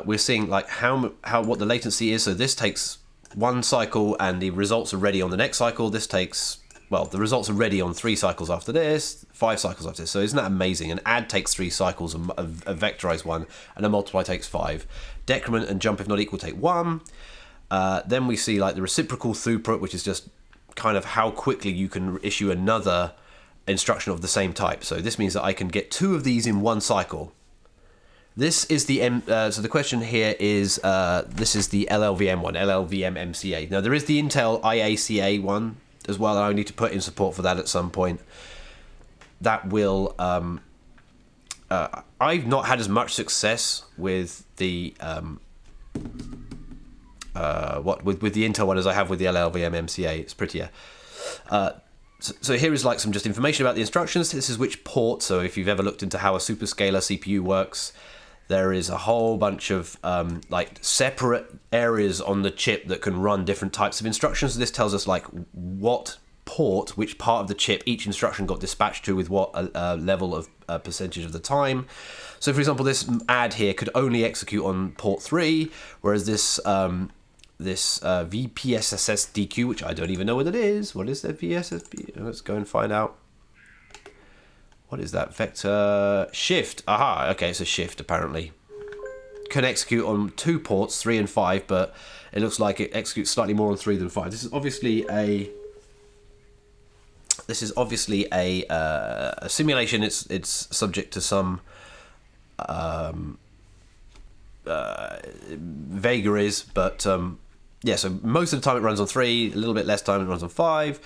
we're seeing like what the latency is. So this takes one cycle and the results are ready on the next cycle. This takes, well, the results are ready on 3 cycles after this, 5 cycles after this. So isn't that amazing? An add takes 3 cycles, a vectorize 1, and a multiply takes 5. Decrement and jump if not equal take 1. Then we see like the reciprocal throughput, which is just kind of how quickly you can issue another instruction of the same type. So this means that I can get 2 of these in one cycle. This is the so the question here is this is the LLVM one, LLVM MCA. Now there is the Intel IACA one as well, and I need to put in support for that at some point. That will I've not had as much success with the with the Intel one as I have with the LLVM MCA. It's prettier. So here is like some just information about the instructions. This is which port. So if you've ever looked into how a superscalar CPU works, there is a whole bunch of like separate areas on the chip that can run different types of instructions. So this tells us like what port, which part of the chip each instruction got dispatched to with what level of percentage of the time. So for example, this add here could only execute on port 3, whereas this VPSSS DQ, which I don't even know what it is. What is that VSSP? Let's go and find out. What is that? Vector shift. Aha, okay, it's a shift apparently. Can execute on 2 ports, 3 and 5, but it looks like it executes slightly more on 3 than 5. This is obviously a simulation. It's subject to some vagaries, but yeah, so most of the time it runs on 3, a little bit less time it runs on 5.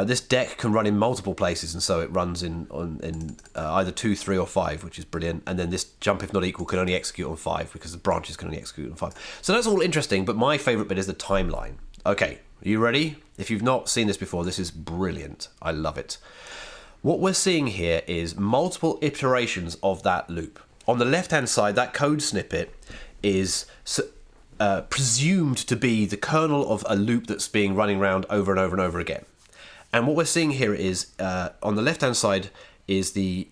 This deck can run in multiple places, and so it runs in either 2, 3, or 5, which is brilliant. And then this jump if not equal can only execute on 5 because the branches can only execute on 5. So that's all interesting, but my favorite bit is the timeline. Okay, are you ready? If you've not seen this before, this is brilliant. I love it. What we're seeing here is multiple iterations of that loop. On the left-hand side, that code snippet is presumed to be the kernel of a loop that's being running around over and over and over again. And what we're seeing here is, on the left-hand side, is the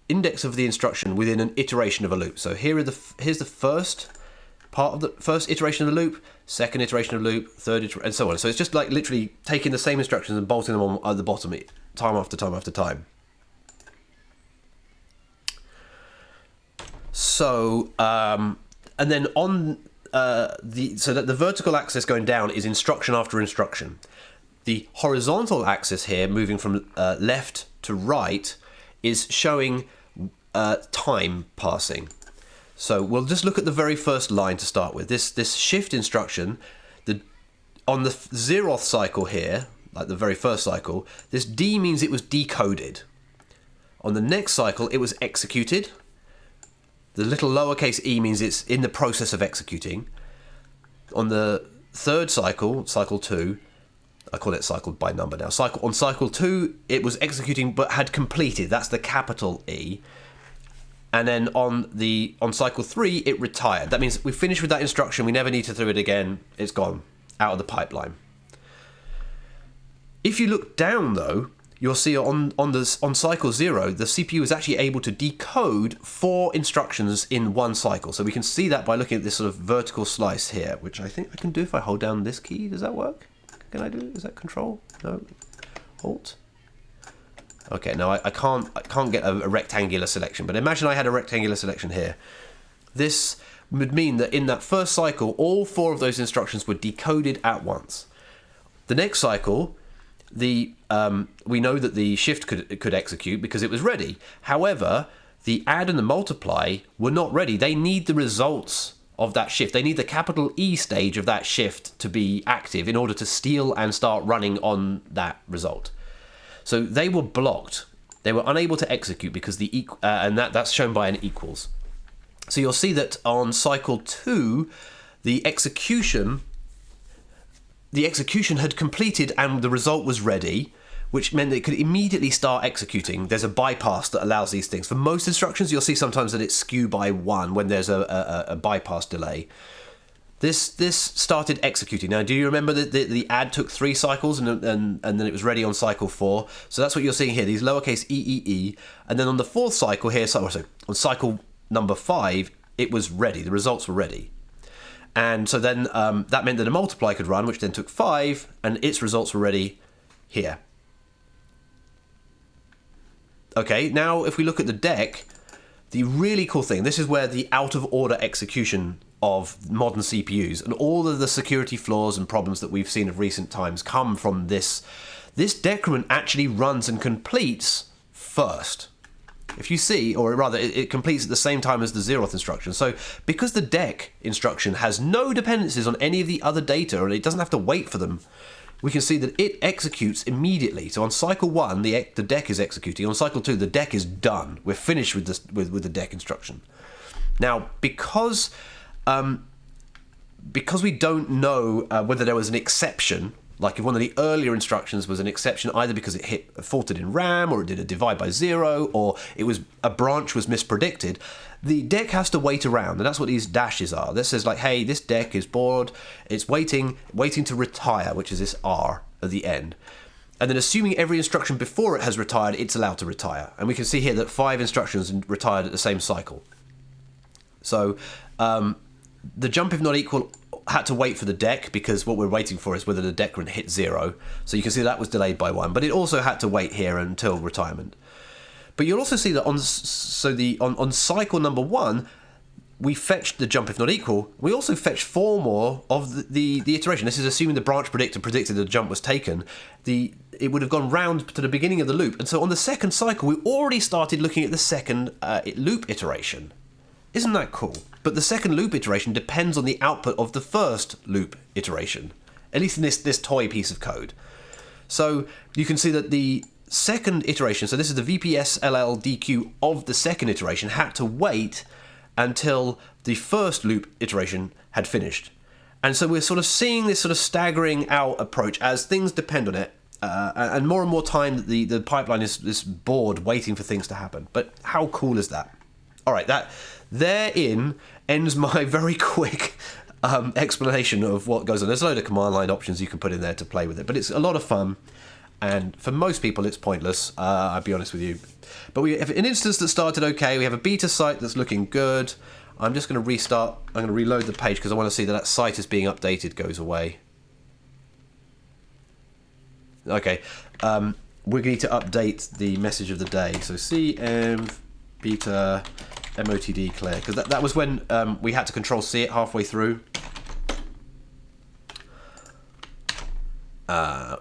index of the instruction within an iteration of a loop. So here's the first part of the first iteration of the loop, second iteration of the loop, third iteration, and so on. So it's just like literally taking the same instructions and bolting them on at the bottom, time after time after time. So, and then on so that the vertical axis going down is instruction after instruction. The horizontal axis here, moving from left to right, is showing time passing. So we'll just look at the very first line to start with. This shift instruction, on the 0th cycle here, like the very first cycle, this D means it was decoded. On the next cycle, it was executed. The little lowercase e means it's in the process of executing. On the 3rd cycle, cycle 2, I call it cycle by number now. On cycle 2, it was executing but had completed. That's the capital E. And then on cycle 3, it retired. That means we finished with that instruction. We never need to do it again. It's gone out of the pipeline. If you look down though, you'll see on cycle 0, the CPU is actually able to decode 4 instructions in one cycle. So we can see that by looking at this sort of vertical slice here, which I think I can do if I hold down this key. Does that work? Can I do it? Is that control? No. Alt. Okay, no, I can't get a rectangular selection, but imagine I had a rectangular selection here. This would mean that in that first cycle, all 4 of those instructions were decoded at once. The next cycle, we know that the shift could execute because it was ready. However, the add and the multiply were not ready. They need the results of that shift. They need the capital E stage of that shift to be active in order to steal and start running on that result. So they were blocked. they were unable to execute because and that's shown by an equals. So you'll see that on cycle 2, the execution had completed and the result was ready, which meant that it could immediately start executing. There's a bypass that allows these things. For most instructions, you'll see sometimes that it's skew by 1 when there's a bypass delay. This started executing. Now, do you remember that the add took 3 cycles and then it was ready on cycle 4? So that's what you're seeing here, these lowercase e. And then on the 4th cycle here, on cycle number 5, it was ready. The results were ready. And so then that meant that a multiply could run, which then took 5, and its results were ready here. Okay, now if we look at the deck, the really cool thing, this is where the out-of-order execution of modern CPUs and all of the security flaws and problems that we've seen of recent times come from this. This decrement actually runs and completes first. If you see, or rather, it completes at the same time as the zeroth instruction. So because the dec instruction has no dependencies on any of the other data, and it doesn't have to wait for them, we can see that it executes immediately. So on cycle 1, the dec is executing. On cycle 2, the dec is done. We're finished with this with the dec instruction. Now, because we don't know whether there was an exception, like if one of the earlier instructions was an exception, either because it faulted in RAM, or it did a divide by 0, or a branch was mispredicted, the dec has to wait around, and that's what these dashes are. This says like, hey, this dec is bored, it's waiting to retire, which is this R at the end. And then assuming every instruction before it has retired, it's allowed to retire. And we can see here that 5 instructions retired at the same cycle. So the jump if not equal had to wait for the dec, because what we're waiting for is whether the decrement hit 0. So you can see that was delayed by 1, but it also had to wait here until retirement. But you'll also see that on cycle number 1, we fetched the jump if not equal. We also fetched 4 more of the iteration. This is assuming the branch predictor predicted the jump was taken. It would have gone round to the beginning of the loop. And so on the second cycle, we already started looking at the second loop iteration. Isn't that cool? But the second loop iteration depends on the output of the first loop iteration, at least in this toy piece of code. So you can see that the second iteration, so this is the VPS LLDQ of the second iteration, had to wait until the first loop iteration had finished. And so we're sort of seeing this sort of staggering out approach as things depend on it, and more time that the pipeline is bored waiting for things to happen. But how cool is that? All right, that therein ends my very quick explanation of what goes on. There's a load of command line options you can put in there to play with it, but it's a lot of fun. And for most people, it's pointless, I'll be honest with you. But we have an instance that started okay. We have a beta site that's looking good. I'm just going to restart. I'm going to reload the page because I want to see that site is being updated goes away. Okay. We need to update the message of the day. So cm beta motd clear, because that was when we had to control C it halfway through.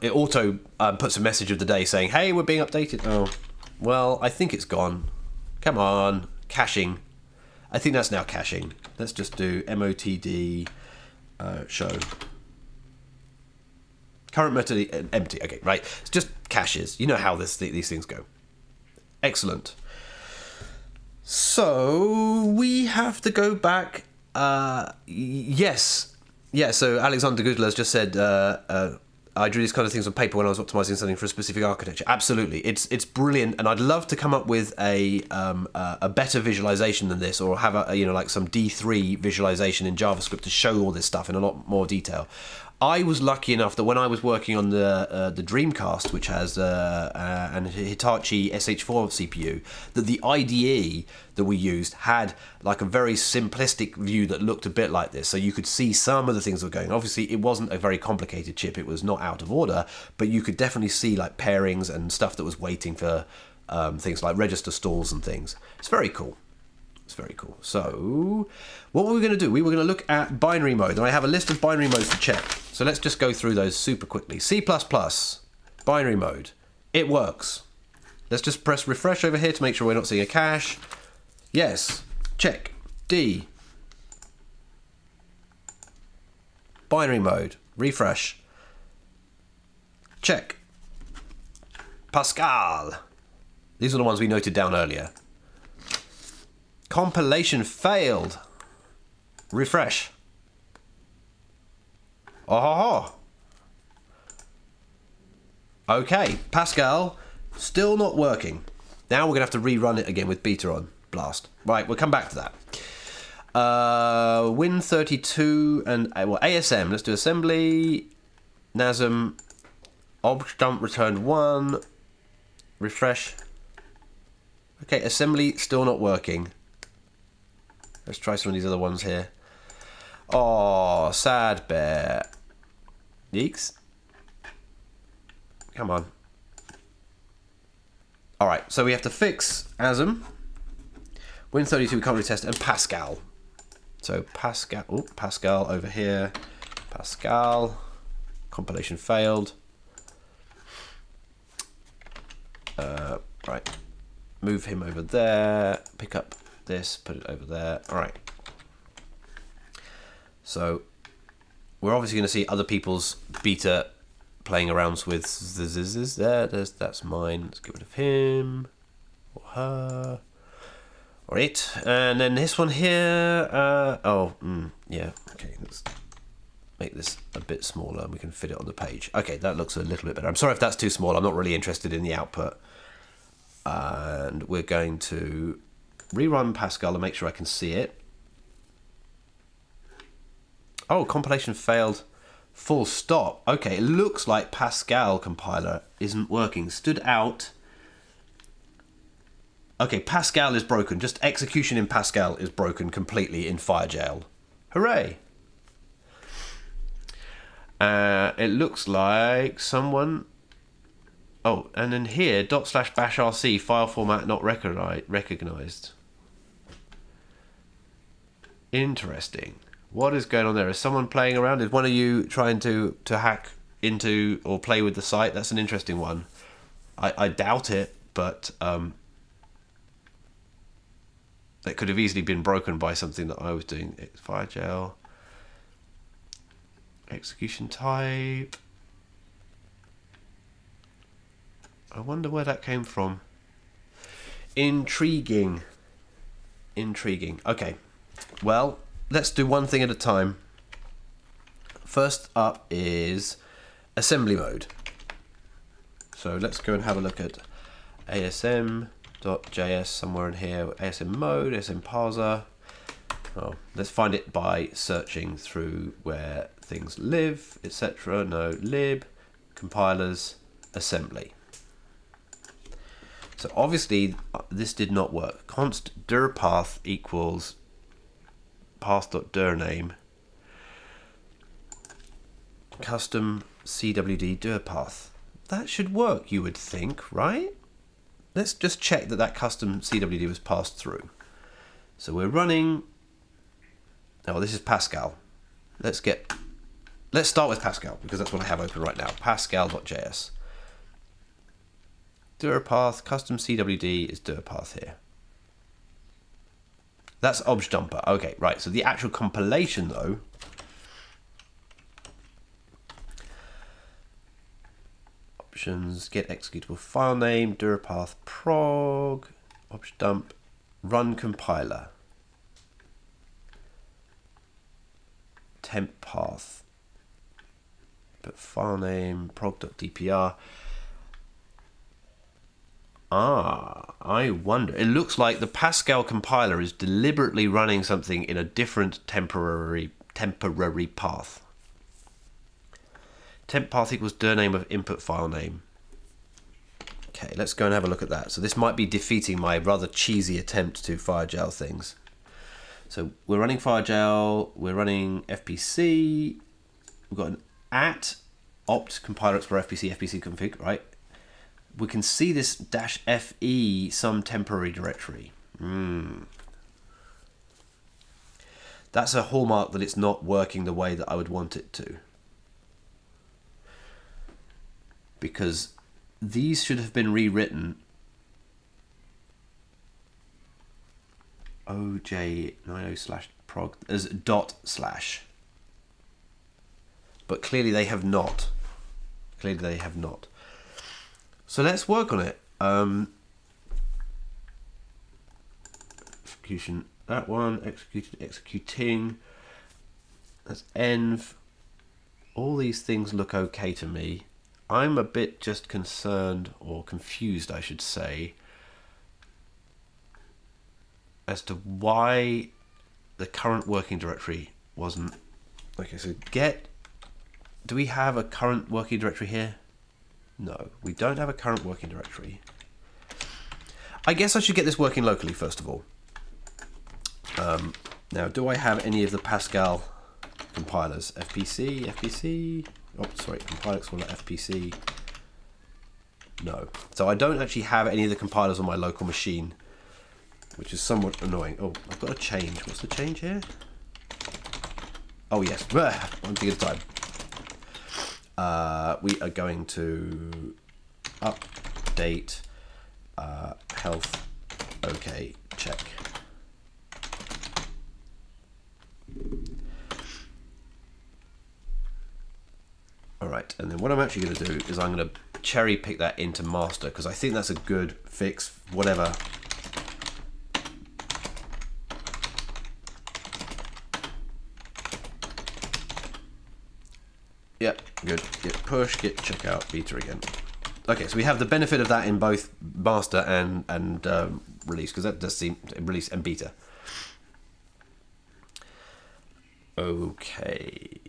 It auto puts a message of the day saying, hey, we're being updated. Oh, well, I think it's gone. Come on, caching. I think that's now caching. Let's just do motd show. Current method empty. Okay, right. It's just caches. You know how these things go. Excellent. So we have to go back. Yes. Yeah, so Alexander Gudler has just said, I drew these kind of things on paper when I was optimizing something for a specific architecture. Absolutely. It's brilliant, and I'd love to come up with a better visualization than this, or have like some D3 visualization in JavaScript to show all this stuff in a lot more detail. I was lucky enough that when I was working on the Dreamcast, which has an Hitachi SH4 CPU, that the IDE that we used had like a very simplistic view that looked a bit like this. So you could see some of the things that were going. Obviously, it wasn't a very complicated chip. It was not out of order, but you could definitely see like pairings and stuff that was waiting for things like register stalls and things. It's very cool. It's very cool. So what were we going to do? We were going to look at binary mode, and I have a list of binary modes to check. So let's just go through those super quickly. C++, binary mode. It works. Let's just press refresh over here to make sure we're not seeing a cache. Yes. Check. D. Binary mode. Refresh. Check. Pascal. These are the ones we noted down earlier. Compilation failed. Refresh. Oh. Okay, Pascal, still not working. Now we're going to have to rerun it again with beta on. Blast. Right, we'll come back to that. Win32 and ASM. Let's do assembly. NASM. Obj dump returned 1. Refresh. Okay, assembly still not working. Let's try some of these other ones here. Oh, sad bear. Yeeks. Come on. Alright, so we have to fix ASM. Win32 we can't really test, and Pascal. So Pascal over here. Pascal. Compilation failed. Right. Move him over there. Pick up this, put it over there. Alright. So we're obviously going to see other people's beta playing around with that's mine. Let's get rid of him or her or it, and then this one here. Yeah. Okay, let's make this a bit smaller and we can fit it on the page. Okay, that looks a little bit better. I'm sorry if that's too small. I'm not really interested in the output. And we're going to rerun Pascal and make sure I can see it. Oh, compilation failed. Full stop. Okay, it looks like Pascal compiler isn't working. Stood out. Okay, Pascal is broken. Just execution in Pascal is broken completely in Firejail. Hooray! It looks like someone... Oh, and then here, /bashrc, file format not recognized. Interesting. What is going on there? Is someone playing around? Is one of you trying to hack into or play with the site? That's an interesting one. I doubt it, but it could have easily been broken by something that I was doing. Firejail. Execution type. I wonder where that came from. Intriguing. Okay. Well, let's do one thing at a time. First up is assembly mode. So let's go and have a look at asm.js somewhere in here. ASM mode, ASM parser. Oh, let's find it by searching through where things live, etc. No, lib, compilers, assembly. So obviously this did not work. Const dir path equals path.dir name custom cwd dir path. That should work, you would think, right? Let's just check that that custom cwd was passed through. So we're running. Oh, this is Pascal. Let's start with Pascal because that's what I have open right now. Pascal.js. Dir path, custom cwd is dir path here. That's obj dumper. Okay, right. So the actual compilation though. Options, get executable file name, dir path prog, obj dump, run compiler. Temp path. But file name, prog.dpr. I wonder. It looks like the Pascal compiler is deliberately running something in a different temporary path. Temp path equals dir name of input file name. Okay, let's go and have a look at that. So this might be defeating my rather cheesy attempt to Firejail things. So we're running Firejail, we're running FPC, we've got an opt compiler explorer FPC config, right? We can see this -fe some temporary directory. That's a hallmark that it's not working the way that I would want it to. Because these should have been rewritten oj90/prog as // but clearly they have not. So let's work on it. execution. That one, executed, executing. That's env. All these things look okay to me. I'm a bit just concerned, or confused I should say, as to why the current working directory wasn't... Okay, so get... Do we have a current working directory here? No, we don't have a current working directory. I guess I should get this working locally first of all. Now, do I have any of the Pascal compilers? FPC? Oh, sorry, compiler explorer FPC. No. So I don't actually have any of the compilers on my local machine, which is somewhat annoying. Oh, I've got a change. What's the change here? Oh, yes. One thing at a time. We are going to update health. Okay, check. Alright, and then what I'm actually going to do is I'm going to cherry pick that into master, because I think that's a good fix, whatever. Yep, good. Git push, git checkout, beta again. Okay, so we have the benefit of that in both master and release, because that does seem release and beta. Okay.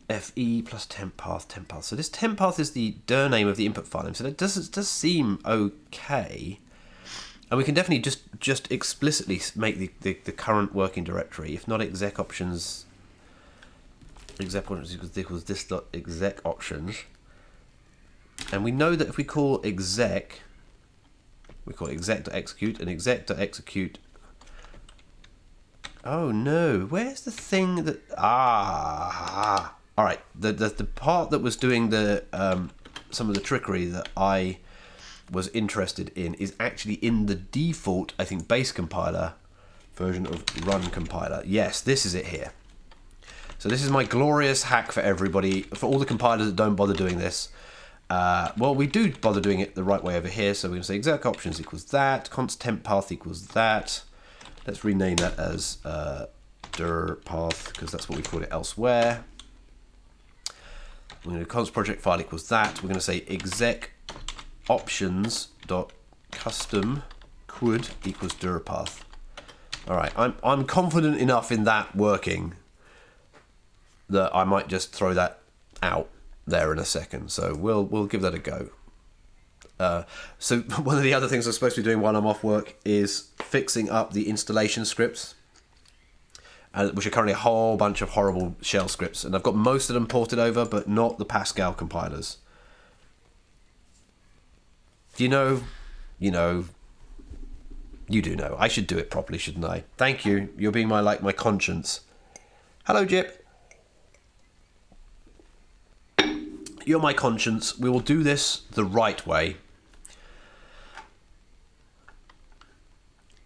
FE plus temp path. So this temp path is the dir name of the input file name. So that does seem okay. And we can definitely just explicitly make the current working directory, if not exec options equals this dot exec options. And we know that if we call exec, we call exec.execute and exec.execute. Oh no, where's the thing that all right, the part that was doing the some of the trickery that I was interested in is actually in the default, I think, base compiler version of run compiler. Yes, this is it here. So this is my glorious hack for everybody, for all the compilers that don't bother doing this. Well, we do bother doing it the right way over here. So we're going to say exec options equals that, const temp path equals that. Let's rename that as dir path, because that's what we've called it elsewhere. We're going to const project file equals that. We're going to say exec options dot custom quid equals dir path. All right, I'm confident enough in that working that I might just throw that out there in a second. So we'll give that a go. So one of the other things I'm supposed to be doing while I'm off work is fixing up the installation scripts, which are currently a whole bunch of horrible shell scripts, and I've got most of them ported over, but not the Pascal compilers. Do you know? You know. You do know. I should do it properly, shouldn't I? Thank you. You're being my conscience. Hello, Jip. You're my conscience. We will do this the right way.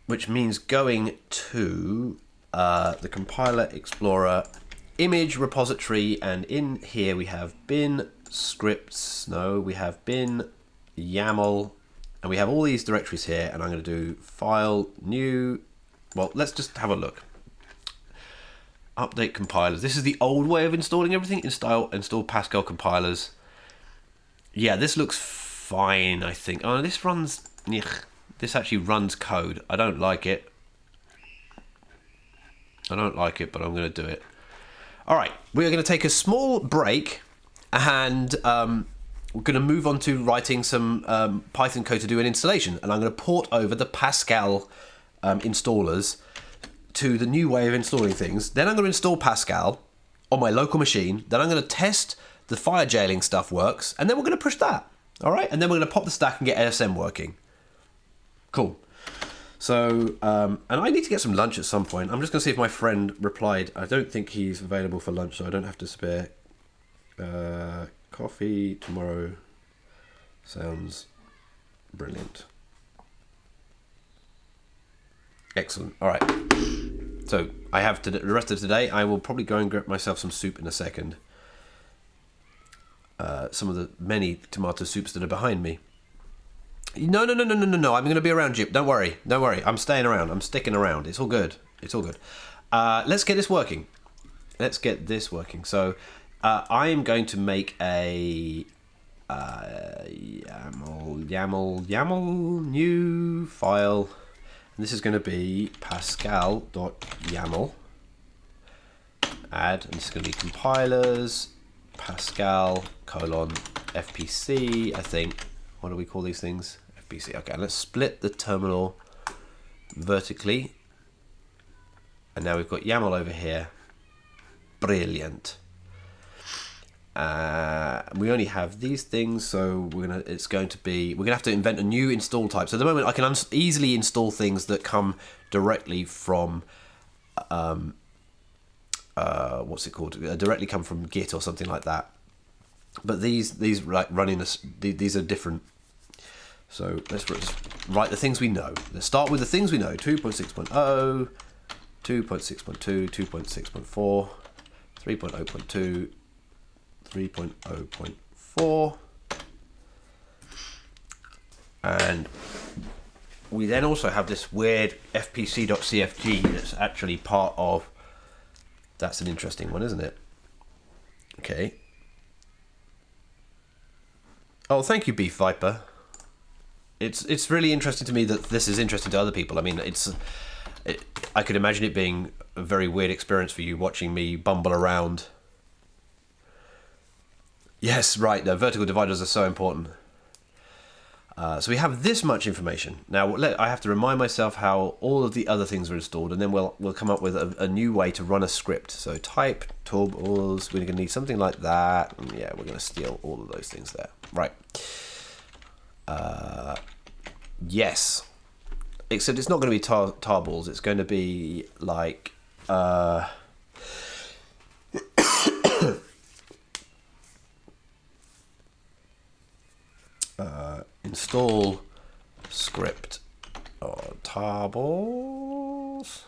Which means going to the compiler explorer image repository, and in here we have bin scripts. No, we have bin YAML, and we have all these directories here, and I'm going to do file new. Well, let's just have a look. Update compilers. This is the old way of installing everything. Install Pascal compilers. Yeah, this looks fine, I think. Oh, this runs... This actually runs code. I don't like it. But I'm going to do it. All right, we are going to take a small break, and we're going to move on to writing some Python code to do an installation. And I'm going to port over the Pascal installers to the new way of installing things. Then I'm going to install Pascal on my local machine. Then I'm going to test the Firejailing stuff works, and then we're going to push that. All right, and then we're going to pop the stack and get SSM working. Cool. So, and I need to get some lunch at some point. I'm just going to see if my friend replied. I don't think he's available for lunch, so I don't have to spare. Coffee tomorrow sounds brilliant. Excellent. All right. So I have the rest of today. I will probably go and grab myself some soup in a second. Some of the many tomato soups that are behind me. No, no, no, no, no, no, no. I'm going to be around, Jip. Don't worry. Don't worry. I'm staying around. I'm sticking around. It's all good. It's all good. Let's get this working. Let's get this working. So I am going to make a YAML new file. And this is going to be pascal.yaml. Add. And this is going to be compilers, pascal, FPC, I think. What do we call these things? FPC. Okay, let's split the terminal vertically. And now we've got YAML over here. Brilliant. We only have these things, so we're gonna have to invent a new install type. So at the moment I can easily install things that come directly from what's it called? Directly come from Git or something like that. But these like running this, these are different. So let's just write the things we know. Let's start with the things we know. 2.6.0, 2.6.2, 2.6.4, 3.0.2, 3.0.4, and we then also have this weird fpc.cfg that's actually part of. That's an interesting one, isn't it? Okay. Oh, thank you, Beef Viper. It's really interesting to me that this is interesting to other people. I mean, I could imagine it being a very weird experience for you watching me bumble around. Yes, right. The vertical dividers are so important. So we have this much information. Now I have to remind myself how all of the other things are installed, and then we'll come up with a new way to run a script. So type tools. We're going to need something like that. And yeah, we're going to steal all of those things there. Right. Yes. Except it's not going to be tarballs. It's going to be like install script or tarballs.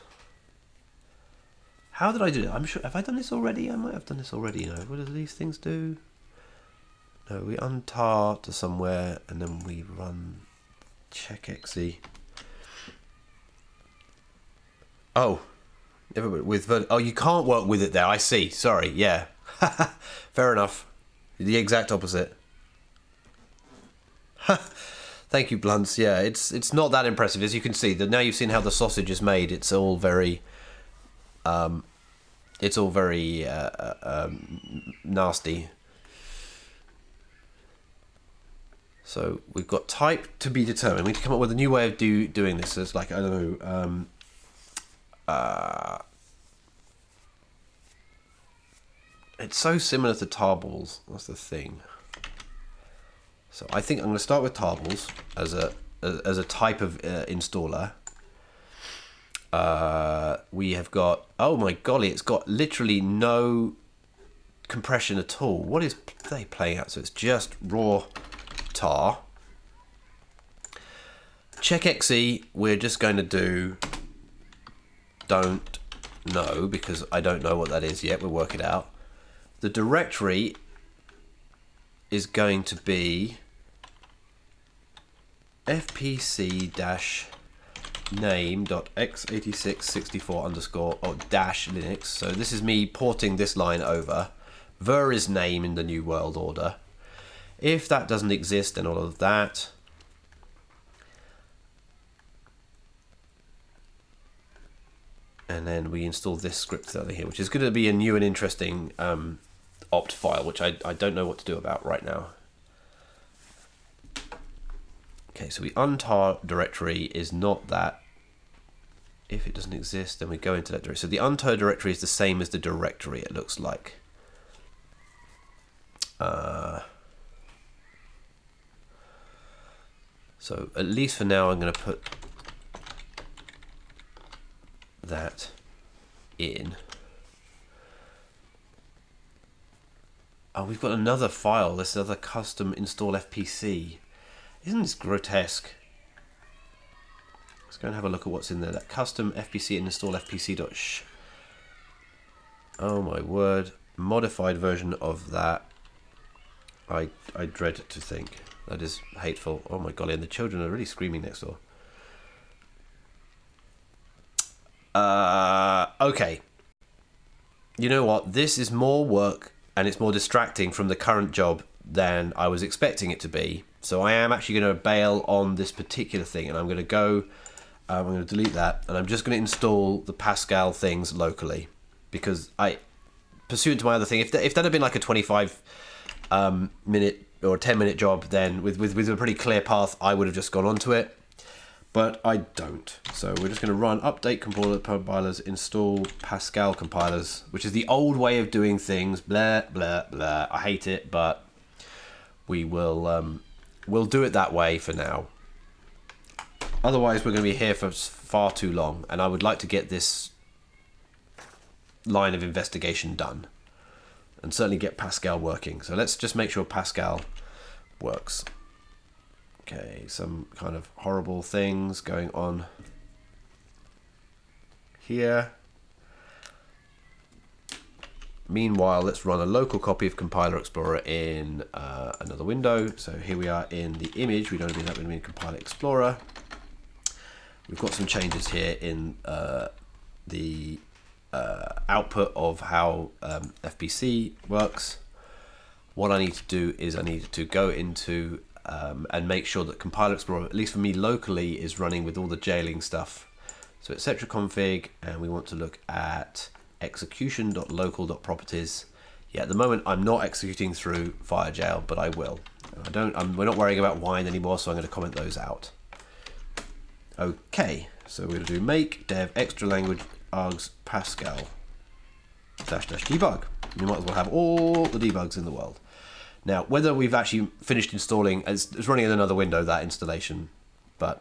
How did I do it? I'm sure. Have I done this already? I might have done this already. You know, what do these things do? No, we untar to somewhere and then we run checkxe. Oh, you can't work with it there. I see. Sorry. Yeah. Fair enough. The exact opposite. Thank you, Blunts. Yeah, it's not that impressive, as you can see. Now you've seen how the sausage is made. It's all very nasty. So we've got type to be determined. We need to come up with a new way of doing this. It's like, I don't know. It's so similar to tarballs. That's the thing. So I think I'm going to start with tarballs as a type of installer. We have got, oh my golly, it's got literally no compression at all. What is they playing at? So it's just raw tar. Checkxe, we're just going to do don't know, because I don't know what that is yet. We'll work it out. The directory is going to be fpc-name.x8664 underscore or dash Linux. So this is me porting this line over. Ver is name in the new world order. If that doesn't exist, then all of that. And then we install this script over here, which is going to be a new and interesting opt file, which I don't know what to do about right now. Okay, so we untar directory is not that. If it doesn't exist, then we go into that directory. So the untar directory is the same as the directory, it looks like. So at least for now, I'm going to put that in. Oh, we've got another file, this other custom install FPC. Isn't this grotesque? Let's go and have a look at what's in there. That custom FPC and install FPC. Oh my word. Modified version of that. I dread to think. That is hateful. Oh my golly, and the children are really screaming next door. Okay. You know what? This is more work and it's more distracting from the current job than I was expecting it to be. So I am actually going to bail on this particular thing, and I'm going to delete that, and I'm just going to install the Pascal things locally, because pursuant to my other thing, if that had been like a 25 minute or 10-minute job, then with a pretty clear path, I would have just gone onto it. But I don't. So we're just going to run update compilers, install Pascal compilers, which is the old way of doing things. Blah, blah, blah. I hate it, but we will we'll do it that way for now. Otherwise, we're going to be here for far too long, and I would like to get this line of investigation done and certainly get Pascal working. So let's just make sure Pascal works. Okay, some kind of horrible things going on here. Meanwhile, let's run a local copy of Compiler Explorer in another window. So here we are in the image. We don't mean that we mean Compiler Explorer. We've got some changes here in the output of how FPC works. What I need to do is I need to go into and make sure that Compiler Explorer, at least for me locally, is running with all the jailing stuff. So etc config, and we want to look at execution.local.properties. Yeah, at the moment I'm not executing through Firejail, but I will. We're not worrying about wine anymore, so I'm going to comment those out. Okay, so we're going to do make dev extra language args pascal --debug. You might as well have all the debugs in the world. Now, whether we've actually finished installing, it's running in another window, that installation, but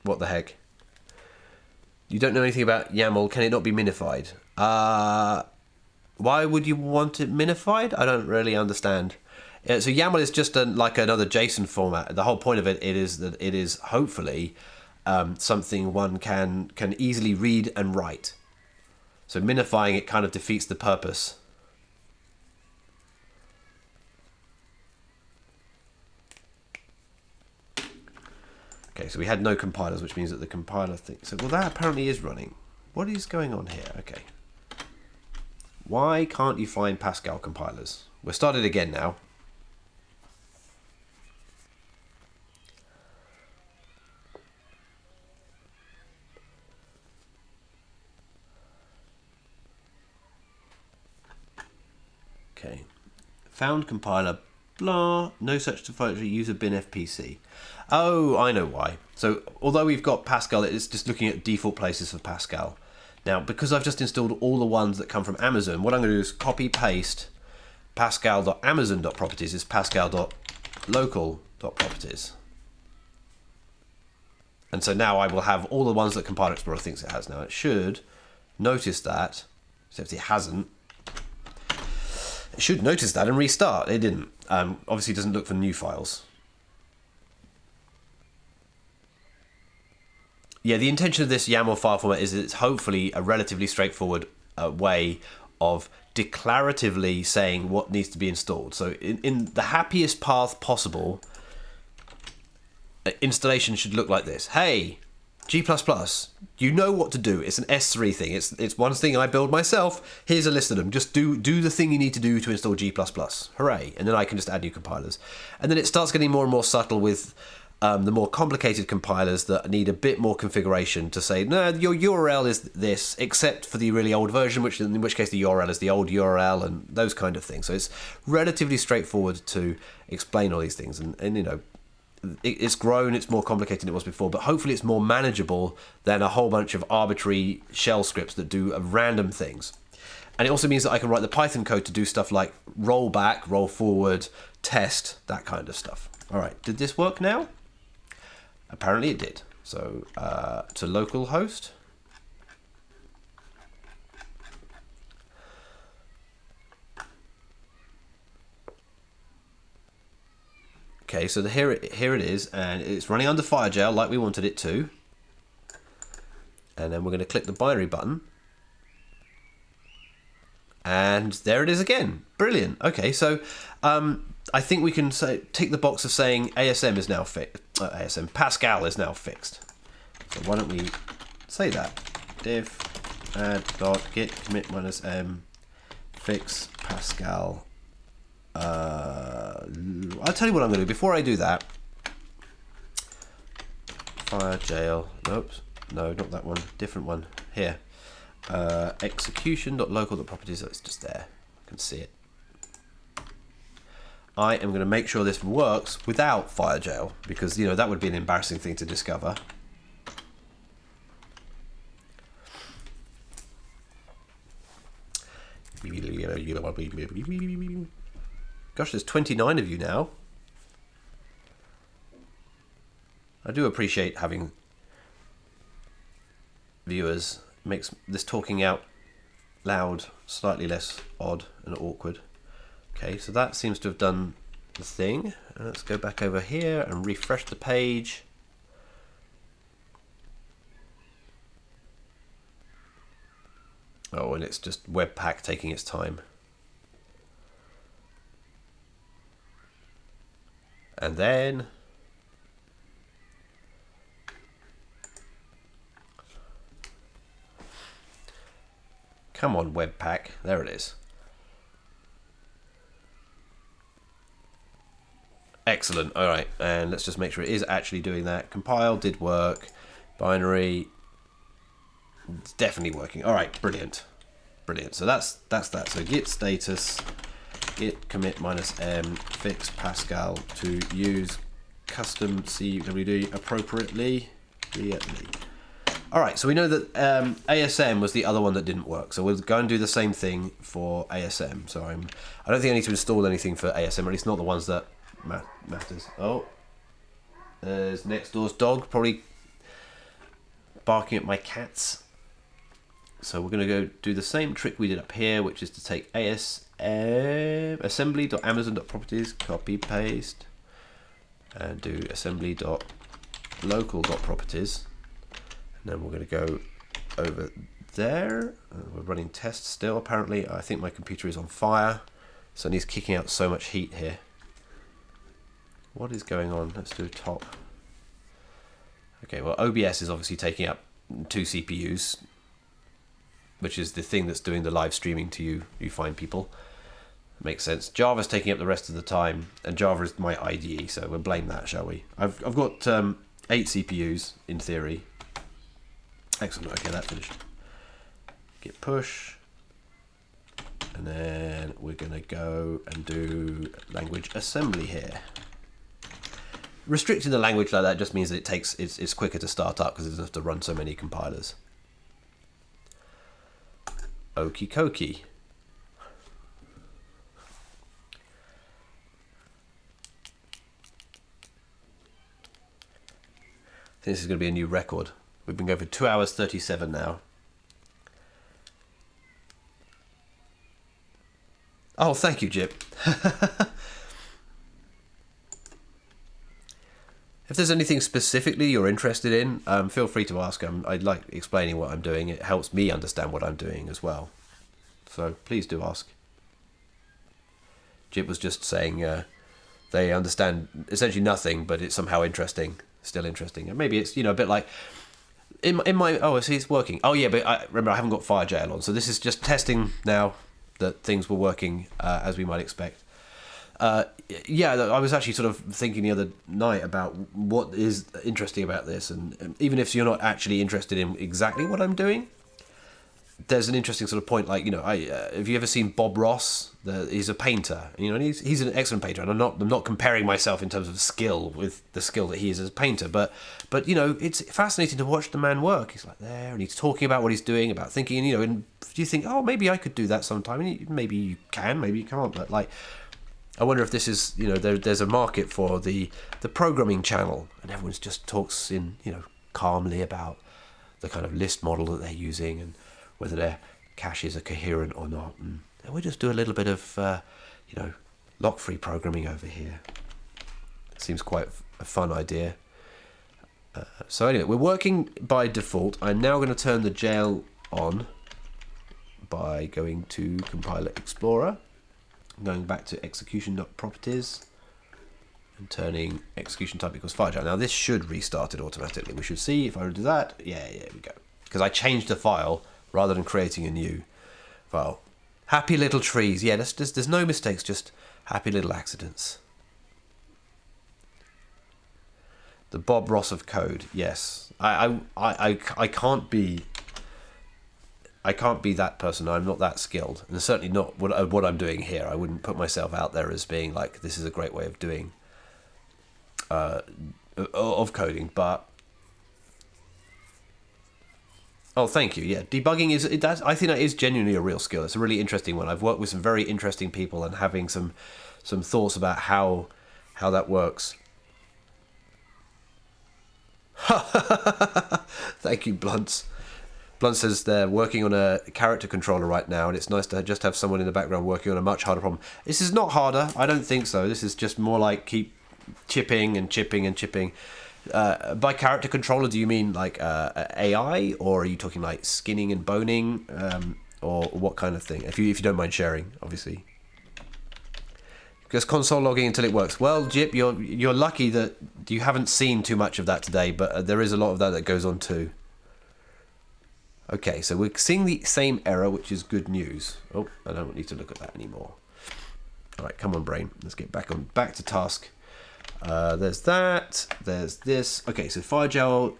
what the heck? You don't know anything about YAML, can it not be minified? Why would you want it minified? I don't really understand. So YAML is just like another JSON format. The whole point of it is that it is hopefully something one can easily read and write. So minifying it kind of defeats the purpose. Okay, so we had no compilers, which means that the compiler thing... So, well, that apparently is running. What is going on here? Okay. Why can't you find Pascal compilers? We're started again now. Okay. Found compiler, blah, no such default user bin FPC. Oh, I know why. So, although we've got Pascal, it's just looking at default places for Pascal. Now, because I've just installed all the ones that come from Amazon, what I'm going to do is copy paste pascal.amazon.properties is pascal.local.properties. And so now I will have all the ones that Compiler Explorer thinks it has. Now, it should notice that, except it hasn't. It should notice that and restart. It didn't. Obviously, it doesn't look for new files. Yeah, the intention of this YAML file format is that it's hopefully a relatively straightforward way of declaratively saying what needs to be installed. So in the happiest path possible, installation should look like this. Hey, G++, you know what to do. It's an S3 thing. It's one thing I build myself. Here's a list of them. Just do the thing you need to do to install G++. Hooray. And then I can just add new compilers. And then it starts getting more and more subtle with the more complicated compilers that need a bit more configuration to say, no, your URL is this, except for the really old version, in which case the URL is the old URL and those kind of things. So it's relatively straightforward to explain all these things. And you know, it's grown, it's more complicated than it was before, but hopefully it's more manageable than a whole bunch of arbitrary shell scripts that do random things. And it also means that I can write the Python code to do stuff like roll back, roll forward, test, that kind of stuff. All right, did this work now? Apparently it did. So to localhost. Okay, so here it is, and it's running under Firejail like we wanted it to. And then we're going to click the binary button. And there it is again. Brilliant. Okay, so I think we can say tick the box of saying ASM is now fixed. ASM Pascal is now fixed. So why don't we say that? Div add dot git commit minus m fix Pascal. I'll tell you what I'm going to do. Before I do that, Firejail. Nope. No, not that one. Different one. Here. Execution.local.properties. It's just there. I can see it. I am going to make sure this works without Firejail, because that would be an embarrassing thing to discover. Gosh, there's 29 of you now. I do appreciate having viewers. It makes this talking out loud slightly less odd and awkward. Okay, so that seems to have done the thing. Let's go back over here and refresh the page. Oh, and it's just Webpack taking its time. And then come on, Webpack. There it is. Excellent. All right, and let's just make sure it is actually doing that. Compile did work. Binary, it's definitely working. All right, brilliant, brilliant. So that's that. So git status, git commit minus m fix Pascal to use custom CWD appropriately. All right, so we know that ASM was the other one that didn't work. So we'll go and do the same thing for ASM. So I don't think I need to install anything for ASM, at least not the ones that matters. Oh, there's next door's dog probably barking at my cats. So we're going to go do the same trick we did up here, which is to take ASM assembly.amazon.properties, copy paste, and do assembly.local.properties. And then we're going to go over there. We're running tests still, apparently. I think my computer is on fire, so it needs kicking out so much heat here. What is going on? Let's do top. Okay, well, OBS is obviously taking up 2 CPUs, which is the thing that's doing the live streaming to you fine people. Makes sense. Java's taking up the rest of the time, and Java is my IDE, so we'll blame that, shall we? I've got 8 CPUs in theory. Excellent. Okay, that's finished. Git push, and then we're going to go and do language assembly here. Restricting the language like that just means that it's quicker to start up because it doesn't have to run so many compilers. Okie dokie. I think this is going to be a new record. We've been going for 2 hours 37 now. Oh, thank you, Jip. If there's anything specifically you're interested in, feel free to ask. I like explaining what I'm doing. It helps me understand what I'm doing as well. So please do ask. Jip was just saying they understand essentially nothing, but it's somehow interesting, still interesting. And maybe it's a bit like in my I see it's working. Oh yeah, but remember I haven't got Firejail on, so this is just testing now that things were working as we might expect. Yeah, I was actually sort of thinking the other night about what is interesting about this, and even if you're not actually interested in exactly what I'm doing, there's an interesting sort of point. Like have you ever seen Bob Ross? He's a painter, and he's an excellent painter. And I'm not comparing myself in terms of skill with the skill that he is as a painter, but it's fascinating to watch the man work. He's like there, and he's talking about what he's doing, about thinking, and you think, oh, maybe I could do that sometime. And maybe you can, maybe you can't, but like. I wonder if this is, there's a market for the programming channel, and everyone just talks in, calmly about the kind of list model that they're using and whether their caches are coherent or not. And we just do a little bit of, lock-free programming over here. It seems quite a fun idea. So anyway, we're working by default. I'm now going to turn the jail on by going to Compiler Explorer. going back to execution.properties and turning execution type equals Firejail. Now this should restart it automatically. We should see if I do that. Yeah, there we go. Because I changed the file rather than creating a new file. Happy little trees. Yeah, there's no mistakes, just happy little accidents. The Bob Ross of code. Yes, I can't be. I can't be that person. I'm not that skilled, and certainly not what I'm doing here. I wouldn't put myself out there as being like this is a great way of doing of coding. But oh, thank you. Yeah, debugging I think that is genuinely a real skill. It's a really interesting one. I've worked with some very interesting people and having some thoughts about how that works. Thank you, Blunts. Blunt says they're working on a character controller right now, and it's nice to just have someone in the background working on a much harder problem. This is not harder. I don't think so. This is just more like keep chipping and chipping and chipping. By character controller, do you mean like AI, or are you talking like skinning and boning, or what kind of thing? If you don't mind sharing, obviously. Just console logging until it works. Well, Jip, you're lucky that you haven't seen too much of that today, but there is a lot of that goes on too. Okay, so we're seeing the same error, which is good news. Oh, I don't need to look at that anymore. All right, come on, brain. Let's get back to task. There's that. There's this. Okay, so Firejail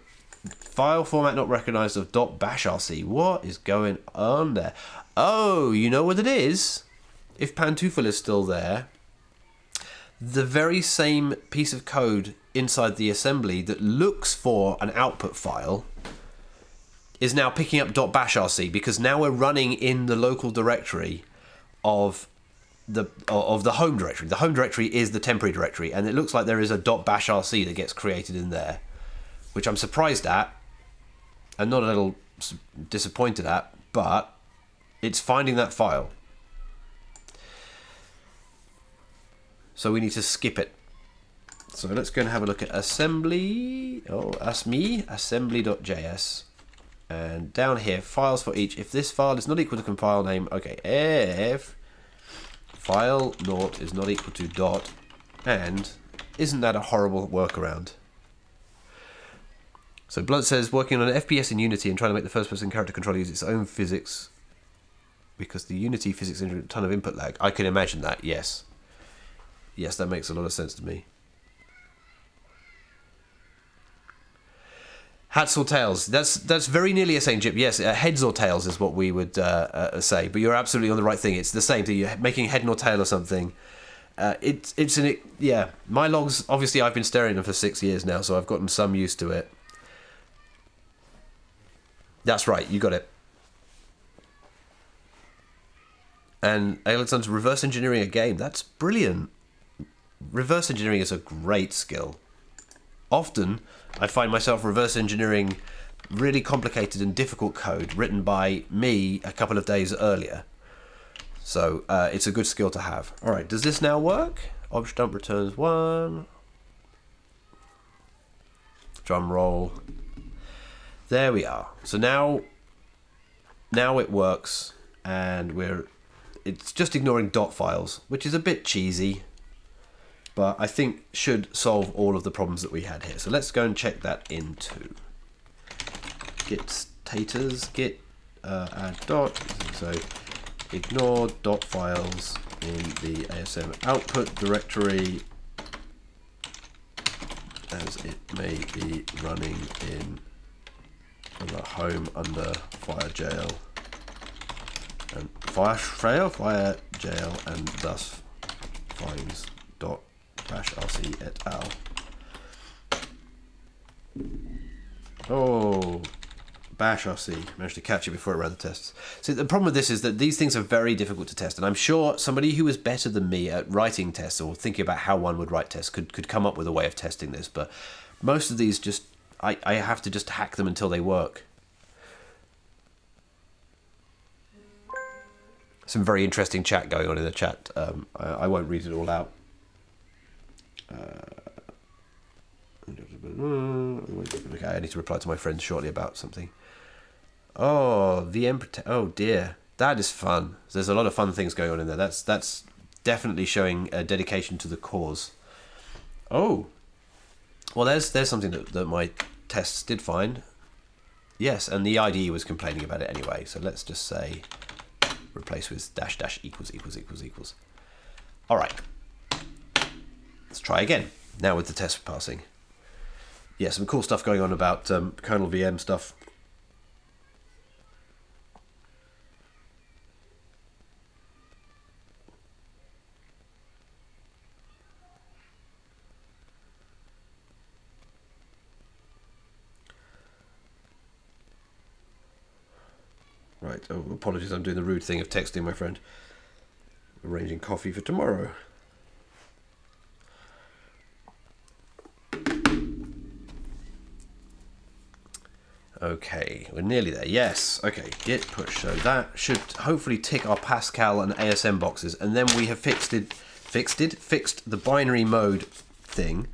file format not recognized of .bashrc. What is going on there? Oh, you know what it is? If Pantoufle is still there, the very same piece of code inside the assembly that looks for an output file is now picking up .bashrc, because now we're running in the local directory of the home directory. The home directory is the temporary directory, and it looks like there is a .bashrc that gets created in there, which I'm surprised at and not a little disappointed at, but it's finding that file. So we need to skip it. So let's go and have a look at assembly. Oh, that's me, assembly.js. And down here, files for each. If this file is not equal to compile name, okay, if file naught is not equal to dot, and isn't that a horrible workaround? So Blunt says, working on an FPS in Unity and trying to make the first-person character controller use its own physics because the Unity physics is a ton of input lag. I can imagine that, yes. Yes, that makes a lot of sense to me. Hats or tails? That's very nearly a same, Jip. Yes, heads or tails is what we would say. But you're absolutely on the right thing. It's the same thing. You're making head or tail or something. Yeah. My logs, obviously, I've been staring at them for 6 years now, so I've gotten some used to it. That's right. You got it. And Alexander's reverse engineering a game. That's brilliant. Reverse engineering is a great skill. Often, I find myself reverse engineering really complicated and difficult code written by me a couple of days earlier. So it's a good skill to have. All right, does this now work? Obj dump returns 1. Drum roll. There we are. So now it works, and it's just ignoring dot files, which is a bit cheesy, but I think should solve all of the problems that we had here. So let's go and check that into git status, git add dot. So ignore dot files in the ASM output directory, as it may be running in the home under Firejail and Firejail, and thus finds dot bashrc et al. Oh, bashrc managed to catch it before it ran the tests. See, the problem with this is that these things are very difficult to test, and I'm sure somebody who is better than me at writing tests or thinking about how one would write tests could come up with a way of testing this, but most of these just I have to just hack them until they work. Some very interesting chat going on in the chat. I won't read it all out. Okay, I need to reply to my friends shortly about something. Oh, VM protect. Oh dear, that is fun. There's a lot of fun things going on in there. That's definitely showing a dedication to the cause. Oh, well, there's something that my tests did find. Yes, and the IDE was complaining about it anyway. So let's just say replace with dash dash equals equals equals equals. All right, let's try again now with the test passing. Yeah, some cool stuff going on about kernel VM stuff. Right, oh, apologies, I'm doing the rude thing of texting my friend. Arranging coffee for tomorrow. Okay, we're nearly there. Yes, okay, git push. So that should hopefully tick our Pascal and ASM boxes, and then we have fixed the binary mode thing.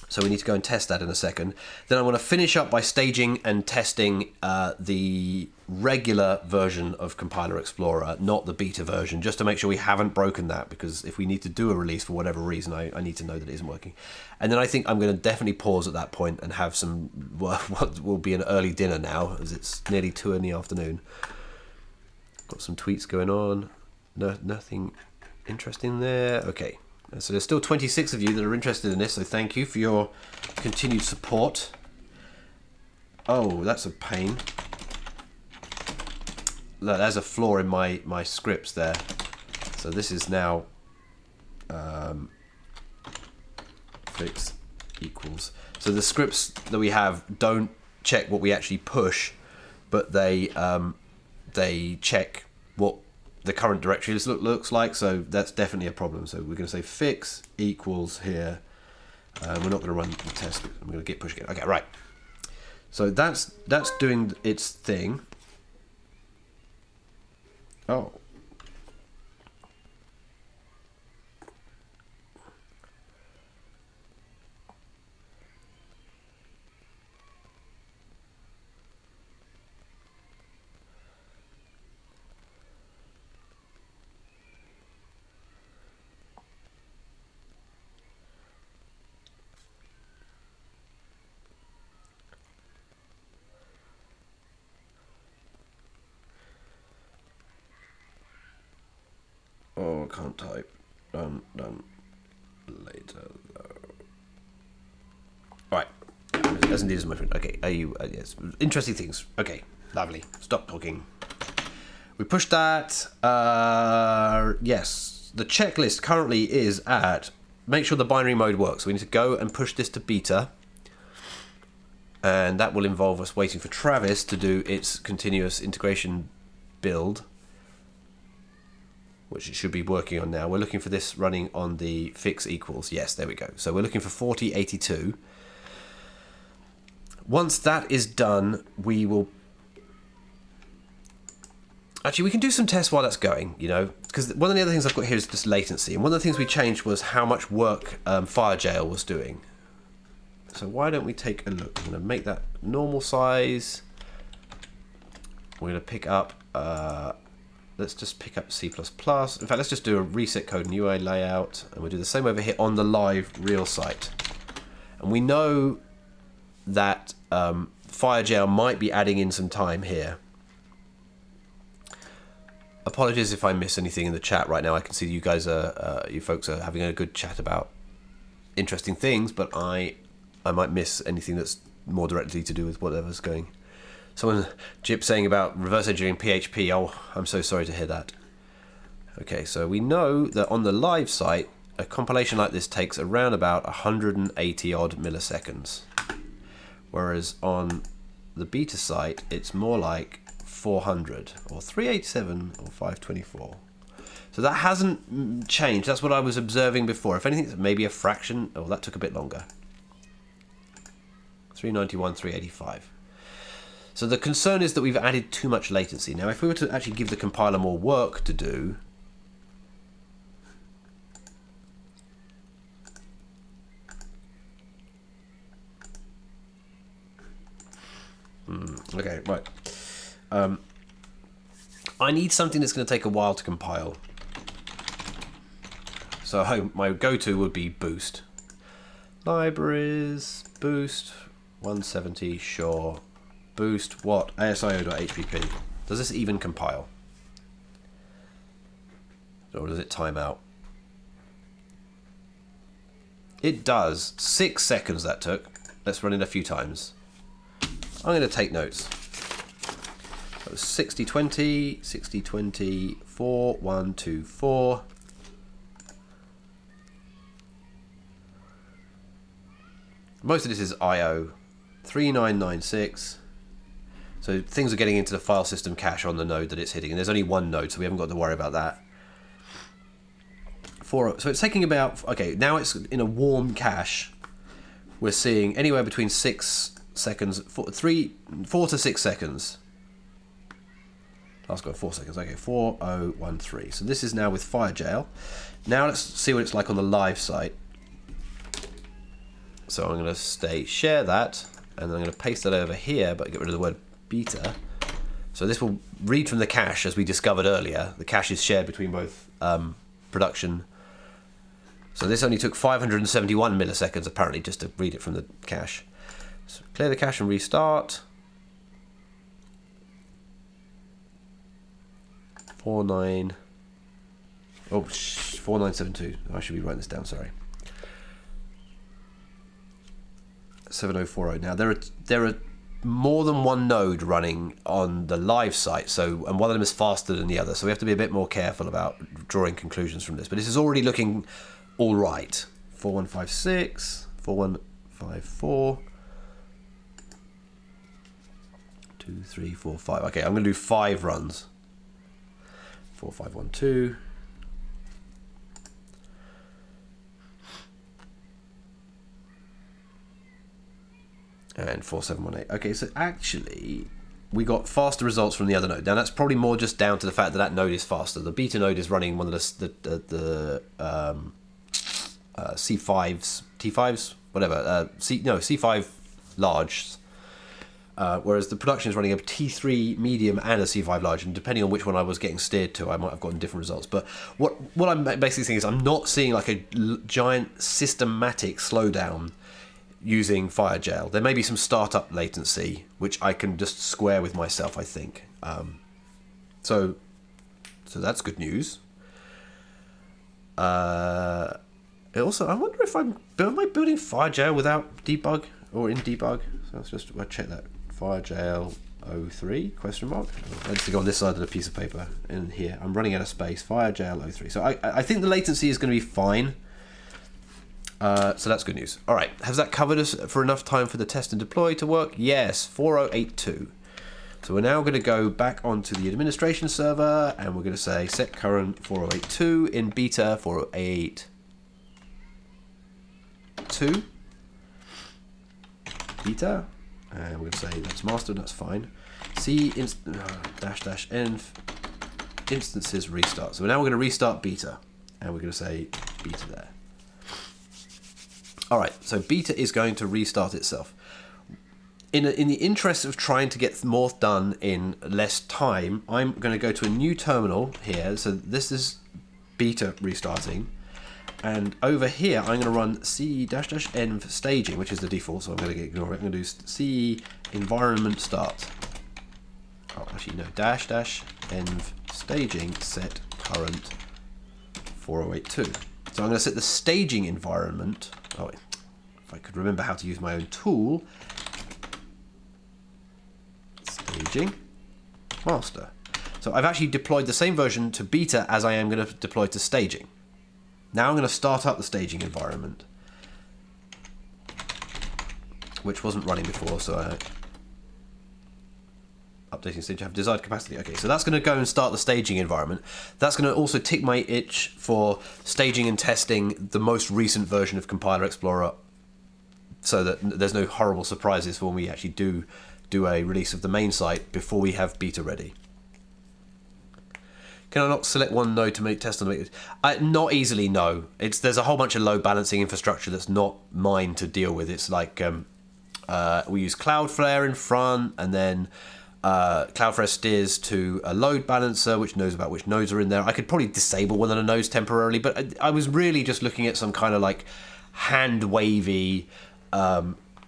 So we need to go and test that in a second. Then I want to finish up by staging and testing the regular version of Compiler Explorer, not the beta version, just to make sure we haven't broken that, because if we need to do a release for whatever reason, I need to know that it isn't working. And then I think I'm going to definitely pause at that point and have some, what will be an early dinner now, as it's nearly 2 in the afternoon. Got some tweets going on. No, nothing interesting there. Okay. So there's still 26 of you that are interested in this, so thank you for your continued support. Oh, that's a pain. Look, there's a flaw in my scripts there. So this is now fix equals. So the scripts that we have don't check what we actually push, but they check what the current directory looks like, so that's definitely a problem. So we're going to say fix equals here. We're not going to run the test. I'm going to git push again. Okay, right. So that's doing its thing. Oh. Oh, I can't type. Done later though. Right. As indeed as my friend. Okay. Are you? Yes. Interesting things. Okay. Lovely. Stop talking. We pushed that. Yes. The checklist currently is at make sure the binary mode works. So we need to go and push this to beta. And that will involve us waiting for Travis to do its continuous integration build, which it should be working on now. We're looking for this running on the fix equals. Yes, there we go. So we're looking for 4082. Once that is done, we will... Actually, we can do some tests while that's going, you know, because one of the other things I've got here is just latency. And one of the things we changed was how much work Firejail was doing. So why don't we take a look? I'm going to make that normal size. We're going to pick up... let's just pick up C++. In fact, let's just do a reset code and UI layout. And we'll do the same over here on the live real site. And we know that Firejail might be adding in some time here. Apologies if I miss anything in the chat right now. I can see you guys you folks are having a good chat about interesting things, but I might miss anything that's more directly to do with whatever's going. Someone, Jip, saying about reverse engineering PHP. Oh, I'm so sorry to hear that. Okay, so we know that on the live site, a compilation like this takes around about 180 odd milliseconds. Whereas on the beta site, it's more like 400 or 387 or 524. So that hasn't changed. That's what I was observing before. If anything, it's maybe a fraction. Oh, that took a bit longer. 391, 385. So the concern is that we've added too much latency. Now, if we were to actually give the compiler more work to do, okay, right. I need something that's going to take a while to compile. So my go-to would be boost. Libraries, boost, 170, sure. Boost, what? ASIO.hpp. Does this even compile? Or does it time out? It does. 6 seconds that took. Let's run it a few times. I'm going to take notes. That was 6020, 6020, 4124. Most of this is IO. 3996. So things are getting into the file system cache on the node that it's hitting. And there's only one node, so we haven't got to worry about that. So it's taking about... Okay, now it's in a warm cache. We're seeing anywhere between 6 seconds... 4 to 6 seconds. Last got 4 seconds. Okay, 4013. So this is now with Firejail. Now let's see what it's like on the live site. So I'm going to share that, and then I'm going to paste that over here, but get rid of the word beta. So this will read from the cache, as we discovered earlier. The cache is shared between both production. So this only took 571 milliseconds, apparently, just to read it from the cache. So clear the cache and restart. 4972. I should be writing this down, sorry. 7040. Now there are more than one node running on the live site, so, and one of them is faster than the other, so we have to be a bit more careful about drawing conclusions from this. But this is already looking all right. 4156, 4154, 2, 3, 4, 5. Okay, I'm going to do 5 runs. 4512. And 4718. Okay, so actually we got faster results from the other node. Now that's probably more just down to the fact that that node is faster. The beta node is running one of the C5s, T5s, whatever. C5 large. Whereas the production is running a T3 medium and a C5 large, and depending on which one I was getting steered to, I might have gotten different results. But what I'm basically saying is I'm not seeing like a giant systematic slowdown using Firejail. There may be some startup latency, which I can just square with myself, I think. So that's good news. Also, I wonder if am I building Firejail without debug or in debug? So I'll check that. Firejail 03 question mark. Let's go on this side of the piece of paper in here. I'm running out of space. Firejail 03. So I think the latency is going to be fine. So that's good news. All right, has that covered us for enough time for the test and deploy to work? Yes, 4082. So we're now going to go back onto the administration server, and we're going to say set current 4082 in beta 4082 beta, and we're going to say that's master. That's fine. C dash env instances restart. So now we're going to restart beta, and we're going to say beta there. All right, so beta is going to restart itself. In the interest of trying to get more done in less time, I'm going to go to a new terminal here. So this is beta restarting. And over here, I'm going to run c-env staging, which is the default, so I'm going to ignore it. I'm going to do c environment start. Oh, actually, no, --env staging set current 4082. So I'm going to set the staging environment. Oh, if I could remember how to use my own tool. Staging master. So I've actually deployed the same version to beta as I am going to deploy to staging. Now I'm going to start up the staging environment, which wasn't running before, so updating stage, I have desired capacity. Okay, so that's going to go and start the staging environment. That's going to also tick my itch for staging and testing the most recent version of Compiler Explorer, so that there's no horrible surprises when we actually do a release of the main site before we have beta ready. Can I not select one node to make test on it? Not easily, no. There's a whole bunch of load balancing infrastructure that's not mine to deal with. It's like we use Cloudflare in front, and then Cloudflare steers to a load balancer, which knows about which nodes are in there. I could probably disable one of the nodes temporarily, but I was really just looking at some kind of like hand wavy.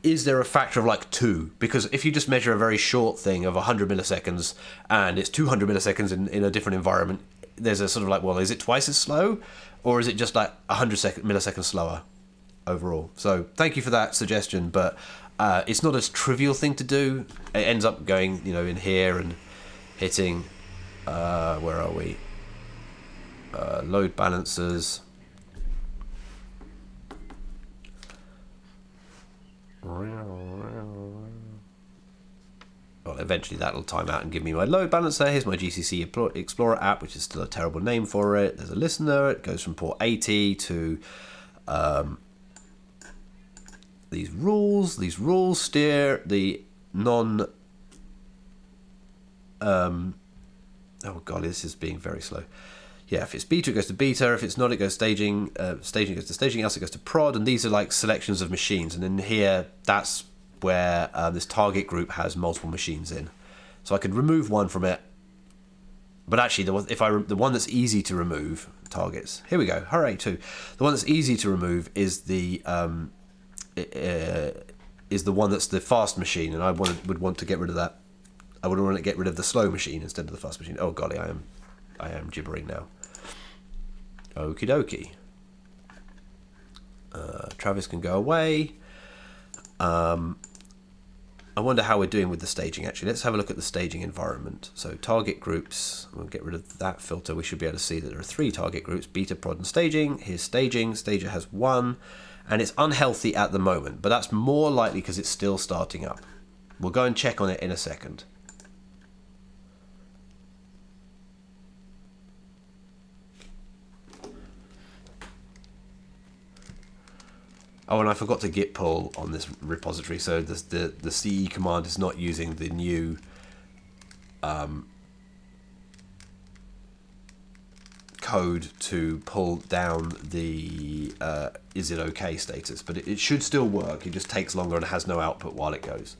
Is there a factor of like 2? Because if you just measure a very short thing of 100 milliseconds and it's 200 milliseconds in a different environment, there's a sort of like, well, is it twice as slow? Or is it just like 100 milliseconds slower overall? So thank you for that suggestion, but it's not a trivial thing to do. It ends up going, in here and hitting, where are we? Load balancers. Well, eventually that'll time out and give me my load balancer. Here's my GCC Explorer app, which is still a terrible name for it. There's a listener. It goes from port 80 to these rules. These rules steer the non... oh, God, this is being very slow. Yeah, if it's beta, it goes to beta. If it's not, it goes staging. Staging goes to staging. Else, it goes to prod. And these are like selections of machines. And in here, that's where this target group has multiple machines in. So I could remove one from it. But actually, the one that's easy to remove targets. Here we go. Hooray! 2. The one that's easy to remove is the one that's the fast machine, and I would want to get rid of that. I would want to get rid of the slow machine instead of the fast machine. Oh golly, I am gibbering now. Okie dokie. Travis can go away. I wonder how we're doing with the staging, actually. Let's have a look at the staging environment. So target groups, we'll get rid of that filter. We should be able to see that there are 3 target groups, beta, prod, and staging. Here's staging. Stager has 1, and it's unhealthy at the moment, but that's more likely because it's still starting up. We'll go and check on it in a second. Oh, and I forgot to git pull on this repository, so the CE command is not using the new code to pull down the is it okay status, but it should still work. It just takes longer and has no output while it goes.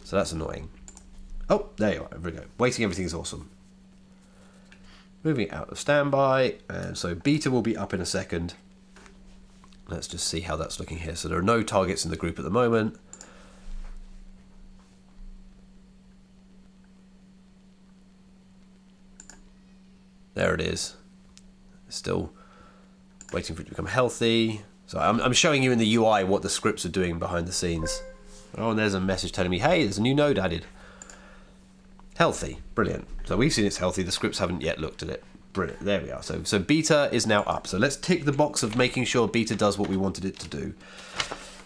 So that's annoying. Oh, there you are. There we go. Waiting everything is awesome. Moving out of standby, and so beta will be up in a second. Let's just see how that's looking here. So there are no targets in the group at the moment. There it is. Still waiting for it to become healthy. So I'm showing you in the UI what the scripts are doing behind the scenes. Oh, and there's a message telling me, hey, there's a new node added. Healthy. Brilliant. So we've seen it's healthy. The scripts haven't yet looked at it. Brilliant. There we are. So beta is now up. So let's tick the box of making sure beta does what we wanted it to do,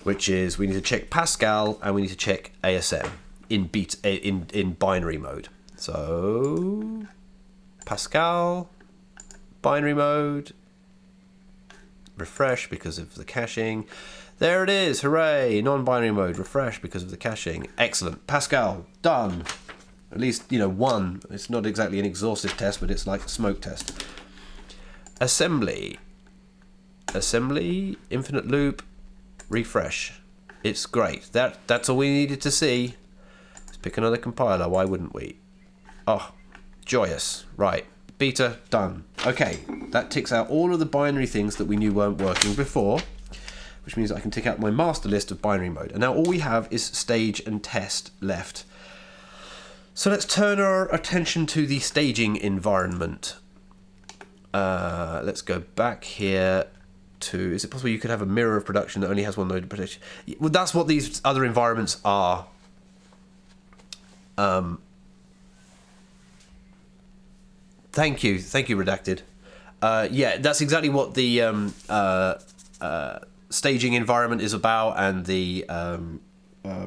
which is we need to check Pascal and we need to check ASM in in binary mode. So Pascal, binary mode, refresh because of the caching. There it is. Hooray. Non-binary mode, refresh because of the caching. Excellent. Pascal, done. At least, 1. It's not exactly an exhaustive test, but it's like a smoke test. Assembly, infinite loop, refresh. It's great. That's all we needed to see. Let's pick another compiler. Why wouldn't we? Oh, joyous. Right. Beta, done. Okay, that ticks out all of the binary things that we knew weren't working before, which means I can tick out my master list of binary mode. And now all we have is stage and test left. So let's turn our attention to the staging environment. Let's go back here to, is it possible you could have a mirror of production that only has one node of production? Well, that's what these other environments are. Thank you, Redacted. Yeah, that's exactly what the staging environment is about, and the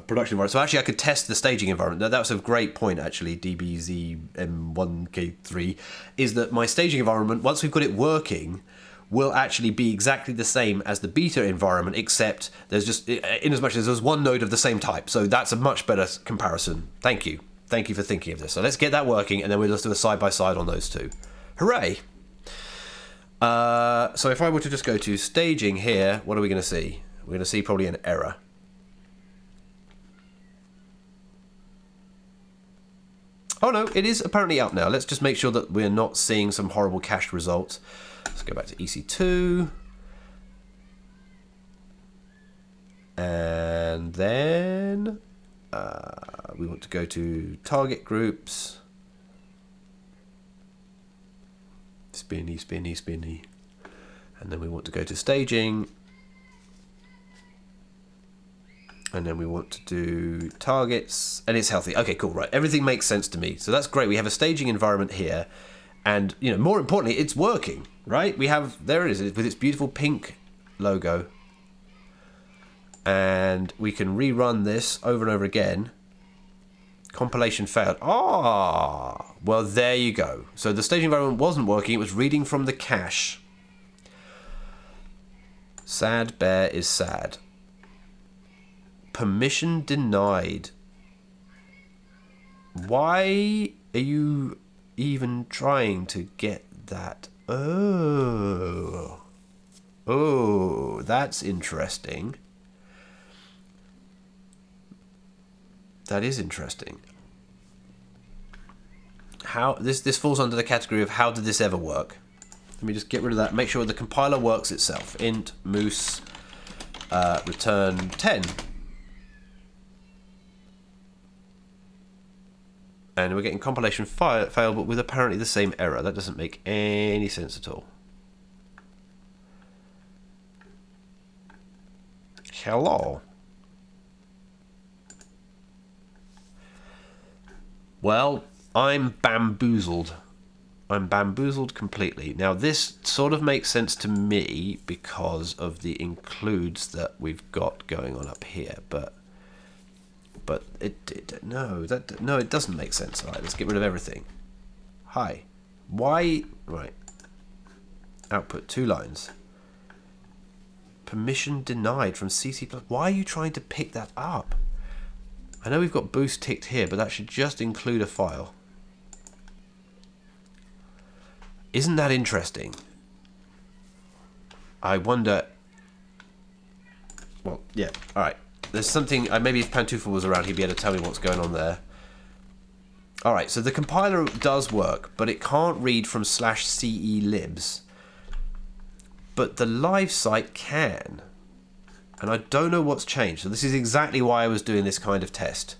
production environment. So actually I could test the staging environment. That was a great point, actually, DBZM1K3, is that my staging environment, once we've got it working, will actually be exactly the same as the beta environment, except there's just, in as much as there's one node of the same type. So that's a much better comparison. Thank you. Thank you for thinking of this. So let's get that working, and then we'll just do a side-by-side on those two. Hooray! So if I were to just go to staging here, what are we going to see? We're going to see probably an error. Oh no, it is apparently out now. Let's just make sure that we're not seeing some horrible cached results. Let's go back to EC2. And then we want to go to target groups. Spinny, spinny, spinny. And then we want to go to staging. And then we want to do targets, and it's healthy. Okay, cool, right. Everything makes sense to me. So that's great. We have a staging environment here, and more importantly, it's working, right? We have, there it is, with its beautiful pink logo. And we can rerun this over and over again. Compilation failed. Ah, well, there you go. So the staging environment wasn't working. It was reading from the cache. Sad bear is sad. Permission denied. Why are you even trying to get that? Oh, that's interesting. That is interesting. How this falls under the category of how did this ever work? Let me just get rid of that. Make sure the compiler works itself. Int moose return 10. And we're getting compilation failed, but with apparently the same error. That doesn't make any sense at all. Hello. Well, I'm bamboozled. I'm bamboozled completely. Now, this sort of makes sense to me because of the includes that we've got going on up here, but it doesn't make sense. All right, let's get rid of everything. Hi. Why? Right. Output 2 lines. Permission denied from CC++. Why are you trying to pick that up? I know we've got boost ticked here, but that should just include a file. Isn't that interesting? I wonder... Well, yeah, alright. There's something... maybe if Pantoufel was around, he'd be able to tell me what's going on there. Alright, so the compiler does work, but it can't read from /CE_libs. But the live site can. And I don't know what's changed. So this is exactly why I was doing this kind of test.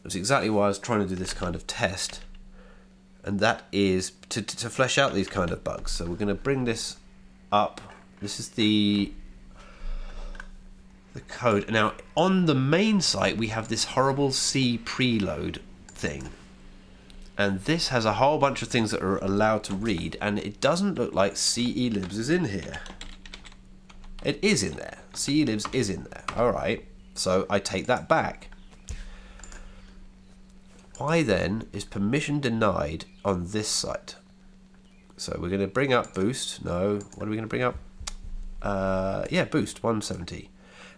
It's exactly why I was trying to do this kind of test. And that is to flesh out these kind of bugs. So we're going to bring this up. This is the code. Now, on the main site, we have this horrible C preload thing. And this has a whole bunch of things that are allowed to read, and it doesn't look like CE_libs is in here. It is in there. CE_libs is in there. Alright, so I take that back. Why then is permission denied on this site? So we're going to bring up boost. No, what are we going to bring up? Yeah, boost 170.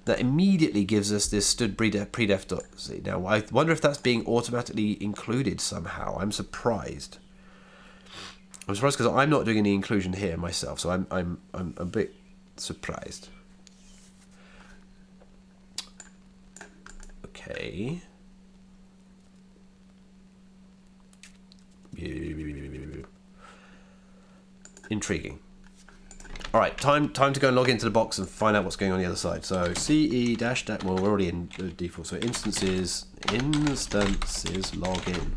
That immediately gives us this std predef.c. Now, I wonder if that's being automatically included somehow. I'm surprised. I'm surprised because I'm not doing any inclusion here myself, so I'm a bit surprised. Okay. Intriguing. All right, time to go and log into the box and find out what's going on the other side. So CE dash well, we're already in the default. So instances login.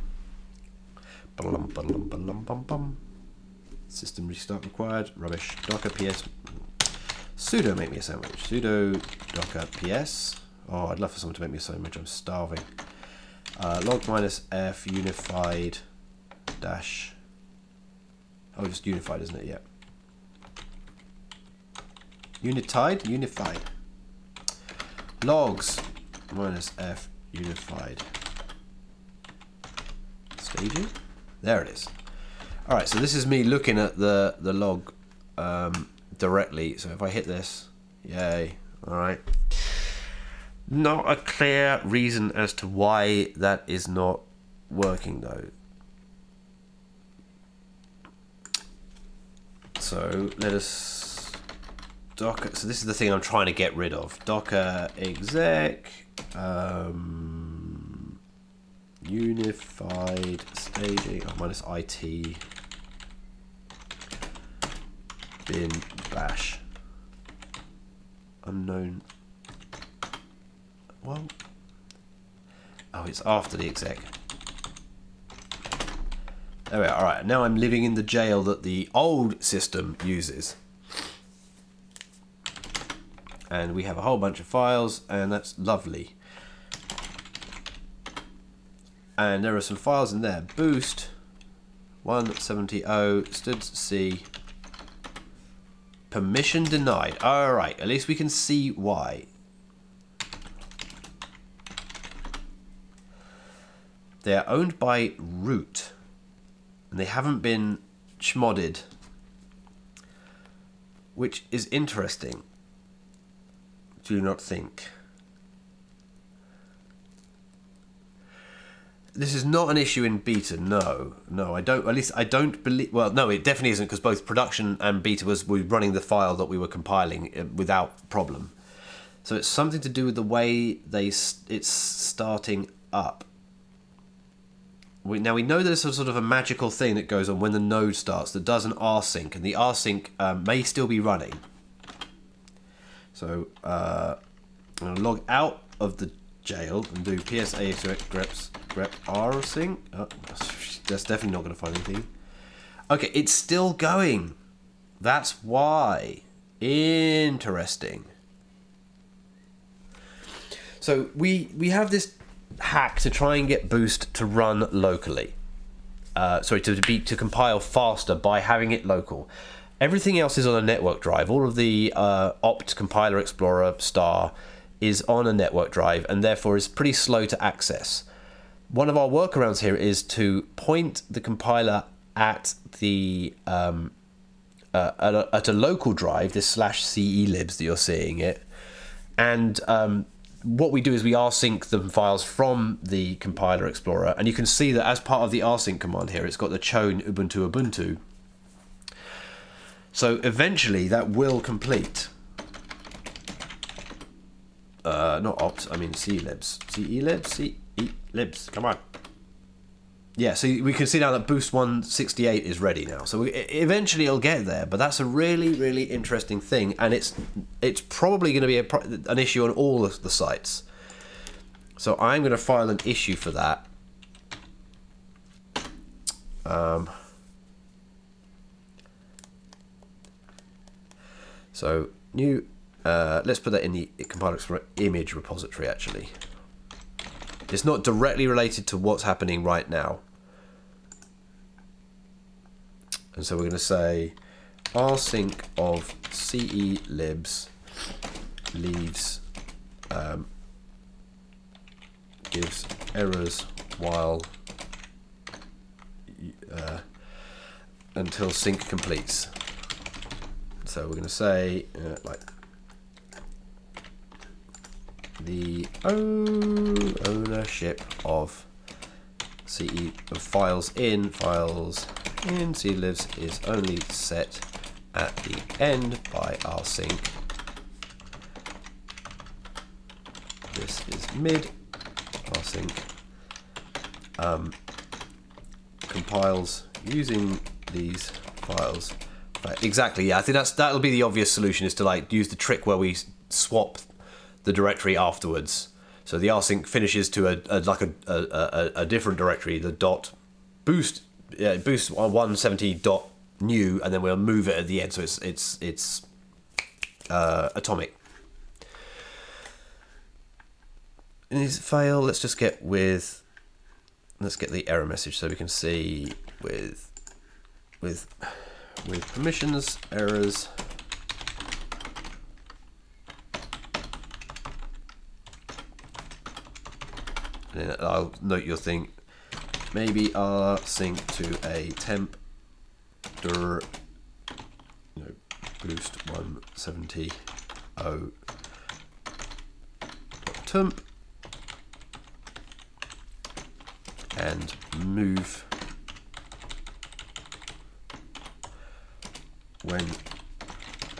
System restart required. Rubbish. Docker ps. Sudo make me a sandwich. Sudo docker ps. Oh, I'd love for someone to make me a sandwich. I'm starving. Log minus f unified dash. Oh, just unified, isn't it? Yeah. Unified. Logs minus f unified. Staging. There it is. All right, so this is me looking at the log directly. So if I hit this, yay. All right. Not a clear reason as to why that is not working though. So let us docker. So this is the thing I'm trying to get rid of. Docker exec. unified staging minus it bin bash unknown. Well, oh, it's after the exec. There we are. All right, now I'm living in the jail that the old system uses. And we have a whole bunch of files, and that's lovely. And there are some files in there. Boost 170 std.c permission denied. All right, at least we can see why. They are owned by root, and they haven't been schmodded, which is interesting. Do you not think? This is not an issue in beta. No, I don't. At least I don't believe. Well, no, it definitely isn't, because both production and beta were running the file that we were compiling without problem. So it's something to do with the way it's starting up. Now we know there's a sort of a magical thing that goes on when the node starts that does an rsync, and the rsync may still be running. So I'm going to log out of the jail and do ps grep rsync. Oh, that's definitely not going to find anything. Okay, it's still going. That's why. Interesting. So we have this hack to try and get Boost to run locally. To compile faster by having it local. Everything else is on a network drive. All of the opt compiler explorer star is on a network drive, and therefore is pretty slow to access. One of our workarounds here is to point the compiler at the at a local drive, this /celibs that you're seeing it, and what we do is we rsync the files from the compiler explorer, and you can see that as part of the rsync command here, it's got the chown ubuntu. So eventually that will complete. Not opt, I mean celibs. Celibs, come on. Yeah, so we can see now that Boost 168 is ready now. So eventually it'll get there, but that's a really, really interesting thing, and it's probably going to be an issue on all of the sites. So I'm going to file an issue for that. So new, let's put that in the compiler explorer image repository. Actually, it's not directly related to what's happening right now. And so we're going to say rsync of celibs leaves gives errors while until sync completes. So we're going to say like the ownership of files in celibs is only set at the end by rsync. This is mid rsync. Compiles using these files. Exactly. Yeah, I think that'll be the obvious solution, is to like use the trick where we swap the directory afterwards. So the rsync finishes to a different directory, the dot boost. Yeah, boost 170 dot new, and then we'll move it at the end, so it's atomic. In this fail, let's get the error message so we can see with permissions errors. And then I'll note your thing. Maybe rsync to a temp boost 170 temp and move when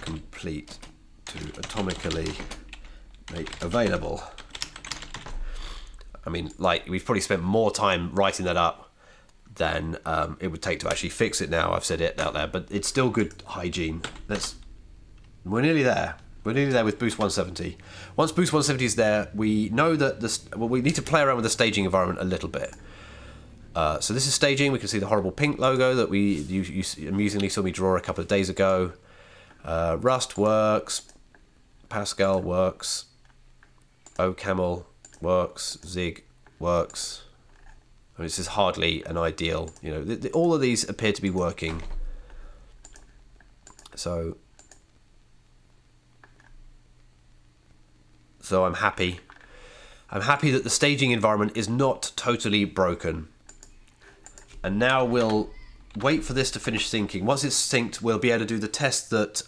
complete to atomically make available. I mean, like, we've probably spent more time writing that up than it would take to actually fix it now. I've said it out there, but it's still good hygiene. We're nearly there. We're nearly there with Boost 170. Once Boost 170 is there, we know that we need to play around with the staging environment a little bit. So this is staging. We can see the horrible pink logo that you amusingly saw me draw a couple of days ago. Rust works. Pascal works. OCaml works. Zig works. I mean, this is hardly an ideal. You know, all of these appear to be working. So I'm happy. I'm happy that the staging environment is not totally broken. And now we'll wait for this to finish syncing. Once it's synced, we'll be able to do the test that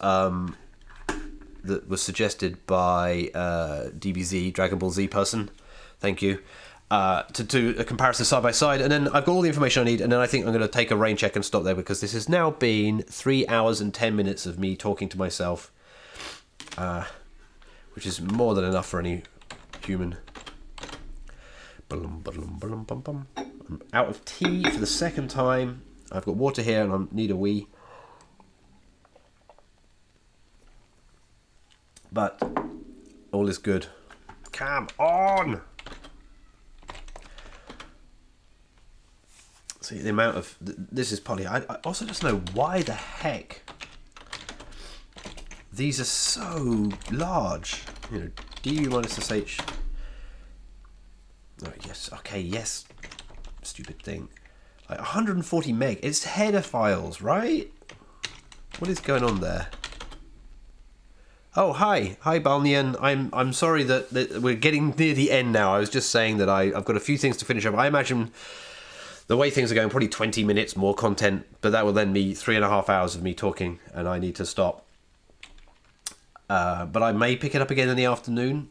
that was suggested by DBZ, Dragon Ball Z person. Thank you. To do a comparison side by side. And then I've got all the information I need. And then I think I'm going to take a rain check and stop there, because this has now been 3 hours and 10 minutes of me talking to myself. Which is more than enough for any human. I'm out of tea for the second time. I've got water here and I need a wee. But all is good. Come on! See, the amount of... This is probably... I also just know why the heck these are so large. You know, du minus sh. Oh, yes. Okay, yes. Stupid thing. Like 140 meg. It's header files, right? What is going on there? Oh, hi. Hi, Balnian. I'm sorry that we're getting near the end now. I was just saying that I've got a few things to finish up. I imagine the way things are going, probably 20 minutes more content, but that will then be 3.5 hours of me talking, and I need to stop. But I may pick it up again in the afternoon.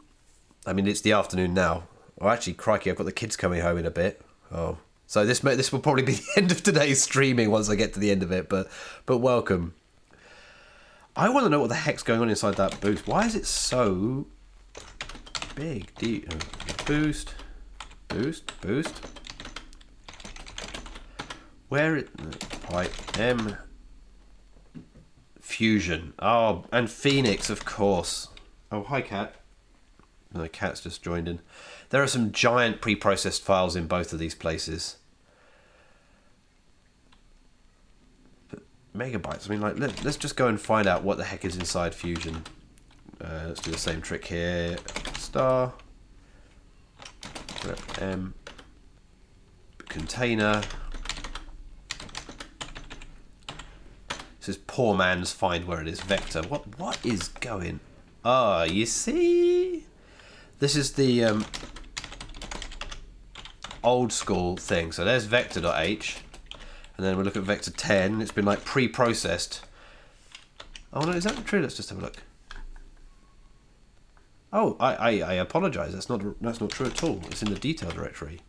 I mean, it's the afternoon now. Oh, actually, crikey, I've got the kids coming home in a bit. Oh, so this will probably be the end of today's streaming once I get to the end of it. But welcome. I want to know what the heck's going on inside that boost. Why is it so big? Boost. Where it? Right, M. Fusion. Oh, and Phoenix, of course. Oh, hi, Cat. No, Cat's just joined in. There are some giant pre-processed files in both of these places. But megabytes. I mean, like, let's just go and find out what the heck is inside Fusion. Let's do the same trick here. Star. Rep M. Container. This is poor man's find where it is. Vector. What is going? Oh, you see? This is the old school thing. So there's vector.h. And then we look at vector 10. It's been like pre-processed. Oh no, is that true? Let's just have a look. Oh, I apologize. That's not true at all. It's in the detail directory.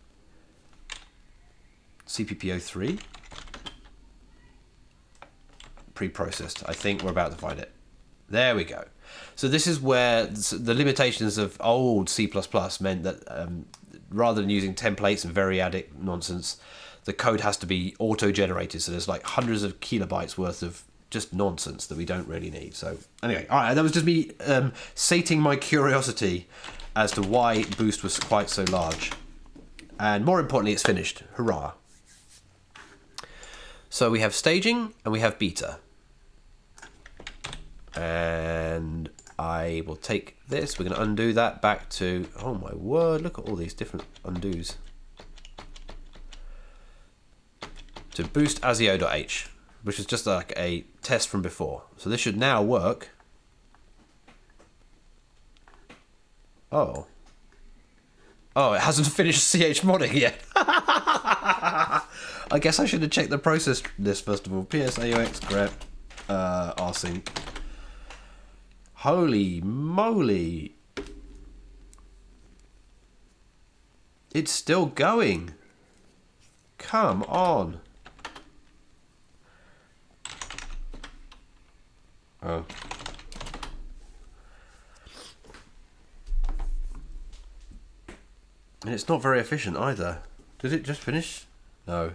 CPP03. Pre-processed. I think we're about to find it. There we go. So this is where the limitations of old C++ meant that rather than using templates and variadic nonsense, the code has to be auto-generated. So there's like hundreds of kilobytes worth of just nonsense that we don't really need. So anyway, all right, that was just me sating my curiosity as to why Boost was quite so large. And more importantly, it's finished. Hurrah. So we have staging and we have beta. And I will take this. We're going to undo that back to... Oh my word, look at all these different undos. To boost asio.h, which is just like a test from before. So this should now work. Oh. Oh, it hasn't finished chmodding yet. I guess I should have checked the process list first of all. psaox grep rsync. Holy moly. It's still going. Come on. Oh. And it's not very efficient either. Did it just finish? No.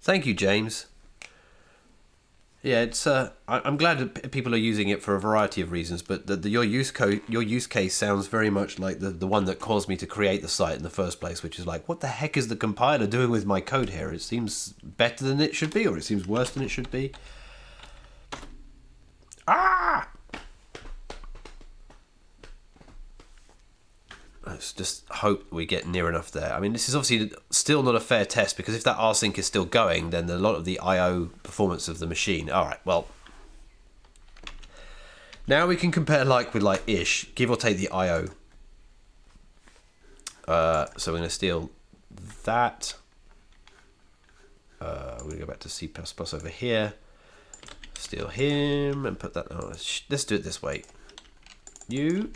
Thank you, James. Yeah, it's. I'm glad that people are using it for a variety of reasons, but your use case sounds very much like the one that caused me to create the site in the first place, which is like, what the heck is the compiler doing with my code here? It seems better than it should be, or it seems worse than it should be. Ah! Let's just hope we get near enough there. I mean, this is obviously still not a fair test, because if that rsync is still going, then a lot of the I/O performance of the machine. All right, well, now we can compare like with like ish, give or take the I/O. So we're going to steal that. We're going to go back to C++ over here. Steal him and put that. Oh, let's do it this way. You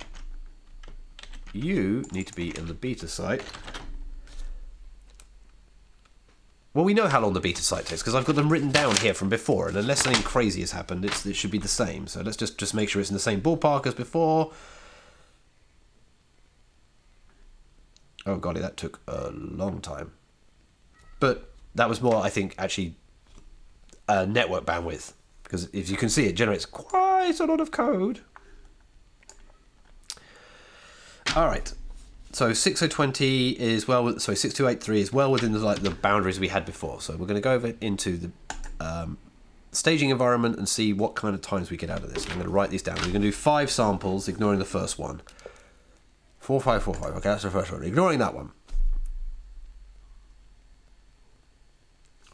need to be in the beta site. Well, we know how long the beta site takes because I've got them written down here from before, and unless something crazy has happened, it should be the same. So let's just make sure it's in the same ballpark as before. Oh golly, that took a long time. But that was more, I think, actually network bandwidth, because if you can see, it generates quite a lot of code. All right, so 6020 is well. Sorry, 6283 is well within the boundaries we had before. So we're going to go over into the staging environment and see what kind of times we get out of this. I'm going to write these down. We're going to do 5 samples, ignoring the first one. 4545. Okay, that's the first one. Ignoring that one.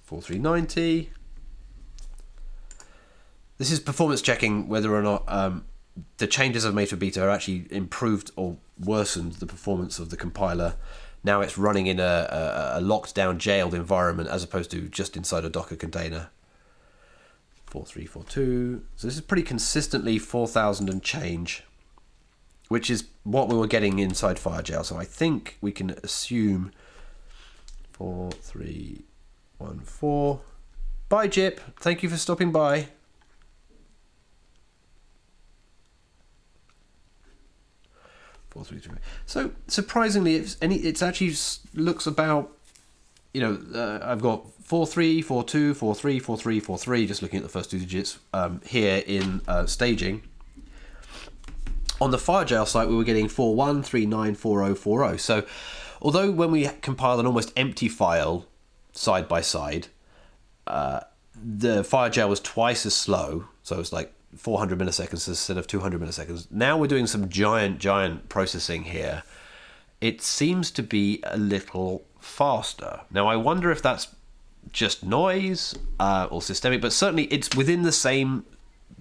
4390. This is performance checking whether or not the changes I've made to beta are actually improved or worsened the performance of the compiler. Now it's running in a locked down, jailed environment as opposed to just inside a Docker container. 4342. So this is pretty consistently 4,000 and change, which is what we were getting inside Firejail. So I think we can assume 4314. Bye, Jip. Thank you for stopping by. So surprisingly, it's actually looks about, I've got 4342, 43, 43, 43, just looking at the first 2 digits here in staging. On the Firejail site, we were getting 41394040. So although when we compile an almost empty file side by side, the Firejail was twice as slow, so it's like 400 milliseconds instead of 200 milliseconds. Now we're doing some giant processing here. It seems to be a little faster. Now I wonder if that's just noise or systemic, but certainly it's within the same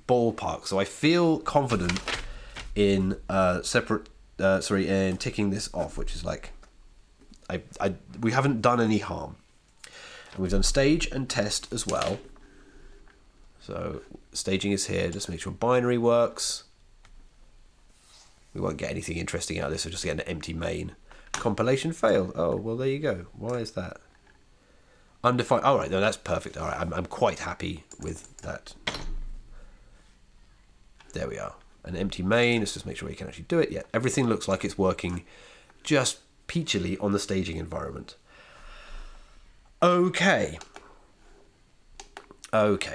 ballpark. So I feel confident in in ticking this off, which is like we haven't done any harm. And we've done stage and test as well. So staging is here, just make sure binary works. We won't get anything interesting out of this, we'll just get an empty main. Compilation failed. Oh, well, there you go. Why is that? Undefined. All right, no, that's perfect. All right, I'm quite happy with that. There we are. An empty main. Let's just make sure we can actually do it. Yeah, everything looks like it's working just peachily on the staging environment. Okay,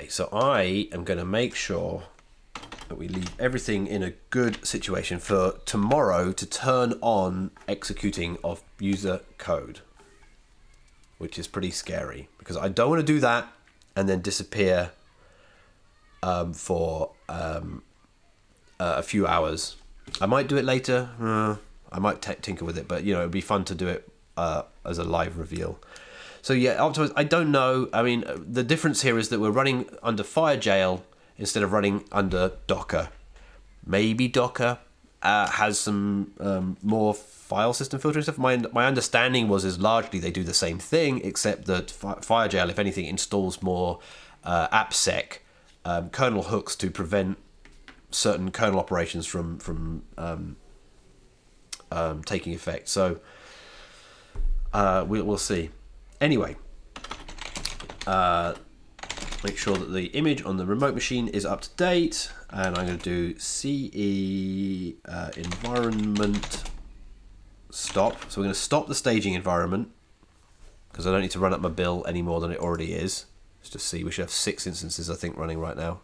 so I am going to make sure that we leave everything in a good situation for tomorrow to turn on executing of user code, which is pretty scary because I don't want to do that and then disappear for a few hours. I might do it later. I might tinker with it, but it'd be fun to do it as a live reveal. So yeah, optimize. I don't know. I mean, the difference here is that we're running under Firejail instead of running under Docker. Maybe Docker has some more file system filtering stuff. My understanding is largely they do the same thing, except that Firejail, if anything, installs more AppSec kernel hooks to prevent certain kernel operations from taking effect. So we'll see. Anyway, make sure that the image on the remote machine is up to date, and I'm going to do CE environment stop. So we're going to stop the staging environment because I don't need to run up my bill any more than it already is. Let's just see. We should have 6 instances, I think, running right now.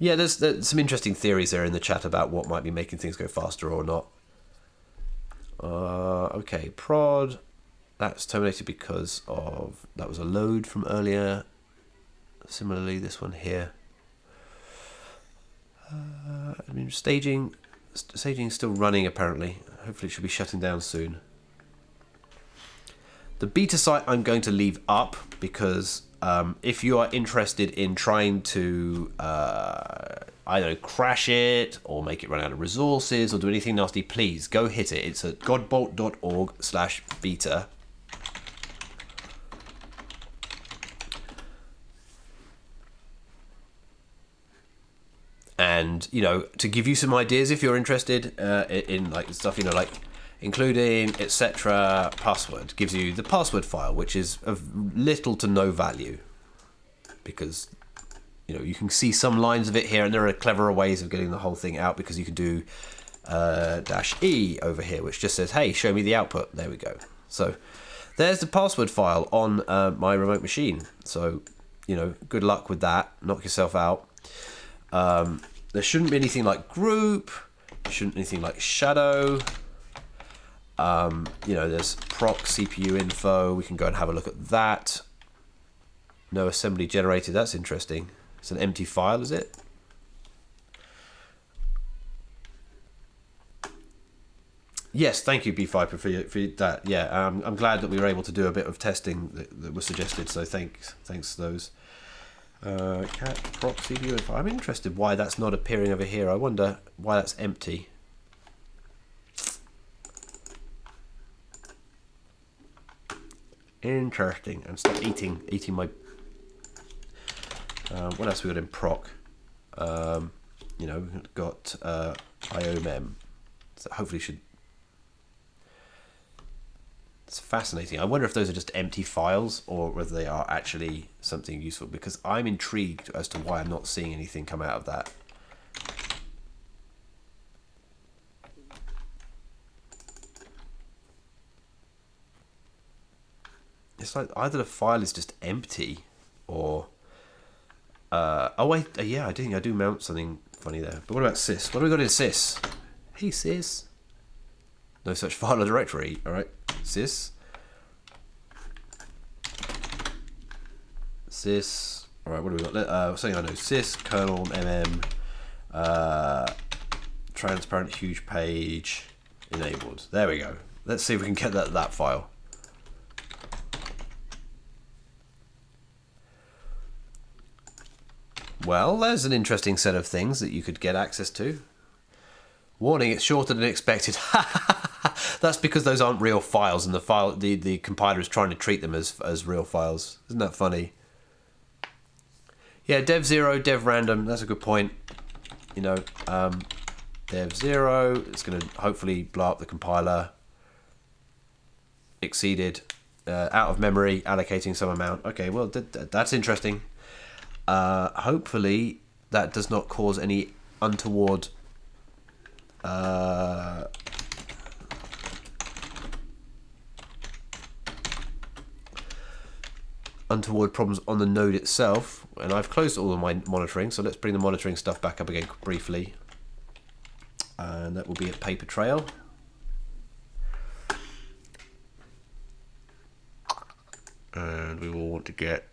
Yeah, there's some interesting theories there in the chat about what might be making things go faster or not. Okay, prod. That's terminated because of that was a load from earlier. Similarly, this one here. I mean, staging is still running apparently. Hopefully, it should be shutting down soon. The beta site I'm going to leave up because if you are interested in trying to either crash it or make it run out of resources or do anything nasty, please go hit it. It's at godbolt.org/beta. And, you know, to give you some ideas if you're interested in like stuff, you know, like including etc. password, gives you the password file, which is of little to no value because, you know, you can see some lines of it here and there are cleverer ways of getting the whole thing out because you can do -E over here, which just says, hey, show me the output. There we go. So there's the password file on my remote machine. So, you know, good luck with that. Knock yourself out. There shouldn't be anything like group. There shouldn't be anything like shadow. You know, there's proc CPU info. We can go and have a look at that. No assembly generated. That's interesting. It's an empty file, is it? Yes, thank you, B5 for that. Yeah, I'm glad that we were able to do a bit of testing that was suggested. So thanks to those. Cat proc CPU info. I'm interested why that's not appearing over here. I wonder why that's empty. Interesting. And stop eating my. What else we got in proc? You know, we've got IOMEM. So hopefully should. It's fascinating. I wonder if those are just empty files or whether they are actually something useful, because I'm intrigued as to why I'm not seeing anything come out of that. It's like either the file is just empty or... oh wait, yeah, I think I do mount something funny there. But what about sys? What do we got in sys? Hey sys. No such file or directory. Alright, sys. Sys. Alright, what do we got? Something I know. Sys, kernel, transparent huge page, enabled. There we go. Let's see if we can get that file. Well, there's an interesting set of things that you could get access to. Warning, it's shorter than expected. That's because those aren't real files, and the compiler is trying to treat them as real files. Isn't that funny? Yeah, dev0, dev random. That's a good point. You know, dev0. It's going to hopefully blow up the compiler. Exceeded, out of memory, allocating some amount. Okay, well that's interesting. Hopefully that does not cause any untoward problems on the node itself. And I've closed all of my monitoring, so let's bring the monitoring stuff back up again briefly. And that will be at paper trail. And we will want to get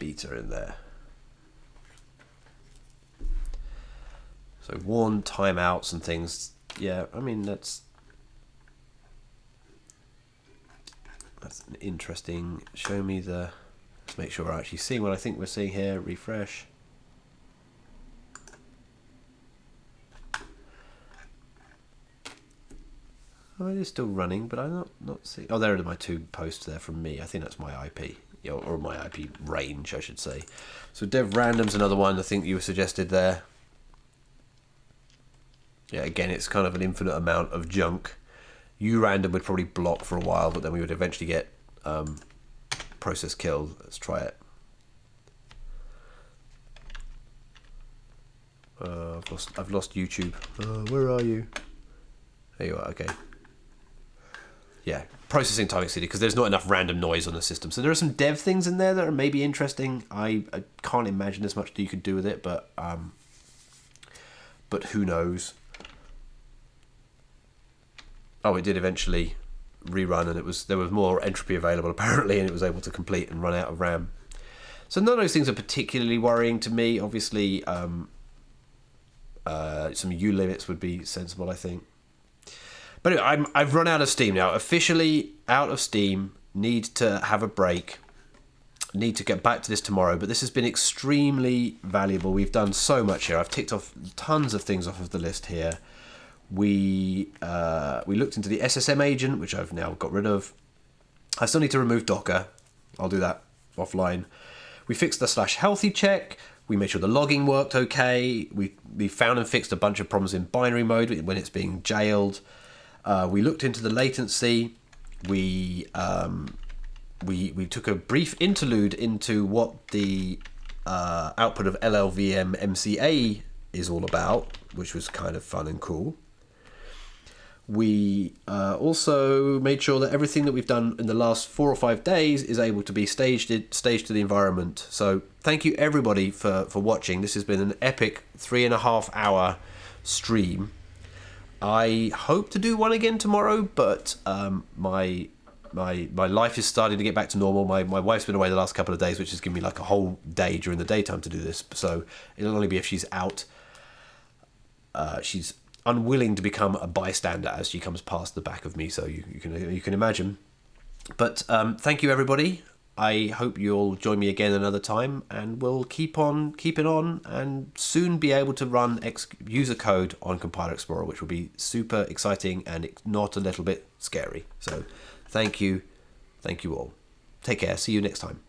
beta in there. So warn timeouts and things. Yeah, I mean that's an interesting. Show me the. Let's make sure we're actually seeing what I think we're seeing here. Refresh. Oh, it is still running, but I'm not seeing. Oh, there are my 2 posts there from me. I think that's my IP, or my IP range, I should say. So dev random's another one I think you suggested there. Yeah, again, it's kind of an infinite amount of junk. urandom would probably block for a while, but then we would eventually get process killed. Let's try it. I've lost YouTube. Where are you? There you are. Okay. Yeah, processing time exceeded because there's not enough random noise on the system. So there are some dev things in there that are maybe interesting. I can't imagine there's much that you could do with it, but who knows? Oh, it did eventually rerun, and there was more entropy available apparently, and it was able to complete and run out of RAM. So none of those things are particularly worrying to me. Obviously, some U limits would be sensible, I think. But anyway, I've run out of steam now. Officially out of steam. Need to have a break. Need to get back to this tomorrow. But this has been extremely valuable. We've done so much here. I've ticked off tons of things off of the list here. We looked into the SSM agent, which I've now got rid of. I still need to remove Docker. I'll do that offline. We fixed the /healthy check. We made sure the logging worked okay. We found and fixed a bunch of problems in binary mode when it's being jailed. We looked into the latency. We took a brief interlude into what the output of LLVM MCA is all about, which was kind of fun and cool. We also made sure that everything that we've done in the last 4 or 5 days is able to be staged to the environment. So thank you everybody for watching. This has been an epic 3.5 hour stream. I hope to do one again tomorrow, but my life is starting to get back to normal. My wife's been away the last couple of days, which has given me like a whole day during the daytime to do this. So it'll only be if she's out. She's unwilling to become a bystander as she comes past the back of me, so you can imagine. But thank you everybody. I hope you'll join me again another time, and we'll keep on keeping on, and soon be able to run user code on Compiler Explorer, which will be super exciting and not a little bit scary. So thank you all. Take care. See you next time.